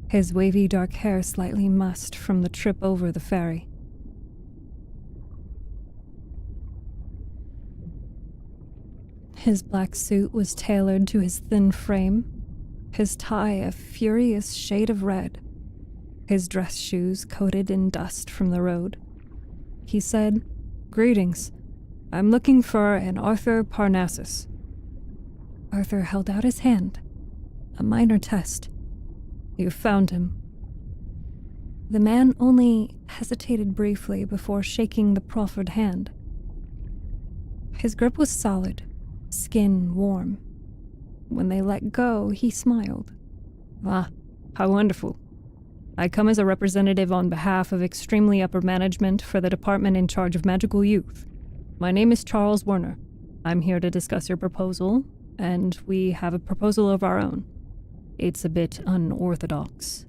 His wavy dark hair slightly mussed from the trip over the ferry. His black suit was tailored to his thin frame, his tie a furious shade of red, his dress shoes coated in dust from the road. He said, "Greetings. I'm looking for an Arthur Parnassus." Arthur held out his hand. A minor test. You found him. The man only hesitated briefly before shaking the proffered hand. His grip was solid, skin warm. When they let go, he smiled. Ah, how wonderful. I come as a representative on behalf of extremely upper management for the department in charge of magical youth. My name is Charles Werner. I'm here to discuss your proposal, and we have a proposal of our own. It's a bit unorthodox,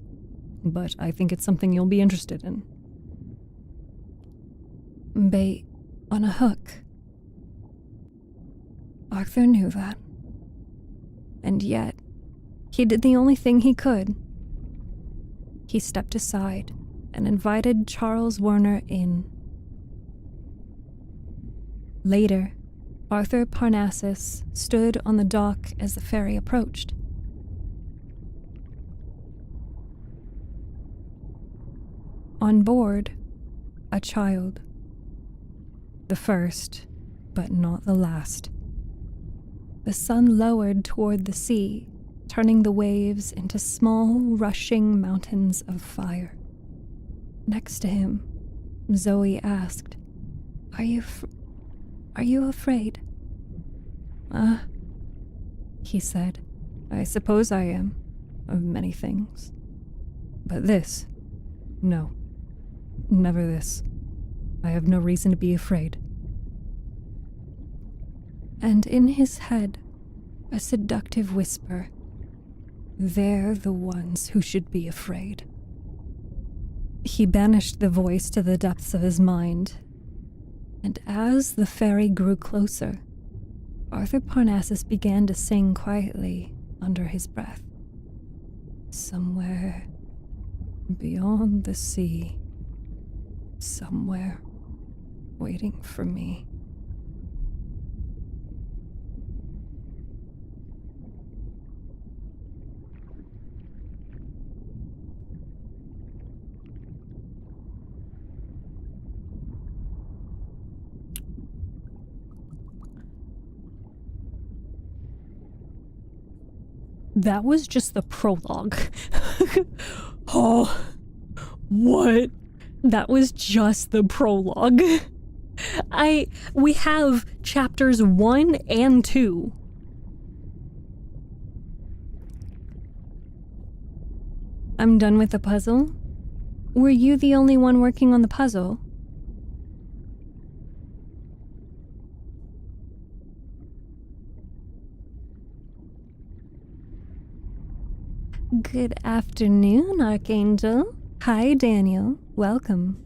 but I think it's something you'll be interested in. Bait on a hook. Arthur knew that. And yet, he did the only thing he could. He stepped aside and invited Charles Werner in. Later, Arthur Parnassus stood on the dock as the ferry approached. On board, a child, The first, but not the last. The sun lowered toward the sea, turning the waves into small, rushing mountains of fire. Next to him, Zoe asked, Are you afraid? He said, I suppose I am, of many things. But this, no, never this. I have no reason to be afraid. And in his head, a seductive whisper, They're the ones who should be afraid. He banished the voice to the depths of his mind, and as the fairy grew closer, Arthur Parnassus began to sing quietly under his breath. Somewhere beyond the sea, somewhere waiting for me. That was just the prologue. Oh, what? That was just the prologue. We have chapters 1 and 2. I'm done with the puzzle. Were you the only one working on the puzzle? Good afternoon, Archangel. Hi, Daniel. Welcome.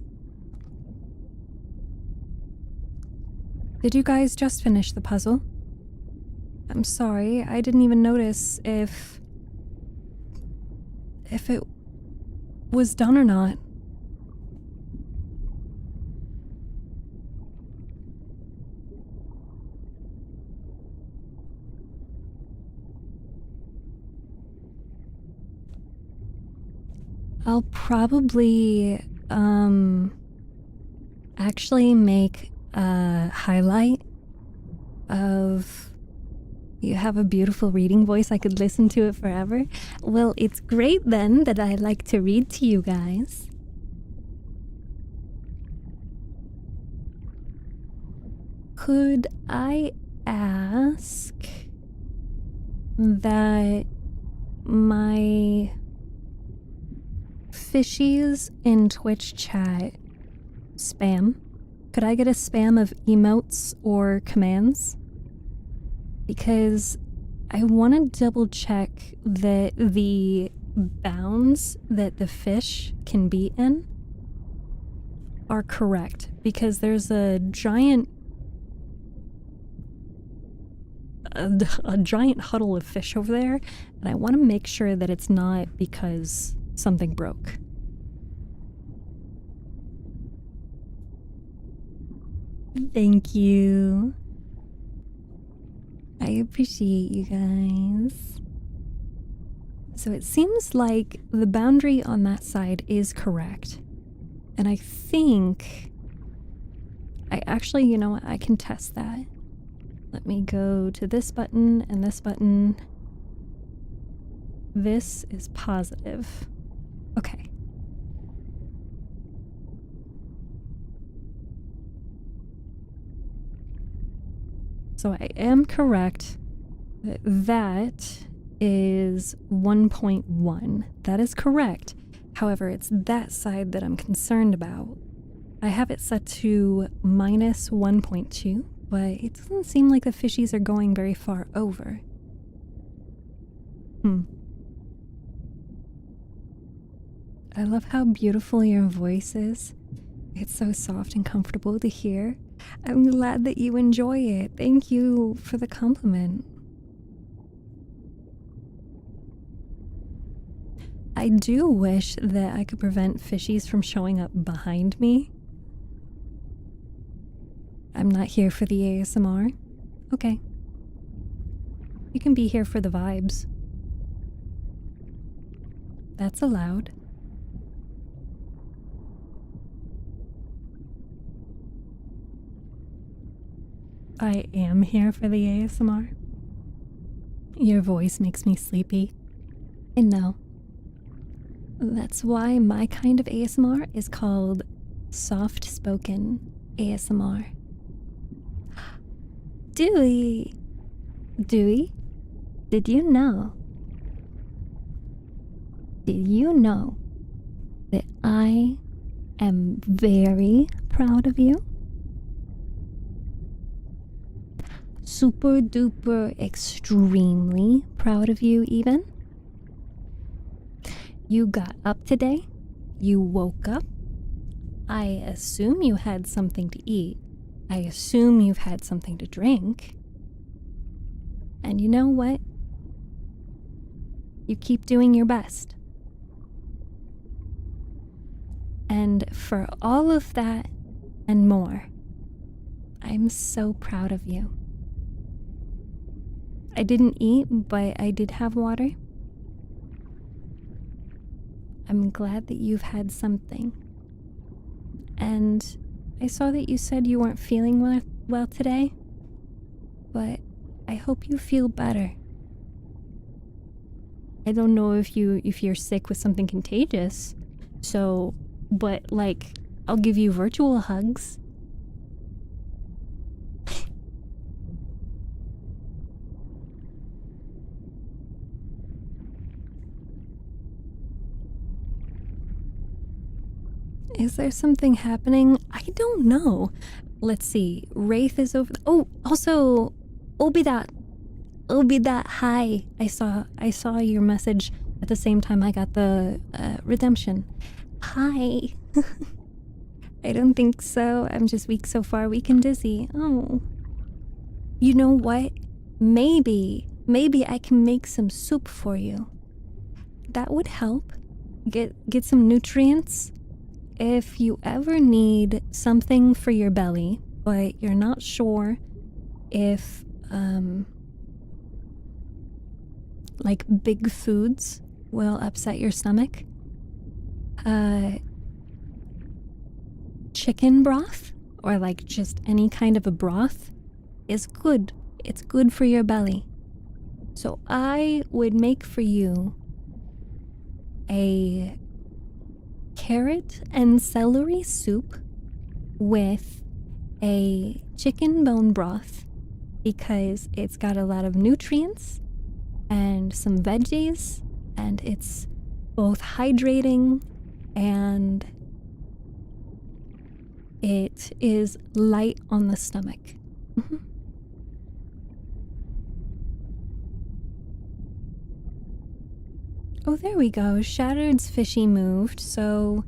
Did you guys just finish the puzzle? I'm sorry, I didn't even notice if it was done or not. I'll probably, actually make a highlight of you have a beautiful reading voice. I could listen to it forever. Well, it's great then that I like to read to you guys. Could I ask that my fishies in Twitch chat spam? Could I get a spam of emotes or commands? Because I want to double check that the bounds that the fish can be in are correct, because there's a giant huddle of fish over there, and I want to make sure that it's not because something broke. Thank you. I appreciate you guys. So it seems like the boundary on that side is correct. And I think you know what, I can test that. Let me go to this button and this button. This is positive. Okay. So I am correct that that is 1.1. That is correct. However, it's that side that I'm concerned about. I have it set to minus 1.2, but it doesn't seem like the fishies are going very far over. I love how beautiful your voice is. It's so soft and comfortable to hear. I'm glad that you enjoy it. Thank you for the compliment. I do wish that I could prevent fishies from showing up behind me. I'm not here for the ASMR. Okay. You can be here for the vibes. That's allowed. I am here for the ASMR. Your voice makes me sleepy. I know. That's why my kind of ASMR is called soft-spoken ASMR. Dewey, did you know? Did you know that I am very proud of you? Super duper extremely proud of you even. You got up today. You woke up. I assume you had something to eat. I assume you've had something to drink. And you know what? You keep doing your best. And for all of that and more, I'm so proud of you. I didn't eat, but I did have water. I'm glad that you've had something. And I saw that you said you weren't feeling well today, but I hope you feel better. I don't know if you're sick with something contagious, but like, I'll give you virtual hugs. Is there something happening? I don't know. Let's see. Wraith is over. Oh, also, Obidat, hi. I saw your message at the same time I got the redemption. Hi. I don't think so. I'm just weak so far, weak and dizzy. Oh. You know what? Maybe I can make some soup for you. That would help. Get some nutrients. If you ever need something for your belly, but you're not sure if, like big foods will upset your stomach, chicken broth, or like just any kind of a broth, is good. It's good for your belly. So I would make for you a carrot and celery soup with a chicken bone broth because it's got a lot of nutrients and some veggies, and it's both hydrating and it is light on the stomach. Oh, there we go. Shattered's fishy moved, so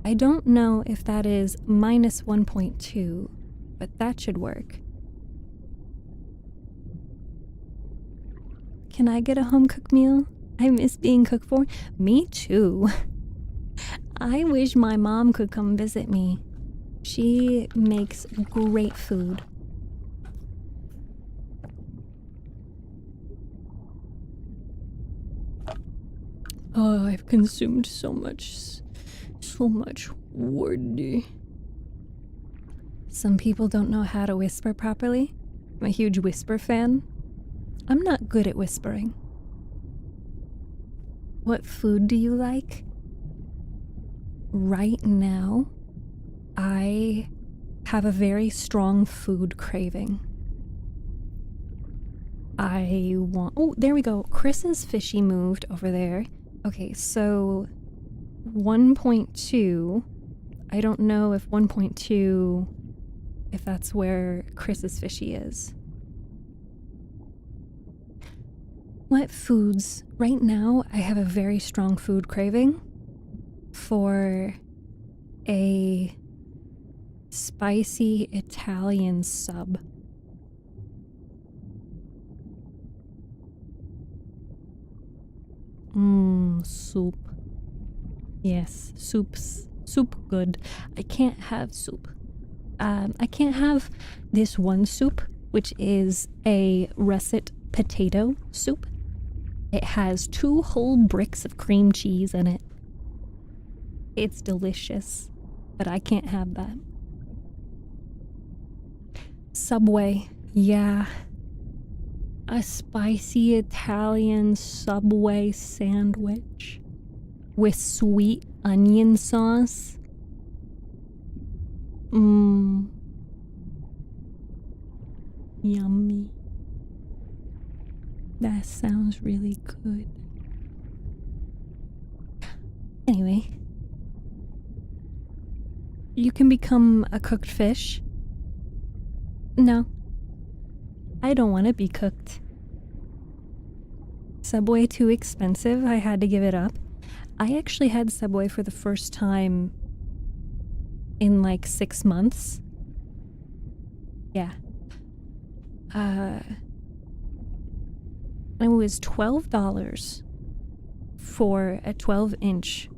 I don't know if that is minus 1.2, but that should work. Can I get a home-cooked meal? I miss being cooked for. Me too. I wish my mom could come visit me. She makes great food. Oh, I've consumed so much word. Some people don't know how to whisper properly. I'm a huge whisper fan. I'm not good at whispering. What food do you like? Right now, I have a very strong food craving. Oh, there we go. Chris's fishy moved over there. Okay, so 1.2, I don't know if 1.2, if that's where Chris's fishy is. What foods? Right now, I have a very strong food craving for a spicy Italian sub. Soup. Yes, soup good. I can't have soup. I can't have this one soup, which is a russet potato soup. It has 2 whole bricks of cream cheese in it. It's delicious, but I can't have that. Subway. Yeah. A spicy Italian Subway sandwich with sweet onion sauce. Mmm. Yummy. That sounds really good. Anyway, you can become a cooked fish. No, I don't want to be cooked. Subway too expensive, I had to give it up. I actually had Subway for the first time in like 6 months. Yeah. It was $12 for a 12-inch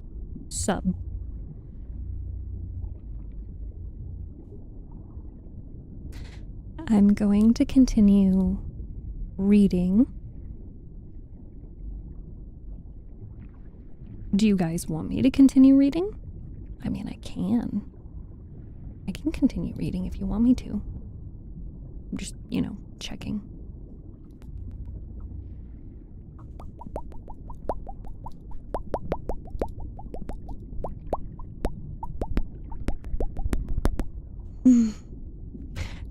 sub. I'm going to continue reading. Do you guys want me to continue reading? I mean, I can. I can continue reading if you want me to. I'm just, checking.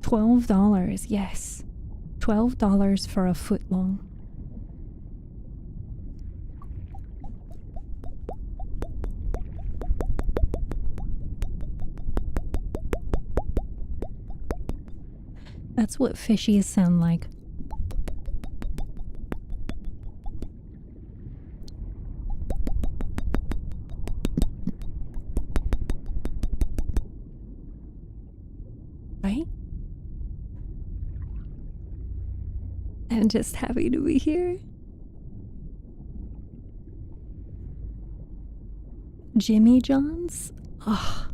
$12, yes. $12 for a foot long. That's what fishies sound like. Right? I'm just happy to be here. Jimmy John's? Oh,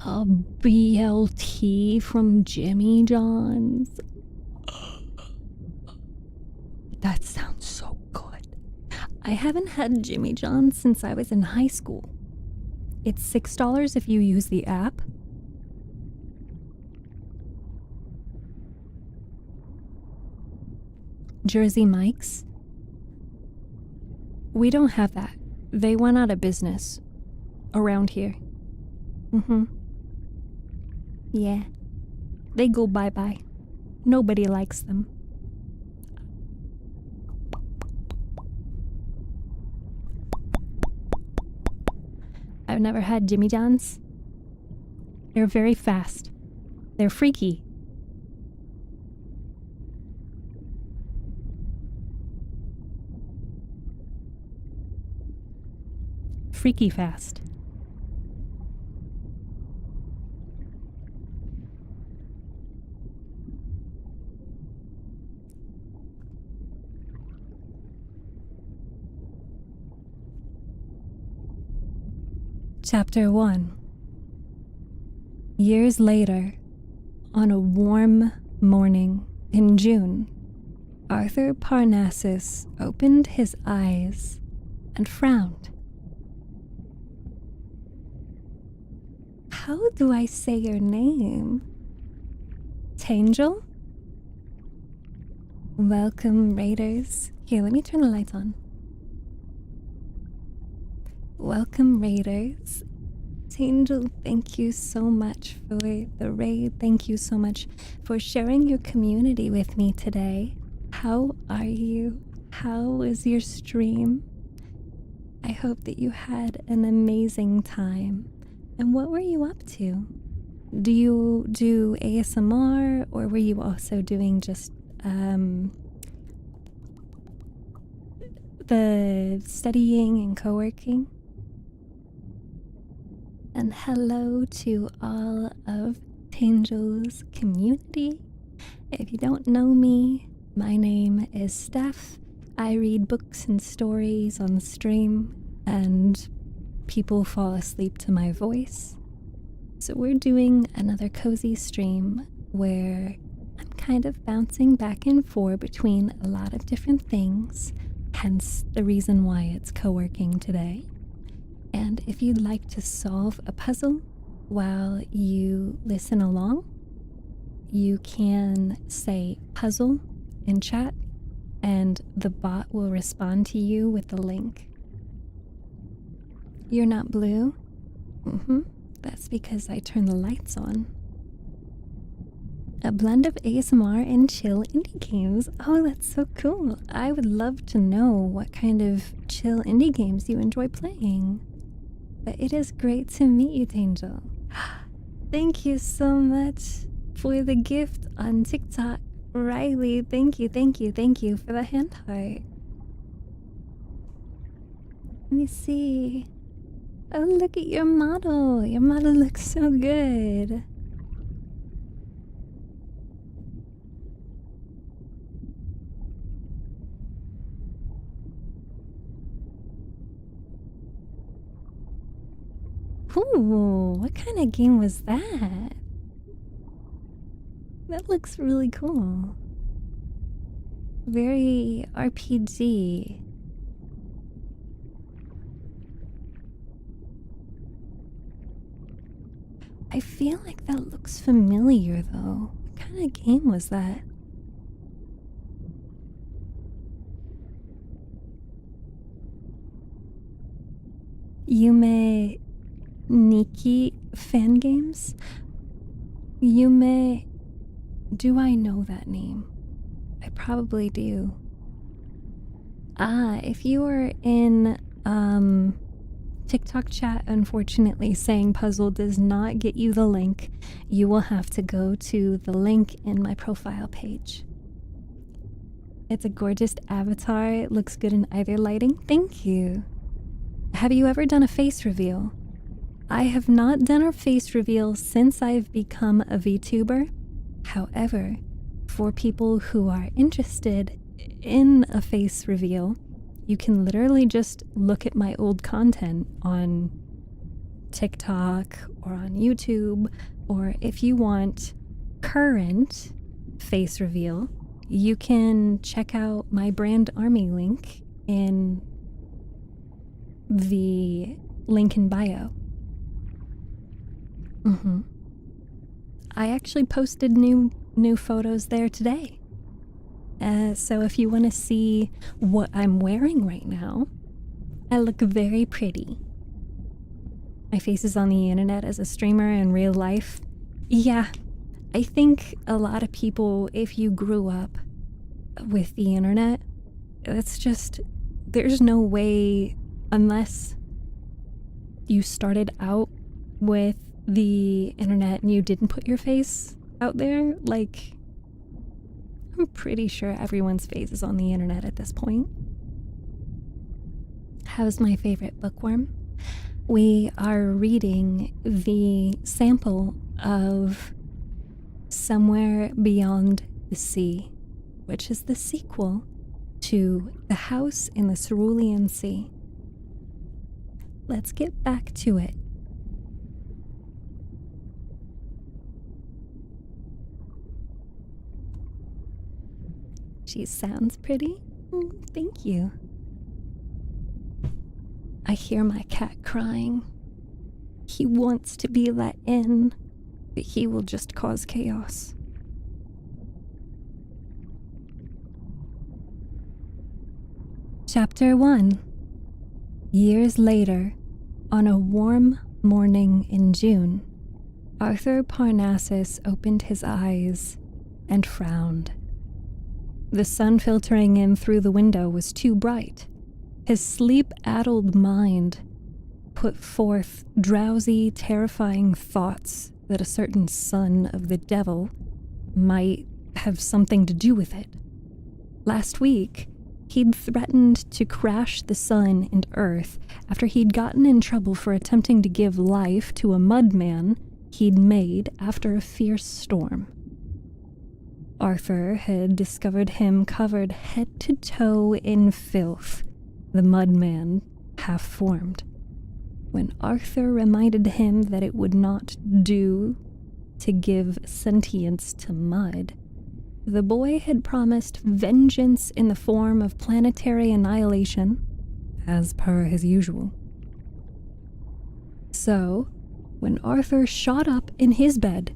a BLT from Jimmy John's. That sounds so good. I haven't had Jimmy John's since I was in high school. It's $6 if you use the app. Jersey Mike's. We don't have that. They went out of business around here. Yeah. They go bye-bye. Nobody likes them. I've never had Jimmy John's. They're very fast. They're freaky. Freaky fast. Chapter 1. Years later, on a warm morning in June, Arthur Parnassus opened his eyes and frowned. How do I say your name? Tangel? Welcome, Raiders. Here, let me turn the lights on. Welcome, Raiders. Tangel, thank you so much for the raid. Thank you so much for sharing your community with me today. How are you? How is your stream? I hope that you had an amazing time. And what were you up to? Do you do ASMR, or were you also doing just the studying and co-working? And hello to all of Tangel's community. If you don't know me, my name is Steph. I read books and stories on stream, and people fall asleep to my voice. So we're doing another cozy stream where I'm kind of bouncing back and forth between a lot of different things, hence the reason why it's co-working today. And if you'd like to solve a puzzle while you listen along, you can say puzzle in chat and the bot will respond to you with the link. You're not blue? That's because I turn the lights on. A blend of ASMR and chill indie games. Oh, that's so cool. I would love to know what kind of chill indie games you enjoy playing. But it is great to meet you, Angel. Thank you so much for the gift on TikTok. Riley, thank you for the hand heart. Let me see. Oh, look at your model. Your model looks so good. Ooh, what kind of game was that? That looks really cool. Very RPG. I feel like that looks familiar though. What kind of game was that? Yume Nikki fan games? Yume. Do I know that name? I probably do. If you are in TikTok chat, unfortunately, saying puzzle does not get you the link. You will have to go to the link in my profile page. It's a gorgeous avatar. It looks good in either lighting. Thank you. Have you ever done a face reveal? I have not done a face reveal since I've become a VTuber. However, for people who are interested in a face reveal, you can literally just look at my old content on TikTok or on YouTube, or if you want current face reveal, you can check out my brand army link in the link in bio. I actually posted new photos there today. So if you want to see what I'm wearing right now, I look very pretty. My face is on the internet as a streamer in real life. Yeah, I think a lot of people, if you grew up with the internet, it's just, there's no way, unless you started out with the internet and you didn't put your face out there, like, I'm pretty sure everyone's face is on the internet at this point. How's my favorite bookworm? We are reading the sample of Somewhere Beyond the Sea, which is the sequel to The House in the Cerulean Sea. Let's get back to it. She sounds pretty. Thank you. I hear my cat crying. He wants to be let in, but he will just cause chaos. Chapter 1. Years later, on a warm morning in June, Arthur Parnassus opened his eyes and frowned. The sun filtering in through the window was too bright. His sleep-addled mind put forth drowsy, terrifying thoughts that a certain son of the devil might have something to do with it. Last week, he'd threatened to crash the sun and earth after he'd gotten in trouble for attempting to give life to a mudman he'd made after a fierce storm. Arthur had discovered him covered head to toe in filth, the mudman half-formed. When Arthur reminded him that it would not do to give sentience to mud, the boy had promised vengeance in the form of planetary annihilation, as per his usual. So, when Arthur shot up in his bed,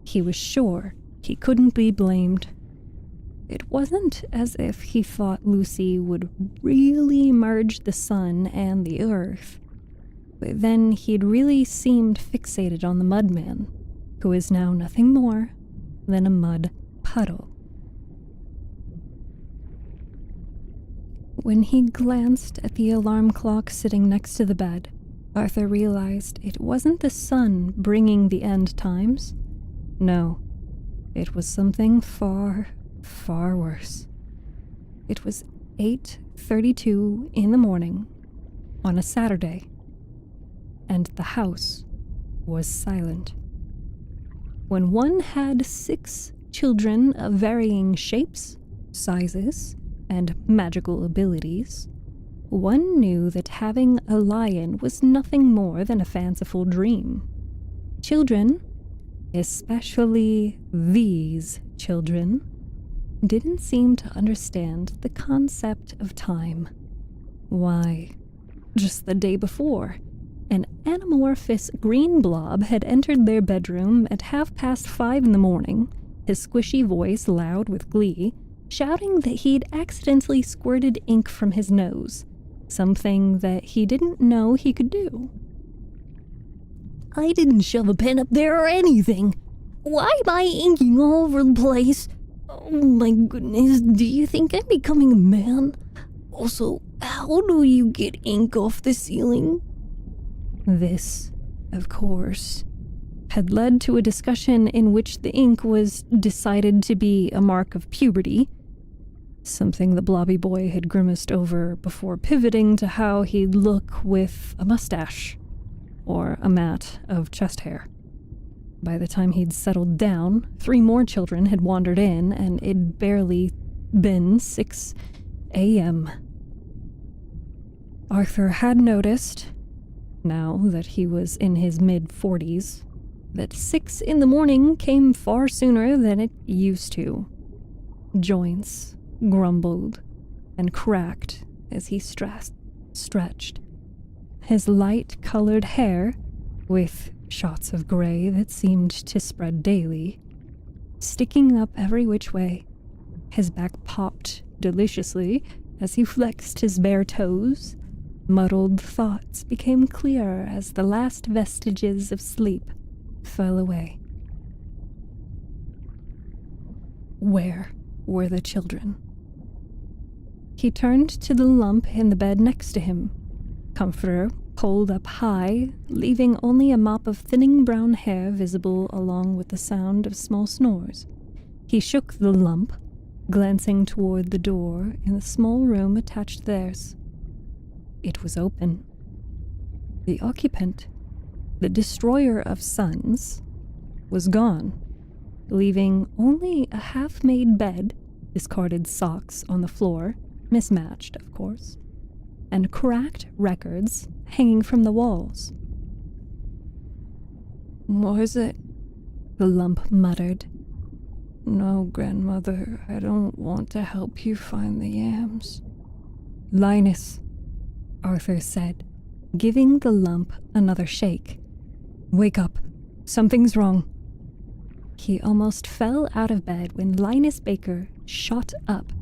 He was sure he couldn't be blamed. It wasn't as if he thought Lucy would really merge the sun and the earth, but then he'd really seemed fixated on the mudman, who is now nothing more than a mud puddle. When he glanced at the alarm clock sitting next to the bed, Arthur realized it wasn't the sun bringing the end times. No, it was something far, far worse. It was 8:32 in the morning on a Saturday, and the house was silent. When one had 6 children of varying shapes, sizes, and magical abilities, one knew that having a lion was nothing more than a fanciful dream. Children, especially these children, didn't seem to understand the concept of time. Why, just the day before, an anamorphous green blob had entered their bedroom at 5:30 in the morning, his squishy voice loud with glee, shouting that he'd accidentally squirted ink from his nose, something that he didn't know he could do. I didn't shove a pen up there or anything. Why am I inking all over the place? Oh my goodness, do you think I'm becoming a man? Also, how do you get ink off the ceiling? This, of course, had led to a discussion in which the ink was decided to be a mark of puberty, something the blobby boy had grimaced over before pivoting to how he'd look with a mustache or a mat of chest hair. By the time he'd settled down, 3 more children had wandered in, and it'd barely been 6 a.m. Arthur had noticed, now that he was in his mid-40s, that 6 in the morning came far sooner than it used to. Joints grumbled and cracked as he stretched. His light-colored hair, with shots of gray that seemed to spread daily, sticking up every which way. His back popped deliciously as he flexed his bare toes. Muddled thoughts became clearer as the last vestiges of sleep fell away. Where were the children? He turned to the lump in the bed next to him, comforter pulled up high, leaving only a mop of thinning brown hair visible along with the sound of small snores. He shook the lump, glancing toward the door in the small room attached to theirs. It was open. The occupant, the destroyer of suns, was gone, leaving only a half-made bed, discarded socks on the floor, mismatched, of course, and cracked records hanging from the walls. What is it? The lump muttered. No, grandmother, I don't want to help you find the yams. Linus, Arthur said, giving the lump another shake. Wake up. Something's wrong. He almost fell out of bed when Linus Baker shot up,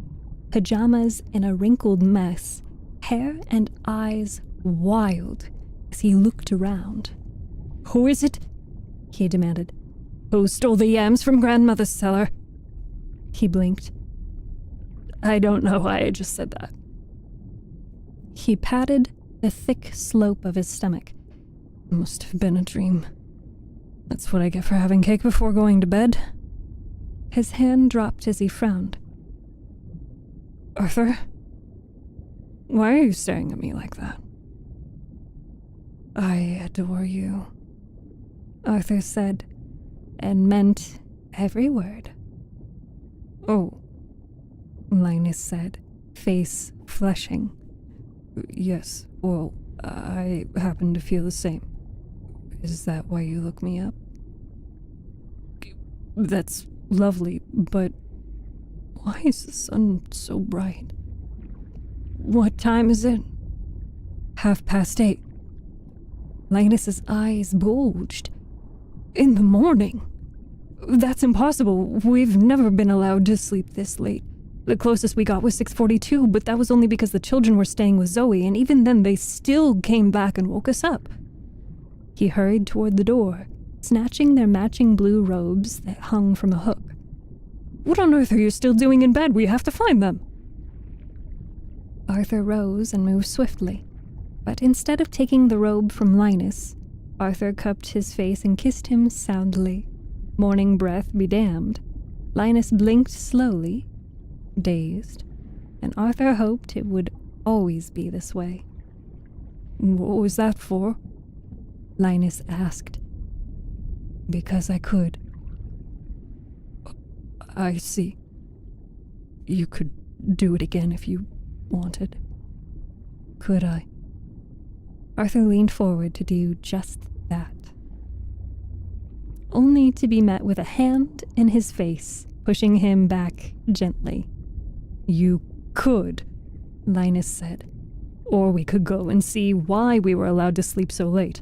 pajamas in a wrinkled mess, hair and eyes wild as he looked around. Who is it? He demanded. Who stole the yams from grandmother's cellar? He blinked. I don't know why I just said that. He patted the thick slope of his stomach. Must have been a dream. That's what I get for having cake before going to bed. His hand dropped as he frowned. Arthur? Why are you staring at me like that? I adore you, Arthur said, and meant every word. Oh, Linus said, face flushing. Yes, well, I happen to feel the same. Is that why you look me up? That's lovely, but why is the sun so bright? What time is it? 8:30. Linus's eyes bulged. In the morning. That's impossible. We've never been allowed to sleep this late. The closest we got was 6:42, but that was only because the children were staying with Zoe, and even then they still came back and woke us up. He hurried toward the door, snatching their matching blue robes that hung from a hook. What on earth are you still doing in bed? We have to find them. Arthur rose and moved swiftly, but instead of taking the robe from Linus, Arthur cupped his face and kissed him soundly. Morning breath be damned. Linus blinked slowly, dazed, and Arthur hoped it would always be this way. What was that for? Linus asked. Because I could. I see. You could do it again if you wanted. Could I? Arthur leaned forward to do just that. Only to be met with a hand in his face, pushing him back gently. You could, Linus said. Or we could go and see why we were allowed to sleep so late.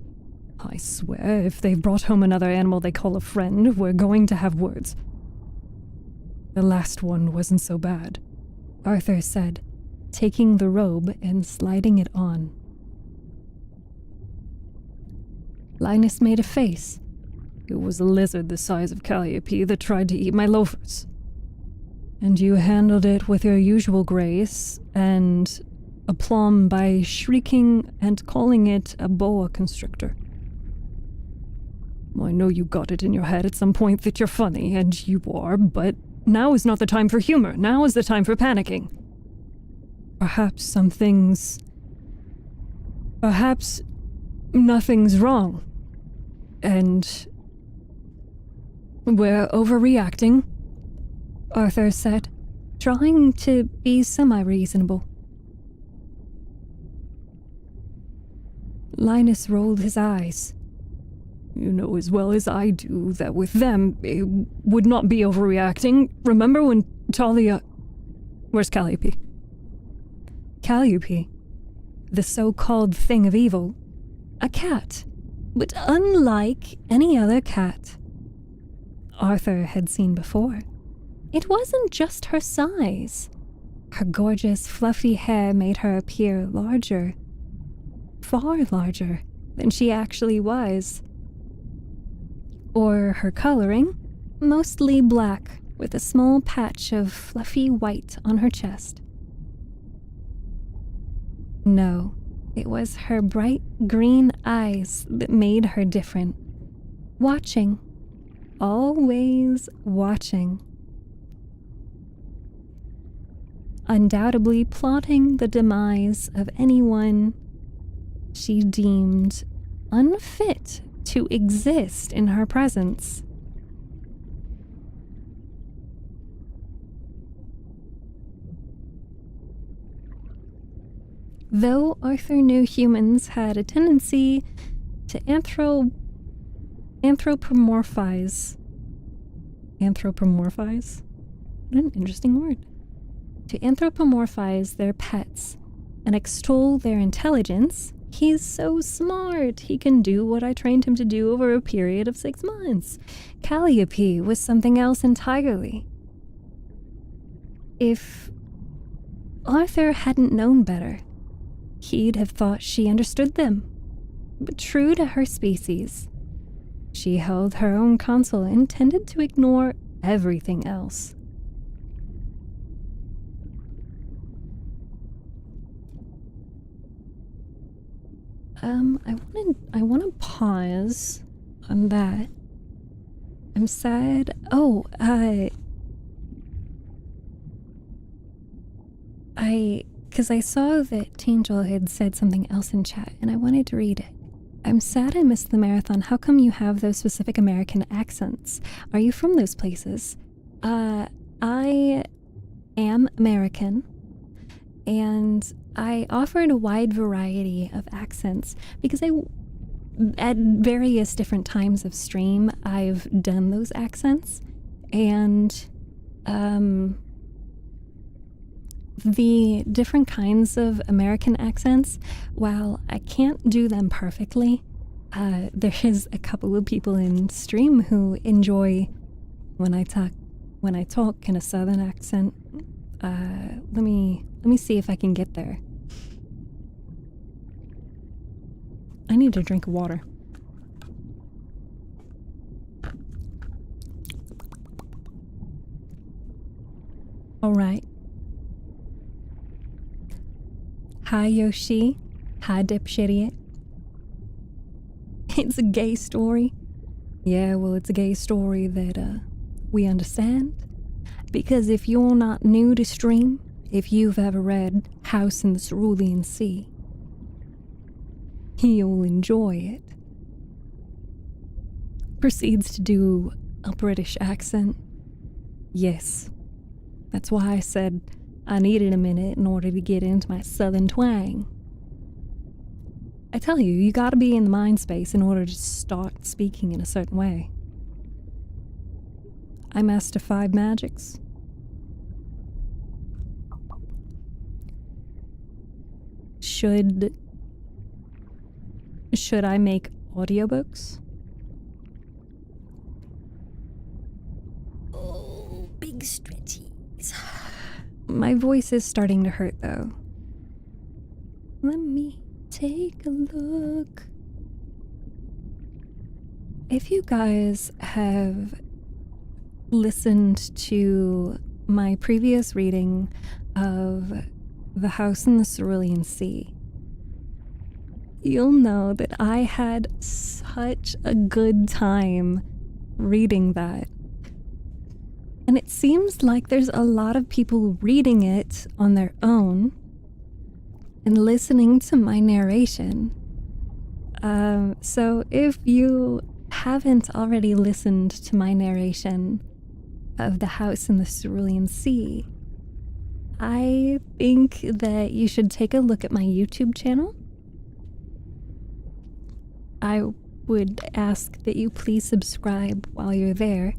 I swear, if they've brought home another animal they call a friend, we're going to have words. The last one wasn't so bad, Arthur said, taking the robe and sliding it on. Linus made a face. It was a lizard the size of Calliope that tried to eat my loafers. And you handled it with your usual grace and aplomb by shrieking and calling it a boa constrictor. I know you got it in your head at some point that you're funny, and you are, but now is not the time for humor. Now is the time for panicking. Perhaps nothing's wrong. And we're overreacting, Arthur said, trying to be semi-reasonable. Linus rolled his eyes. You know as well as I do that with them, it would not be overreacting. Remember when Talia... Where's Calliope? Calliope, the so-called thing of evil, a cat, but unlike any other cat Arthur had seen before. It wasn't just her size. Her gorgeous, fluffy hair made her appear larger, far larger than she actually was. Or her coloring, mostly black, with a small patch of fluffy white on her chest. No, it was her bright green eyes that made her different. Watching. Always watching. Undoubtedly plotting the demise of anyone she deemed unfit to exist in her presence. Though Arthur knew humans had a tendency to anthropomorphize. Anthropomorphize? What an interesting word. To anthropomorphize their pets and extol their intelligence, he's so smart, he can do what I trained him to do over a period of 6 months. Calliope was something else entirely. If Arthur hadn't known better, he'd have thought she understood them. But true to her species, she held her own counsel and tended to ignore everything else. I want to pause on that. I'm sad. Because I saw that Tangel had said something else in chat, and I wanted to read it. I'm sad I missed the marathon. How come you have those specific American accents? Are you from those places? I am American, and I offered a wide variety of accents because at various different times of stream, I've done those accents, and the different kinds of American accents, while I can't do them perfectly, there is a couple of people in stream who enjoy when I talk in a southern accent. Let me see if I can get there. I need a drink of water. All right. Hi Yoshi. Hi dipshit. It's a gay story. Yeah, well, it's a gay story that we understand. Because if you're not new to stream, if you've ever read House in the Cerulean Sea, you'll enjoy it. Proceeds to do a British accent. Yes. That's why I said I needed a minute in order to get into my southern twang. I tell you, you gotta be in the mind space in order to start speaking in a certain way. I master 5 magics. Should I make audiobooks? Oh, big stretchies. My voice is starting to hurt though. Let me take a look. If you guys have listened to my previous reading of The House in the Cerulean Sea, you'll know that I had such a good time reading that. And it seems like there's a lot of people reading it on their own and listening to my narration. So if you haven't already listened to my narration of The House in the Cerulean Sea, I think that you should take a look at my YouTube channel. I would ask that you please subscribe while you're there.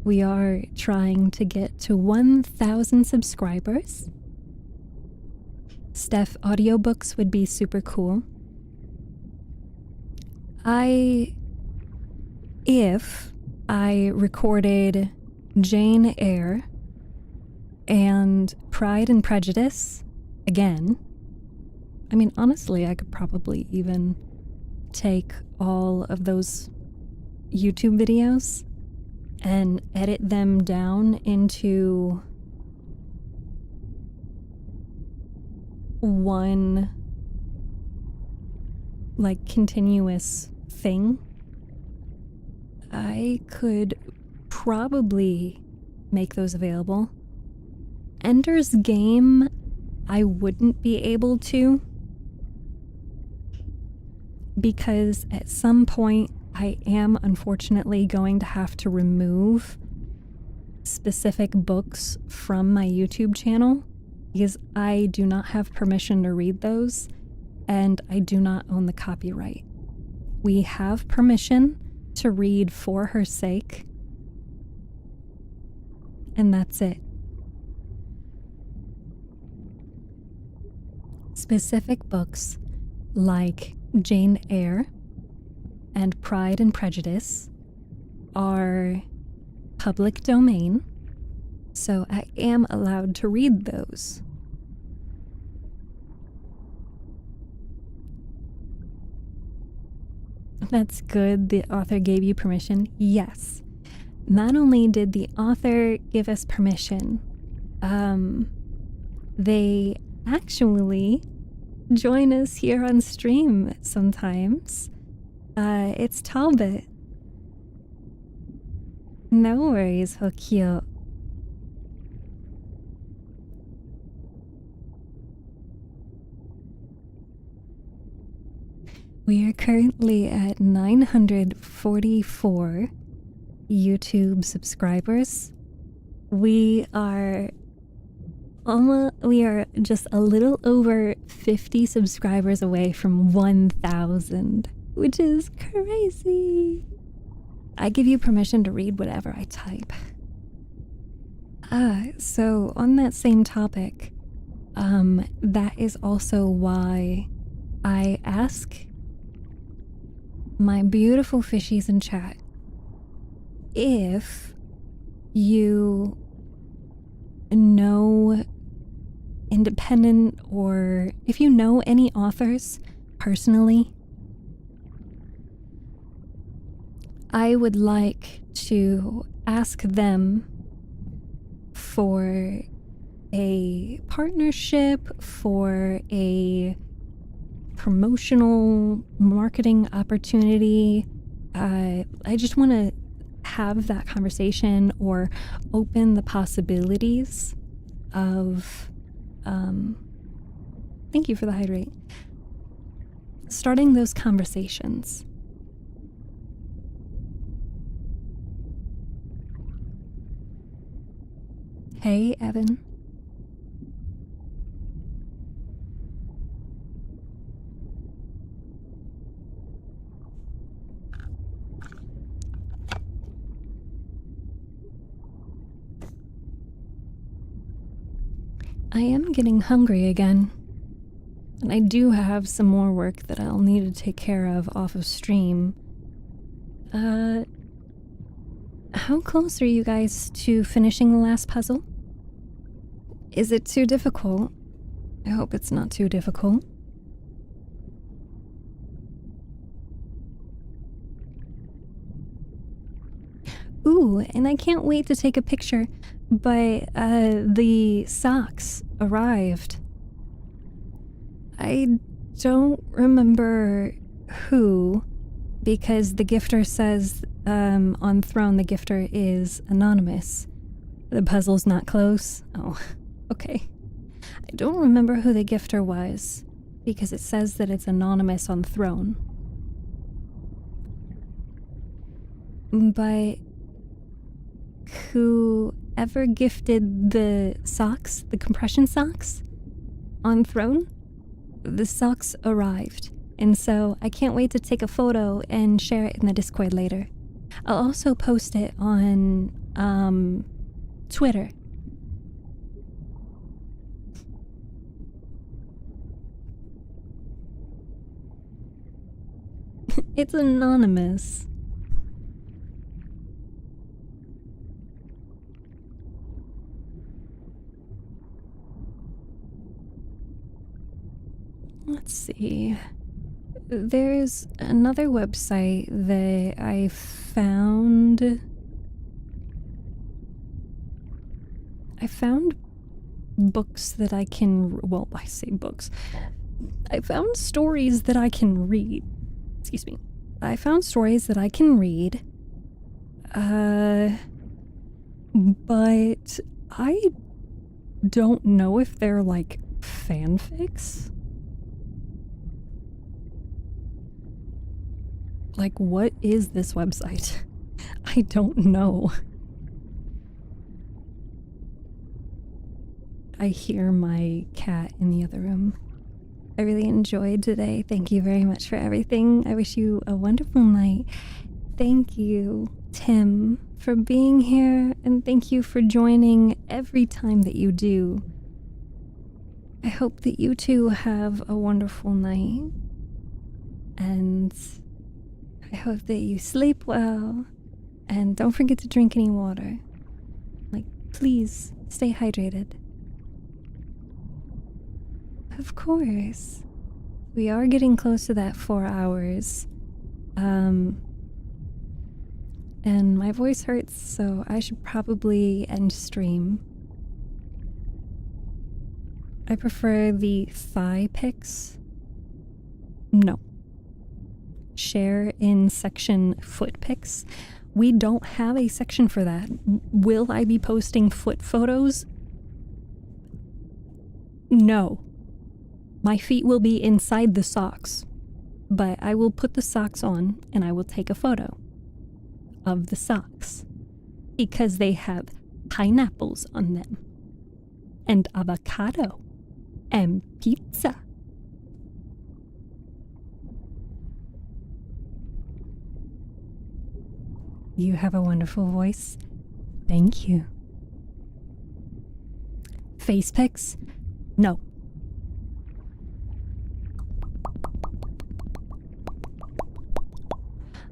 We are trying to get to 1,000 subscribers. Steph audiobooks would be super cool. If I recorded Jane Eyre and Pride and Prejudice again, I mean, honestly, I could probably even take all of those YouTube videos and edit them down into one, like, continuous thing. I could probably make those available. Ender's Game, I wouldn't be able to, because at some point I am unfortunately going to have to remove specific books from my YouTube channel because I do not have permission to read those and I do not own the copyright. We have permission to read for her sake, and that's it. Specific books like Jane Eyre and Pride and Prejudice are public domain, so I am allowed to read those. That's good. The author gave you permission? Yes. Not only did the author give us permission, they actually join us here on stream sometimes. It's Talbot. No worries, how cute. We are currently at 944 YouTube subscribers. We are just a little over 50 subscribers away from 1,000, which is crazy. I give you permission to read whatever I type. So on that same topic, that is also why I ask my beautiful fishies in chat if you know independent, or if you know any authors personally, I would like to ask them for a partnership, for a promotional marketing opportunity. I just want to have that conversation or open the possibilities of thank you for the hydrate. Starting those conversations. Hey, Evan. I am getting hungry again. And I do have some more work that I'll need to take care of off of stream. How close are you guys to finishing the last puzzle? Is it too difficult? I hope it's not too difficult. Ooh, and I can't wait to take a picture, but the socks arrived. I don't remember who, because the gifter says on Throne the gifter is anonymous. The puzzle's not close. Oh, okay. I don't remember who the gifter was, because it says that it's anonymous on Throne. But whoever gifted the socks, the compression socks, on Throne, the socks arrived. And so I can't wait to take a photo and share it in the Discord later. I'll also post it on Twitter. It's anonymous. Let's see. There's another website that I found. I found books that I can, well, I say books. I found stories that I can read. Excuse me. I found stories that I can read. But I don't know if they're like fanfics. Like, what is this website? I don't know. I hear my cat in the other room. I really enjoyed today. Thank you very much for everything. I wish you a wonderful night. Thank you, Tim, for being here, and thank you for joining every time that you do. I hope that you two have a wonderful night, and I hope that you sleep well, and don't forget to drink any water. Like, please stay hydrated. Of course. We are getting close to that 4 hours. And my voice hurts, so I should probably end stream. I prefer the thigh pics. No. Share in section foot pics. We don't have a section for that. Will I be posting foot photos? No. My feet will be inside the socks, but I will put the socks on and I will take a photo of the socks because they have pineapples on them and avocado and pizza. You have a wonderful voice. Thank you. Face pics? No.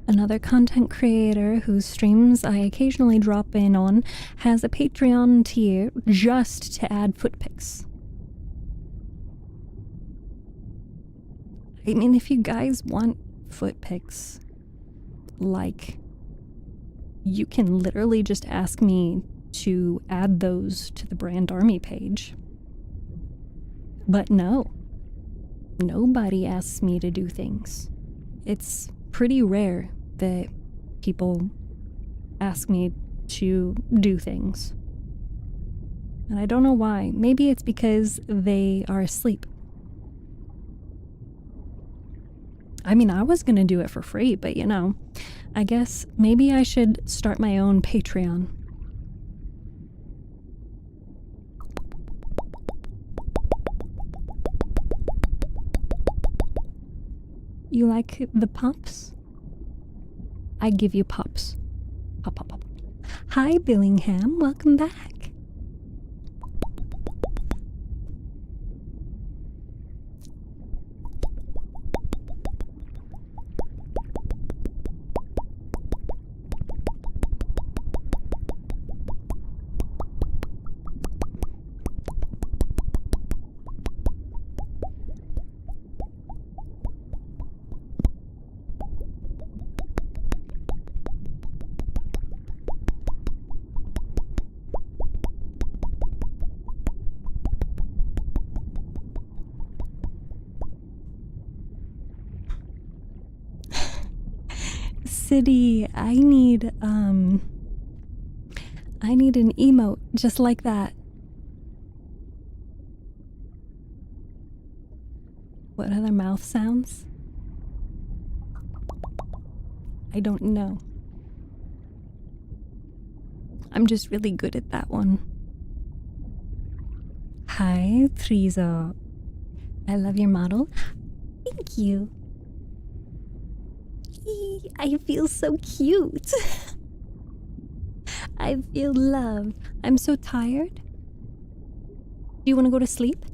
Another content creator whose streams I occasionally drop in on has a Patreon tier just to add foot pics. I mean, if you guys want foot pics, like, you can literally just ask me to add those to the Brand Army page. But no, nobody asks me to do things. It's pretty rare that people ask me to do things. And I don't know why. Maybe it's because they are asleep. I mean, I was gonna do it for free, but you know, I guess maybe I should start my own Patreon. You like the pops? I give you pops. Pop, pop, pop. Hi, Billingham. Welcome back. City, I need an emote just like that. What other mouth sounds? I don't know. I'm just really good at that one. Hi, Triza. I love your model. Thank you. I feel so cute. I feel loved. I'm so tired. Do you want to go to sleep?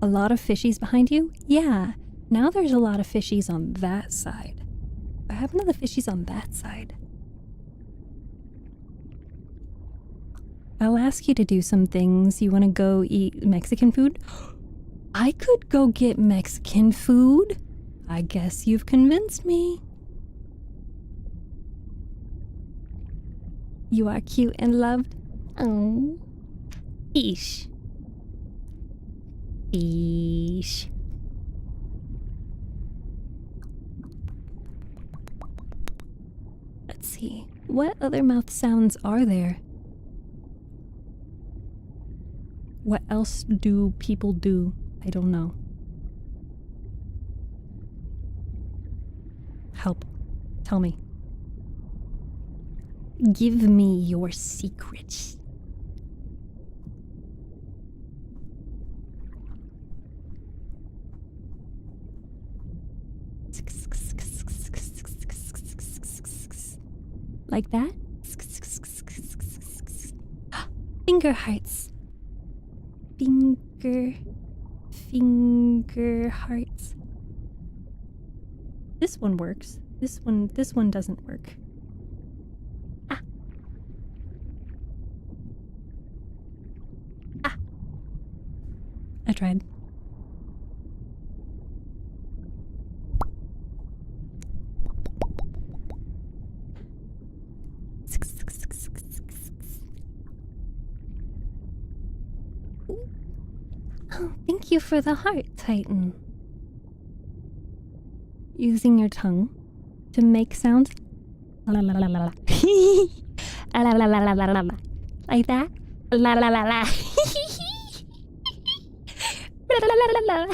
A lot of fishies behind you? Yeah. Now there's a lot of fishies on that side. What happened to the fishies on that side? I'll ask you to do some things. You want to go eat Mexican food? I could go get Mexican food. I guess you've convinced me. You are cute and loved. Oh. Fish. Fish. Let's see. What other mouth sounds are there? What else do people do? I don't know. Help. Tell me. Give me your secrets. Like that? Finger hearts. Finger hearts. This one works. This one doesn't work. Ah. Ah. I tried. Oh, thank you for the heart, Titan. Using your tongue to make sounds. La la la la la. La la la la la la. Like that. La la la la. La la la la la.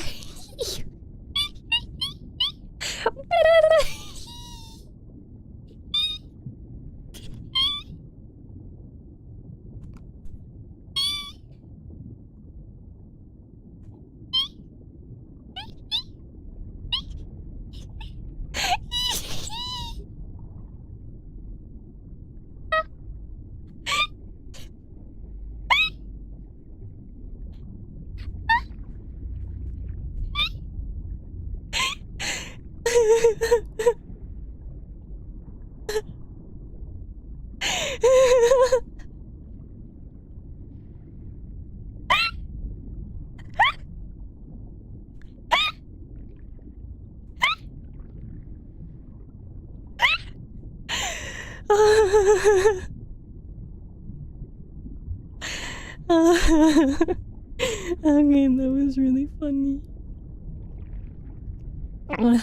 Okay, that was really funny. I'm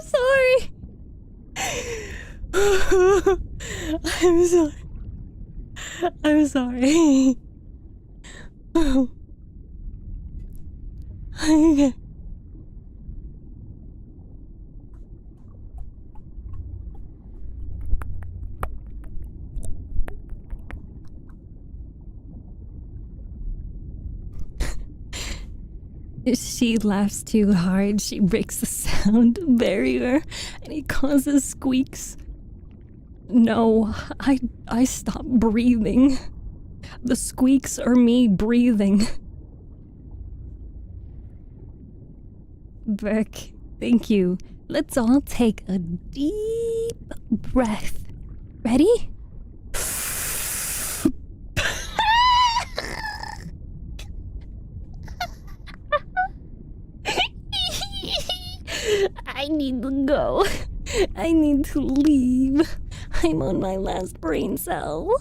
sorry. I'm sorry. I'm sorry. Okay. She laughs too hard, she breaks the sound barrier, and it causes squeaks. No, I stop breathing. The squeaks are me breathing. Beck, thank you. Let's all take a deep breath. Ready? I need to go. I need to leave. I'm on my last brain cell.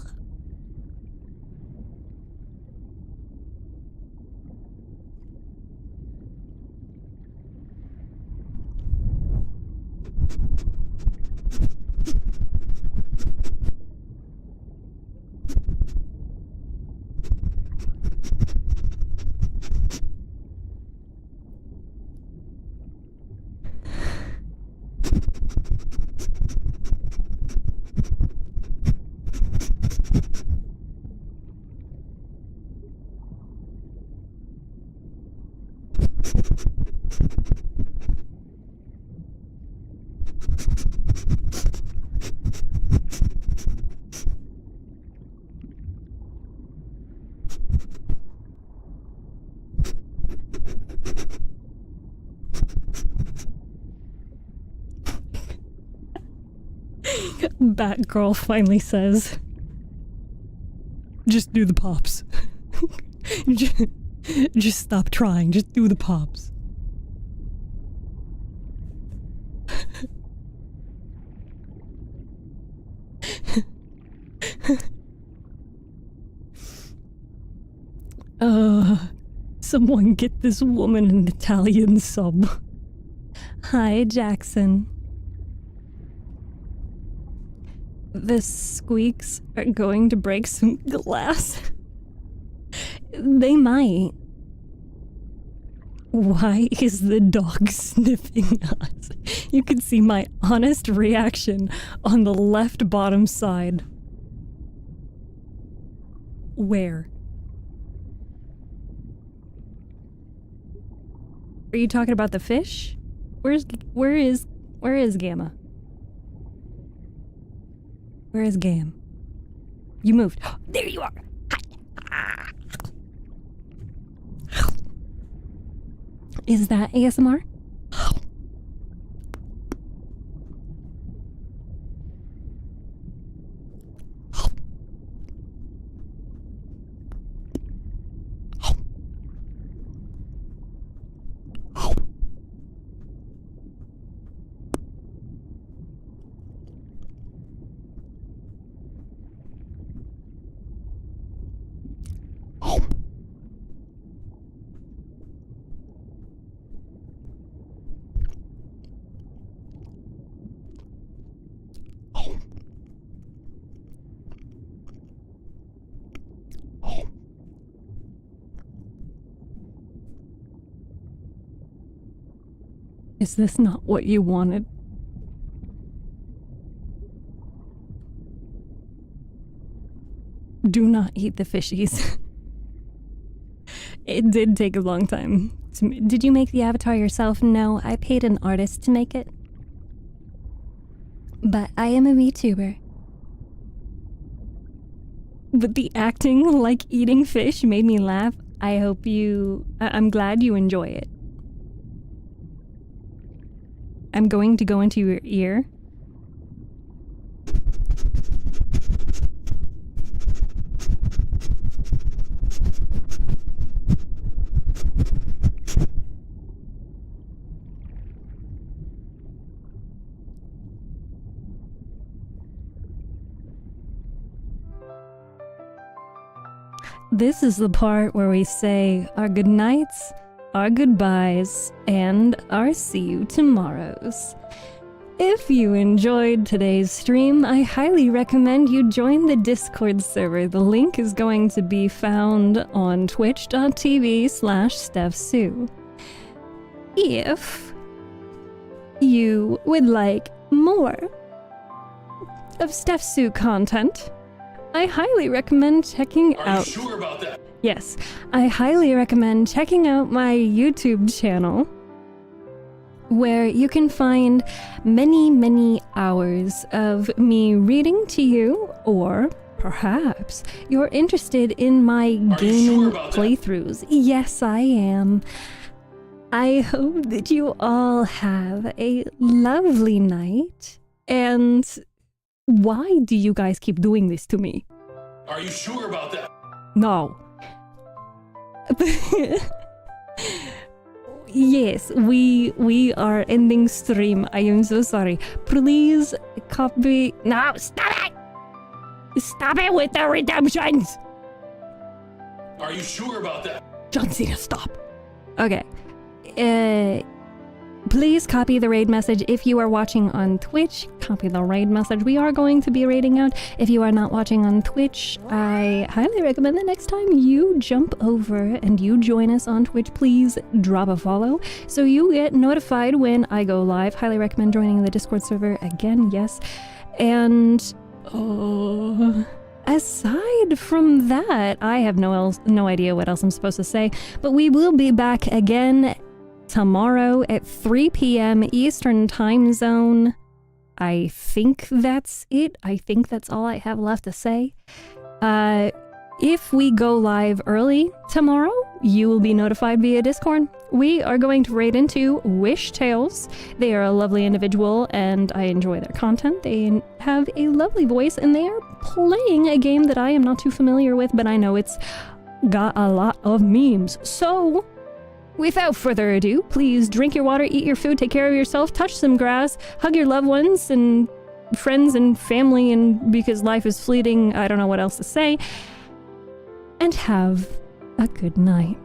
Batgirl finally says, just do the pops. Just stop trying, just do the pops. Someone get this woman an Italian sub. Hi, Jackson. The squeaks are going to break some glass. They might. Why is the dog sniffing us? You can see my honest reaction on the left bottom side. Where? Are you talking about the fish? Where is Gamma? Where is Gam? You moved. There you are. Is that ASMR? Is this not what you wanted? Do not eat the fishies. It did take a long time. Did you make the avatar yourself? No, I paid an artist to make it. but I am a VTuber. But the acting like eating fish made me laugh. I'm glad you enjoy it. I'm going to go into your ear. This is the part where we say our good nights, our goodbyes, and our see you tomorrows. If you enjoyed today's stream, I highly recommend you join the Discord server. The link is going to be found on twitch.tv/StephTsu. If you would like more of StephTsu content, I highly recommend checking out... Are you sure about that? Yes, I highly recommend checking out my YouTube channel, where you can find many, many hours of me reading to you, or perhaps you're interested in my gaming playthroughs. Yes, I am. I hope that you all have a lovely night, and why do you guys keep doing this to me? Are you sure about that? No. Yes, we are ending stream. I am so sorry. Please copy... No, stop it! Stop it with the redemptions! Are you sure about that? John Cena, stop. Okay. Please copy the raid message. If you are watching on Twitch, copy the raid message. We are going to be raiding out. If you are not watching on Twitch, I highly recommend the next time you jump over and you join us on Twitch, please drop a follow so you get notified when I go live. Highly recommend joining the Discord server again, yes. And aside from that, I have no idea what else I'm supposed to say, but we will be back again tomorrow at 3 p.m. Eastern Time Zone. I think that's it. I think that's all I have left to say. If we go live early tomorrow, you will be notified via Discord. We are going to raid into Wish Tales. They are a lovely individual and I enjoy their content. They have a lovely voice and they are playing a game that I am not too familiar with, but I know it's got a lot of memes. So, without further ado, please drink your water, eat your food, take care of yourself, touch some grass, hug your loved ones and friends and family, and because life is fleeting, I don't know what else to say, and have a good night.